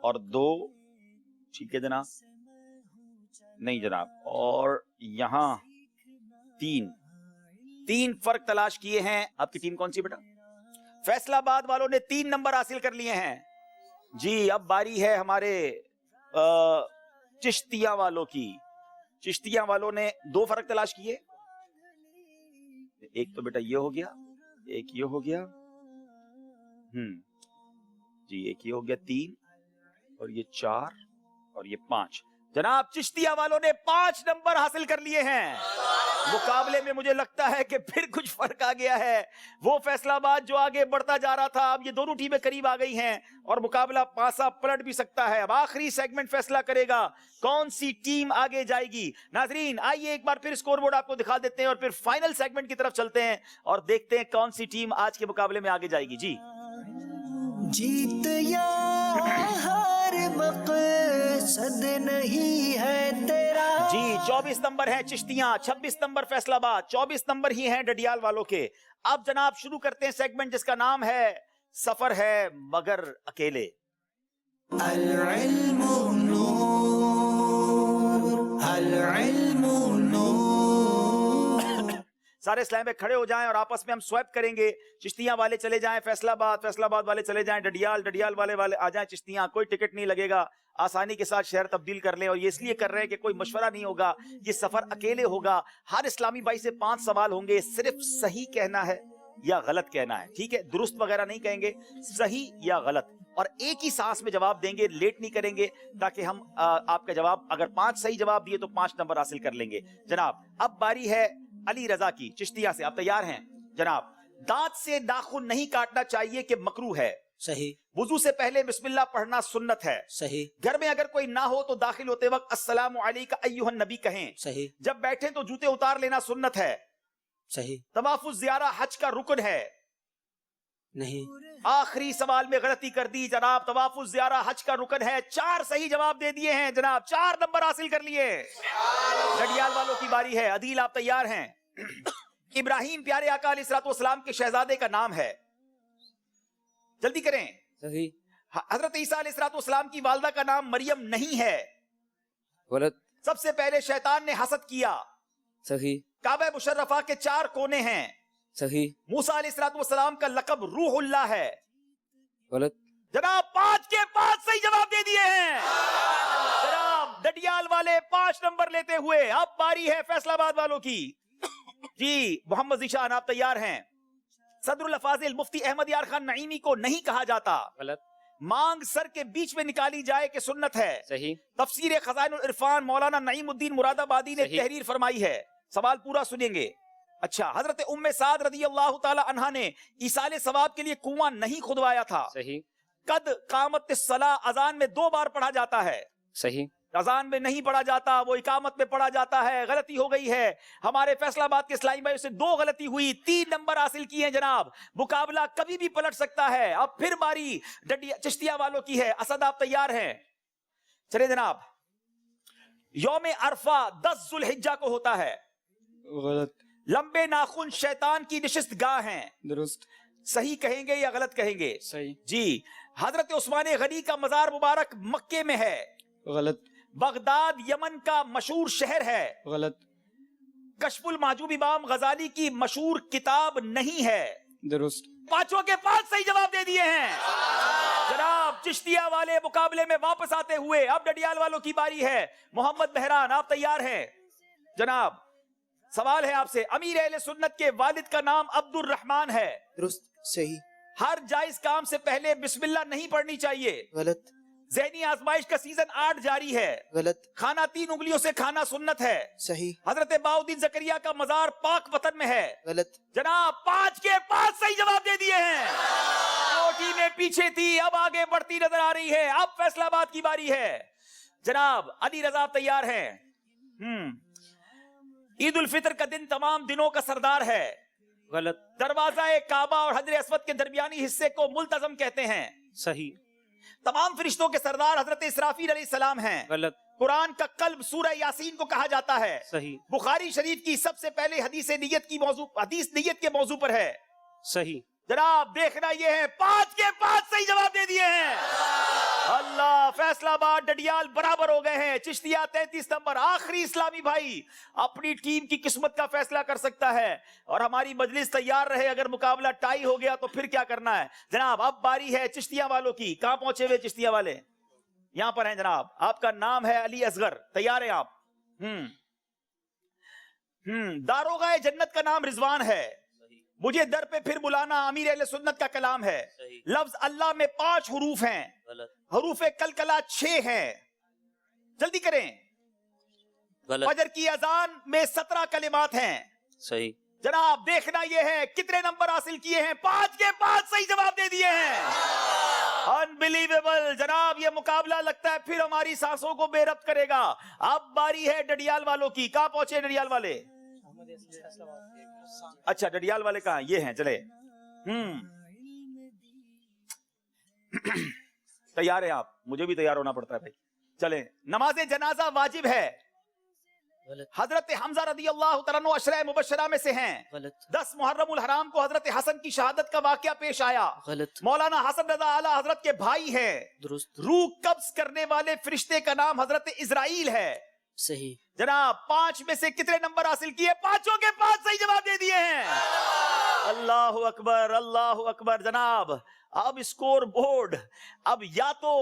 और 2, ठीक है जनाब, नहीं जनाब, और यहाँ 3 फर्क तलाश किए हैं। आपकी टीम कौन सी बेटा? फैसलाबाद वालों ने 3 नंबर हासिल कर लिए हैं जी। अब बारी है हमारे चिश्तिया वालों की। चिश्तिया वालों ने 2 फर्क तलाश किए। एक तो बेटा ये हो गया, एक ये हो गया, जी, एक ये हो गया, 3 और ये 4 और ये 5। जनाब चिश्तिया वालों ने 5 नंबर हासिल कर लिए हैं। मुकाबले में मुझे लगता है कि फिर कुछ फर्क आ गया है। वो फैसलाबाद जो आगे बढ़ता जा रहा था, अब ये दोनों टीमें करीब आ गई हैं और मुकाबला पासा पलट भी सकता है। अब आखिरी सेगमेंट फैसला करेगा कौन सी टीम आगे जाएगी। नाजरीन आइए एक बार फिर स्कोर बोर्ड आपको दिखा देते हैं और फिर फाइनल सेगमेंट की तरफ चलते हैं और देखते हैं कौन सी टीम आज के मुकाबले में आगे जाएगी। जी जीत या हार मकसद नहीं है तेरा। जी 24 नंबर है चिश्तियां, 26 नंबर फैसलाबाद, 24 नंबर ही हैं डडियाल वालों के। अब जनाब शुरू करते हैं सेगमेंट जिसका नाम है सफर है मगर अकेले। अल-इल्मु नूर, अल-इल्मु नूर। सारे इस्लाम में खड़े हो जाएं और आपस में हम स्वैप करेंगे। चिश्तियां वाले चले जाएं फैसलाबाद, फैसलाबाद वाले चले जाएं डडियाल, डडियाल वाले आ जाएं चिश्तियां। कोई टिकट नहीं लगेगा, आसानी के साथ शहर तब्दील कर लें। और ये इसलिए कर रहे हैं कि कोई मशवरा नहीं होगा, ये सफर अकेले होगा। हर इस्लामी भाई से 5 सवाल होंगे, सिर्फ सही कहना है या गलत कहना है, ठीक है? दुरुस्त वगैरह नहीं कहेंगे, सही या गलत, और एक ही सांस में जवाब देंगे, लेट नहीं करेंगे, ताकि हम आपका जवाब अगर 5 सही जवाब दिए तो 5 नंबर हासिल कर लेंगे। जनाब अब बारी है अली रजा की चिश्तिया से, आप तैयार हैं जनाब? दांत से नाखून नहीं काटना चाहिए कि मकरूह है, सही। वुजू से पहले बिस्मिल्लाह पढ़ना सुन्नत है, सही। घर में अगर कोई ना हो तो दाखिल होते वक्त अस्सलामु अलैका अय्युहन नबी कहें, सही। जब बैठे तो जूते उतार लेना सुन्नत है, सही। तवाफुज ज़ियारा हज का रुकन है, नहीं। आखिरी सवाल में गलती कर दी जनाब, तवाफुज ज़ियारा हज का रुकन है। 4 सही जवाब दे दिए हैं जनाब, 4 नंबर हासिल कर लिए। डडियाल वालों की बारी है। अदील आप तैयार हैं? इब्राहिम प्यारे आका अलैहिस्सलाम के शहजादे का नाम है, जल्दी करें। सही। हजरत ईसा अलैहिस्सलाम की वालदा का नाम मरियम नहीं है, गलत। सबसे पहले शैतान ने हसद किया। सही। काबा मुशर्रफा के 4 कोने हैं। सही। मूसा अलैहिस्सलाम का लक़ब रूहुल्लाह है, गलत। जनाब 5 के 5 सही जवाब दे दिए हैं जनाब। डडियाल वाले 5 नंबर लेते हुए अब बारी है फैसलाबाद वालों की। जी मोहम्मद ज़ीशान आप तैयार हैं? सदरुल अफाजिल मुफ्ती अहमद यार खान नईमी को नहीं कहा जाता, गलत। मांग सर के बीच में निकाली जाए कि सुन्नत है, सही। तफसीर खज़ाइनुल इरफान मौलाना नईमुद्दीन मुरादाबादी ने तहरीर फरमाई है। सवाल पूरा सुनेंगे। अच्छा, हजरत उम्मे साद रज़ियल्लाहु ताला अन्हा ने ईसाले सवाब के लिए कुआं नहीं खुदवाया था। सही। कद कामत सला अजान में 2 बार पढ़ा जाता है। सही। अजान में नहीं पढ़ा जाता, वो इकामत में पढ़ा जाता है, गलती हो गई है। हमारे फैसलाबाद के इस्लामी भाई से 2 गलती हुई, 3 नंबर हासिल किए हैं जनाब। मुकाबला कभी भी पलट सकता है। अब फिर बारी चिश्तिया वालों की है। असद आप तैयार हैं? चले जनाब। यौम अरफा 10 जुल्हिज्जा को होता है। गलत। लंबे नाखून शैतान की निशिस्त गाह हैं। दुरुस्त। सही कहेंगे या गलत कहेंगे? सही। जी। हजरत उस्मान गनी का मजार मुबारक मक्के में है। गलत। बगदाद यमन का मशहूर शहर है। गलत। कश्फुल महजूब इमाम गजाली की मशहूर किताब नहीं है। दुरुस्त। 5 के 5 सही जवाब दे दिए हैं जनाब। चिश्तिया वाले मुकाबले में वापस आते हुए अब डडियाल वालों की बारी है। मोहम्मद बहरान आप तैयार हैं? जनाब सवाल है आपसे। अमीर अहले सुन्नत के वालिद का नाम अब्दुल रहमान है। दुरुस्त। सही। हर जायज काम से पहले बिस्मिल्लाह नहीं पढ़नी चाहिए। गलत। ज़हनी आजमाइश का सीजन 8 जारी है। गलत। खाना 3 उंगलियों से खाना सुन्नत है। सही। हजरत बाउद्दीन जकरिया का मजार पाक वतन में है। गलत। जनाब 5 के 5 सही जवाब दे दिए हैं। 2 टीमें पीछे थी, अब आगे बढ़ती नजर आ रही है। अब फैसलाबाद की बारी है जनाब। अली रजा तैयार हैं? ईद उल फितर का दिन तमाम दिनों का सरदार है। गलत। दरवाजा काबा और हजर अस्वद के दरमियानी हिस्से को मुल्तजम कहते हैं। सही। तमाम फरिश्तों के सरदार हजरत इसराफील अलैहिस्सलाम हैं। गलत। कुरान का कल्ब सूरह यासीन को कहा जाता है। सही। बुखारी शरीफ की सबसे पहले हदीस नियत के मौजू पर है। सही। जनाब देखना ये है 5 के 5 सही जवाब दे दिए हैं। अल्लाह, फैसलाबाद डडियाल बराबर हो गए हैं। चिश्तिया 33 नंबर। आखिरी इस्लामी भाई अपनी टीम की किस्मत का फैसला कर सकता है और हमारी मजलिस तैयार रहे। अगर मुकाबला टाई हो गया तो फिर क्या करना है जनाब। अब बारी है चिश्तिया वालों की। कहां पहुंचे हुए चिश्तिया वाले? यहां पर हैं जनाब। आपका नाम है अली असगर। तैयार हैं आप? दारोगा जन्नत का नाम रिजवान है। मुझे दर पे फिर बुलाना अमीर अहले सुन्नत का कलाम है। लफ्ज अल्लाह में 5 हुरूफ हैं। हरूफ कलकला 6 हैं। जल्दी करें। फजर की अजान में 17 कलिमात हैं। सही। जनाब देखना यह है कितने नंबर हासिल किए हैं। 5 के 5 सही जवाब दे दिए हैं। अनबिलीवेबल जनाब। ये मुकाबला लगता है फिर हमारी सांसों को बेरब्त करेगा। अब बारी है डडियाल वालों की। कहां पहुंचे डडियाल वाले? अच्छा डडियाल वाले कहां? ये हैं। चले। तैयार हैं आप? मुझे भी तैयार होना पड़ता है भाई। चले। नमाज जनाजा वाजिब है। हजरत हमजा रदी अल्लाह तआला अन्हु अशरा मुबशरा में से हैं। 10 मुहर्रम उल हराम को हजरत हसन की शहादत का वाकया पेश आया। मौलाना हसन रजा आला हजरत के भाई हैं। रूह कब्ज करने वाले फरिश्ते का नाम हजरत इजराइल है। सही। जनाब 5 में से कितने नंबर हासिल किए? 5 के 5 सही जवाब दे दिए हैं। अल्लाहु अकबर, अल्लाहु अकबर। जनाब अब स्कोर बोर्ड अब या तो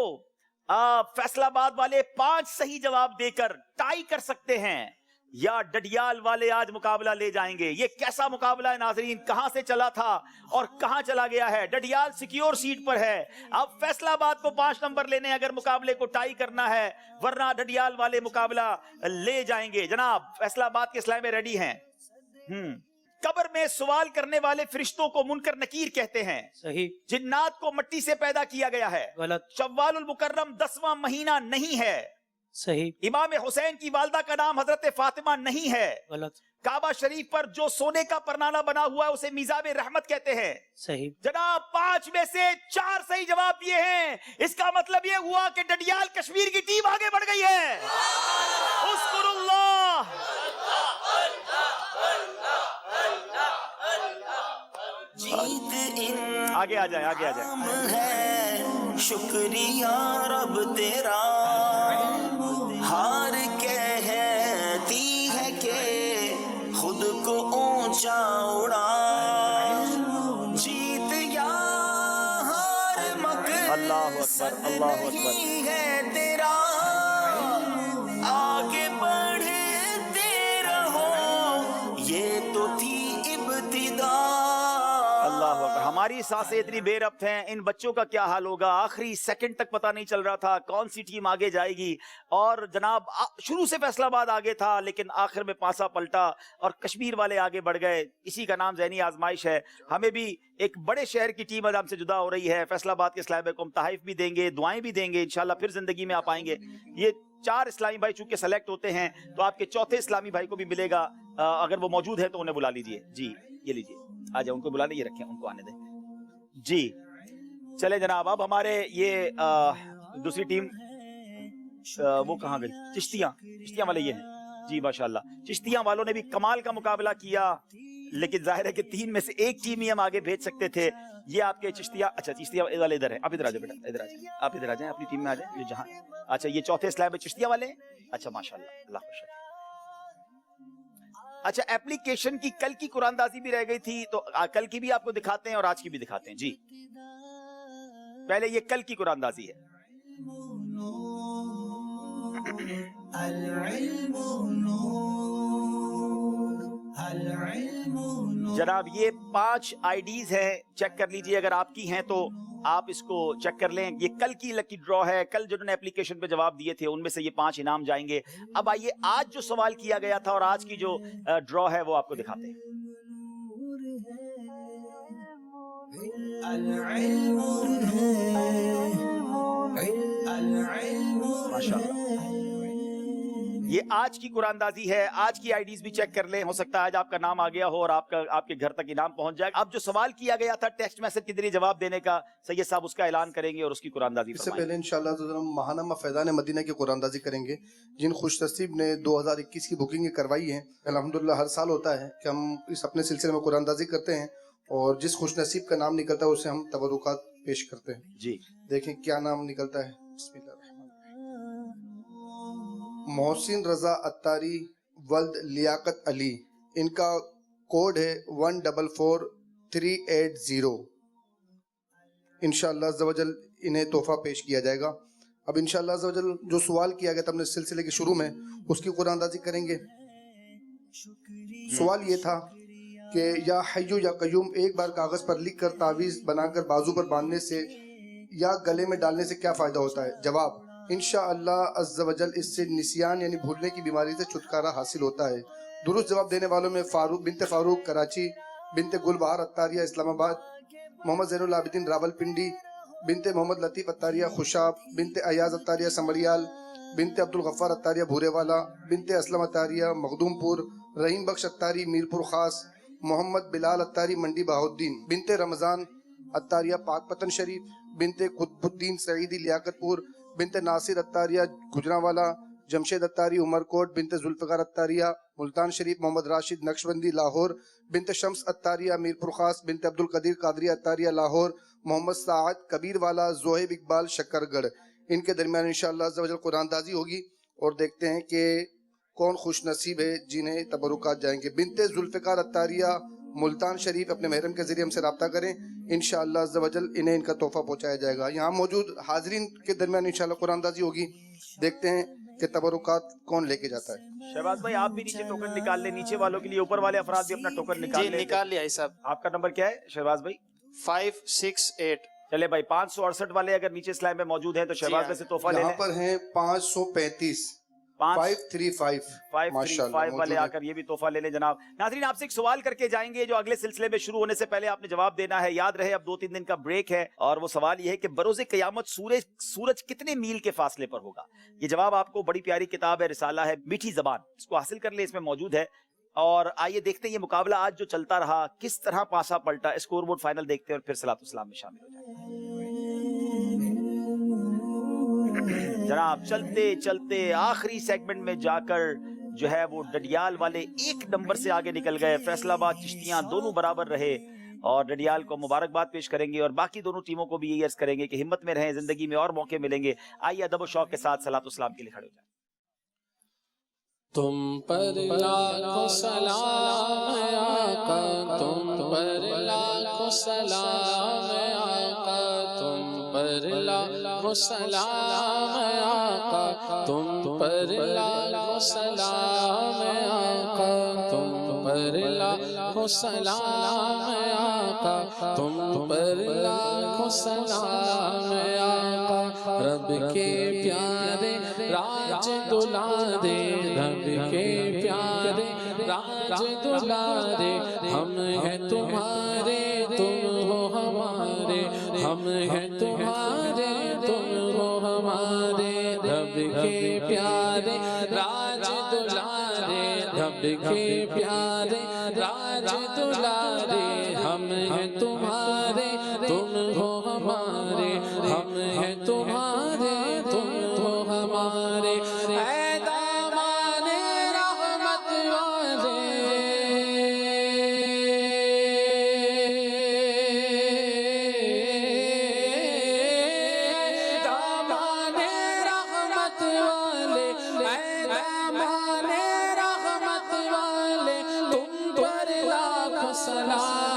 फैसलाबाद वाले 5 सही जवाब देकर टाई कर सकते हैं या डडियाल वाले आज मुकाबला ले जाएंगे। ये कैसा मुकाबला है नाजरीन, कहां से चला था और कहां चला गया है। डडियाल सिक्योर सीट पर है। अब फैसलाबाद को 5 नंबर लेने अगर मुकाबले को टाई करना है, वरना डडियाल वाले मुकाबला ले जाएंगे। जनाब फैसलाबाद के इस्लाम में रेडी हैं। कब्र में सवाल करने वाले फरिश्तों को मुनकर नकीर कहते हैं। सही। जिन्नात को मिट्टी से पैदा किया गया है। गलत। शव्वालुल मुकर्रम 10वां महीना नहीं है। सही। इमाम हुसैन की वालदा का नाम हजरत फातिमा नहीं है। गलत। काबा शरीफ पर जो सोने का परनाला बना हुआ है उसे मिजाबे रहमत कहते हैं। सही। जनाब 5 में से 4 सही जवाब दिए हैं। इसका मतलब ये हुआ कि डडियाल कश्मीर की टीम आगे बढ़ गई है। उस्कुरुल्लाह। आगे आ जाए, आगे आ जाए। शुक्रिया रब तेरा, हार कहती है के खुद को ऊंचा उड़ा, जीत या हार मकसद नहीं है तेरा, आगे बढ़ते रहो ये तो थी इब्तिदा। हमारी सांसें इतनी बेरब्त हैं, इन बच्चों का क्या हाल होगा। आखिरी सेकंड तक पता नहीं चल रहा था कौन सी टीम आगे जाएगी। और जनाब शुरू से फैसलाबाद आगे था लेकिन आखिर में पासा पलटा और कश्मीर वाले आगे बढ़ गए। इसी का नाम ज़हनी आजमाइश है। हमें भी एक बड़े शहर की टीम हमसे जुदा हो रही है। फैसलाबाद के इस्लाम को हम तहफ़ भी देंगे, दुआएं भी देंगे। इंशाल्लाह फिर जिंदगी में आ पाएंगे। ये 4 इस्लामी भाई चूंकि सेलेक्ट होते हैं तो आपके चौथे इस्लामी भाई को भी मिलेगा, अगर वो मौजूद है तो उन्हें बुला लीजिए। जी ये लीजिए, आ जाए, उनको बुला लीजिए, रखें, उनको आने दें। जी चले जनाब, अब हमारे ये दूसरी टीम वो कहाँ गई? चिश्तियां वाले ये हैं जी, माशाल्लाह। चिश्तियां वालों ने भी कमाल का मुकाबला किया, लेकिन जाहिर है कि 3 में से एक टीम ही हम आगे भेज सकते थे। ये आपके चिश्तिया, अच्छा चिश्तिया वाले इधर है, आप इधर आ जाओ बेटा, इधर आ जाए, आप इधर आ जाए, अपनी टीम में आ जाए, जहाँ, अच्छा ये चौथे स्लैब में चिश्तिया वाले हैं, अच्छा माशाल्लाह, अल्लाह खुश रखे। अच्छा एप्लीकेशन की कल की कुरानदाजी भी रह गई थी, तो कल की भी आपको दिखाते हैं और आज की भी दिखाते हैं। जी पहले ये कल की कुरानदाजी है। जनाब ये 5 आईडीज हैं, चेक कर लीजिए, अगर आपकी हैं तो आप इसको चेक कर लें। ये कल की लकी ड्रॉ है, कल जिन्होंने एप्लीकेशन पे जवाब दिए थे उनमें से ये 5 इनाम जाएंगे। अब आइए आज जो सवाल किया गया था और आज की जो ड्रॉ है वो आपको दिखाते हैं। माशाअल्लाह, ये आज की कुरानदाजी है, आज की आईडीज भी चेक कर लें, हो सकता है आज आपका नाम आ गया हो और आपके घर तक इनाम पहुंच जाए। अब जो सवाल किया गया था टेक्स्ट मैसेज के जरिए जवाब देने का, सैयद साहब उसका ऐलान करेंगे और उसकी कुरानदाजी इससे पहले इंशाअल्लाह तो हम महानामा फैज़ान मदीना की कुरानदाजी करेंगे। जिन खुशनसीब ने 2021 की बुकिंग करवाई है, अल्हम्दुलिल्लाह हर साल होता है कि हम इस अपने सिलसिले में कुरानदाजी करते हैं और जिस खुशनसीब का नाम निकलता है उसे हम तबरुकात पेश करते हैं। जी देखें क्या नाम निकलता है। मोहसिन रजा अत्तारी वल्द लियाकत अली, इनका कोड है 144380। इंशाअल्लाह अज़्ज़वजल इन्हें तोहफा पेश किया जाएगा। अब इंशाअल्लाह अज़्ज़वजल जो सवाल किया गया था अपने सिलसिले के शुरू में, उसकी कुरानदाजी करेंगे। सवाल ये था कि या हय्यु या कय्यूम एक बार कागज पर लिख कर तावीज़ बनाकर बाजू पर बांधने से या गले में डालने से क्या फ़ायदा होता है? जवाब, इंशाअल्लाह अज़्ज़वजल इससे निसियान यानी भूलने की बीमारी से छुटकारा हासिल होता है। दुरुस्त जवाब देने वालों में बिनते फारूक कराची, बिनते गुलबहार अत्तारिया इस्लामाबाद, मोहम्मद ज़ैनुल आबिदीन रावलपिंडी, बिनते मोहम्मद लतीफ़ अत्तारिया खुशाब, बिनते अयाज अत्तारिया समरियाल, बिनते अब्दुल गफ्फार अत्तारिया भूरेवाला, बिनते असलम अत्तारिया मखदूमपुर, रहीम बख्श अत्तारी मीरपुर खास, मोहम्मद बिलाल अत्तारी मंडी बहाउद्दीन, बिनते रमज़ान अत्तारिया पाकपतन शरीफ, बिनते कुतुबुद्दीन सईदी लियाकतपुर, बिनते नासिर अत्तारिया गुजरावाला, जमशेद अत्तारी उमरकोट, बिनते जुल्फ़िकार अत्तारिया मुल्तान शरीफ, मोहम्मद राशिद नक्शबंदी लाहौर, बिनते शम्स अत्तारिया मीरपुर खास, बिनते अब्दुल कदीर कादरिया अत्तारिया लाहौर, मोहम्मद साद कबीर वाला, ज़ोहेब इकबाल शक्करगढ़। इनके दरमियान इंशाअल्लाह अज़्ज़वजल कुरानदाजी होगी और देखते हैं कि कौन खुश नसीब है जिन्हें तबरुकात जाएंगे। बिनते जुल्फ़िकार अत्तारिया मुल्तान शरीफ अपने महरम के जरिए हमसे रब्ता करें, इंशाअल्लाह अज़्ज़वजल इन्हें इनका तोहफा पहुँचाया जाएगा। यहाँ मौजूद हाजरीन के दरमियान इंशाअल्लाह कुरानदाजी होगी, देखते हैं कि तबरुकात कौन लेके जाता है। शहबाज भाई आप भी नीचे टोकन निकाल ले, नीचे वालों के लिए ऊपर वाले अफराद भी अपना टोकन निकाल ले। निकाल लिया साहब। आपका नंबर क्या है शहबाज भाई? 568। चले भाई 568 वाले अगर नीचे स्लाइड में मौजूद हैं तो शहबाज भाई से तोहफा ले लें। यहाँ पर हैं 535 535 वाले आकर ये भी तोहफा ले लें जनाब। नाज़रीन आपसे एक सवाल करके जाएंगे जो अगले सिलसिले में शुरू होने से पहले आपने जवाब देना है। याद रहे अब 2-3 दिन का ब्रेक है और वो सवाल ये है कि बरोज़े क़यामत सूरज कितने मील के फासले पर होगा? ये जवाब आपको बड़ी प्यारी किताब है, रिसाला है मीठी ज़बान, इसको हासिल कर ले, इसमें मौजूद है। और आइए देखते हैं ये मुकाबला आज जो चलता रहा किस तरह पासा पलटा। स्कोर बोर्ड फाइनल देखते हैं और फिर सलातुस्सलाम में शामिल हो जाएंगे। जनाब चलते चलते आखिरी सेगमेंट में जाकर जो है वो डडियाल वाले 1 नंबर से आगे निकल गए। फैसलाबाद चिश्तियां दोनों बराबर रहे और डडियाल को मुबारकबाद पेश करेंगे और बाकी दोनों टीमों को भी ये अर्ज करेंगे कि हिम्मत में रहें, जिंदगी में और मौके मिलेंगे। आइए अदब और शौक के साथ सलातुस्सलाम के लिए खड़े हो जाए। तुम पर लाखों सलाम आका, तुम पर लाखों सलाम आका, तुम पर लाखों सलाम आका, तुम पर लाखों सलाम आका, तुम पर लाखों सलाम आका, तुम पर लाखों सलाम आका। रब के प्यारे राज दुलारे, रब के प्यारे राज दुलारे, हम हैं तुम्हारे तुम हो हमारे, हम हैं तुम्हारे तुम हो हमारे। रब کے پیارے راج دلارے رب کے پیارے راج دلارے ہم ہیں تمہارے تم ہو ہمارے ہم ہیں تمہارے تم ہو ہمارے اے دامان رحمت والے دامان رحمت والے اے دامان رحمت والے تم پر لاکھوں سلام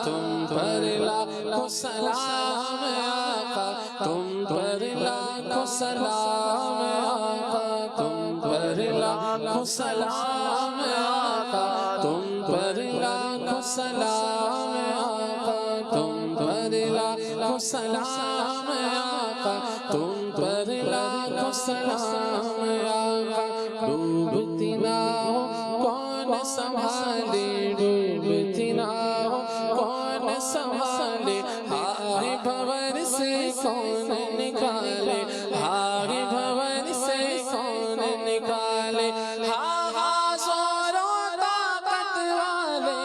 تم پر لاکھوں سلام آقا تم پر لاکھوں سلام آقا تم پر لاکھوں سلام آقا تم پر لاکھوں سلام آقا تم پر لاکھوں سلام آقا تم پر لاکھوں سلام آقا ڈوبتی نہ ہو کون سنبھالے ڈوبتی نہ ہو کون سنبھالے ہائے بھور سے کون نکالے ہائے بھور سے کون نکالے ہاں ہاں زور و طاقت والے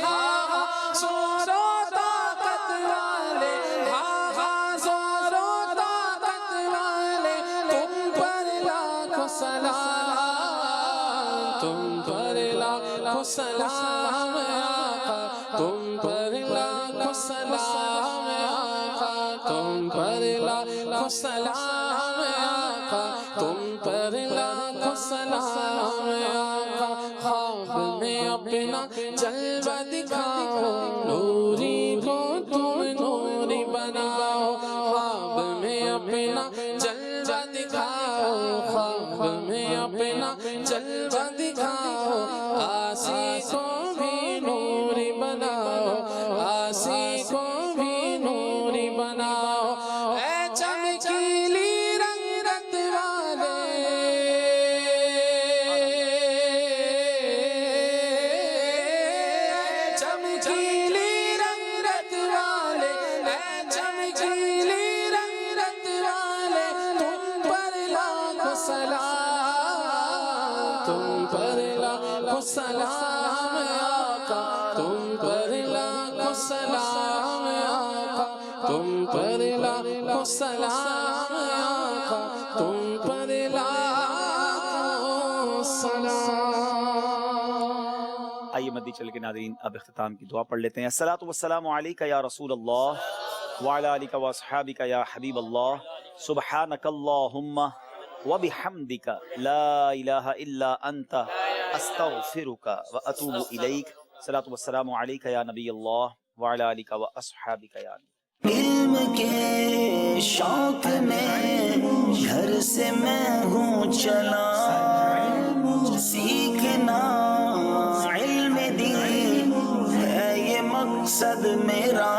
ہاں ہاں زور و طاقت والے ہاں ہاں زور و طاقت والے تم پر لاکھوں سلام تم پر لاکھوں سلام آقا تم پر لاکھوں سلام آقا تم پر لاکھوں سلام آقا تم پر لاکھوں سلام آقا خواب میں اپنا جلوہ دکھاؤ نوری کو تم نوری بناؤ خواب میں اپنا جلوہ دکھاؤ خواب میں اپنا جلوہ دکھاؤ آسی کو بھی نوری بناؤ آسی کو بھی نوری بناؤ اے چمکیلی رنگت والے چمکیلی رنگت والے اے چمکیلی رنگت والے تم پر لاکھوں سلام تم پر لاکھوں سلام آقا تم پر لاکھوں سلام آقا تم پر لاکھوں سلام آقا تم پر لاکھوں سلام. آئیے مدنی چینل کے ناظرین اب اختتام کی دعا پڑھ لیتے ہیں. الصلاۃ والسلام علیکہ یا رسول اللہ وعلی آلک و اصحابک یا حبیب اللہ سبحانک اللہم وبحمدک لا الہ الا انت استغفرک واتوب الیک. الصلاۃ والسلام علیکہ یا نبی اللہ وعلی آلک و اصحابک یا علم کے شوق میں گھر سے میں ہوں چلا سیکھنا علم دین ہے یہ مقصد میرا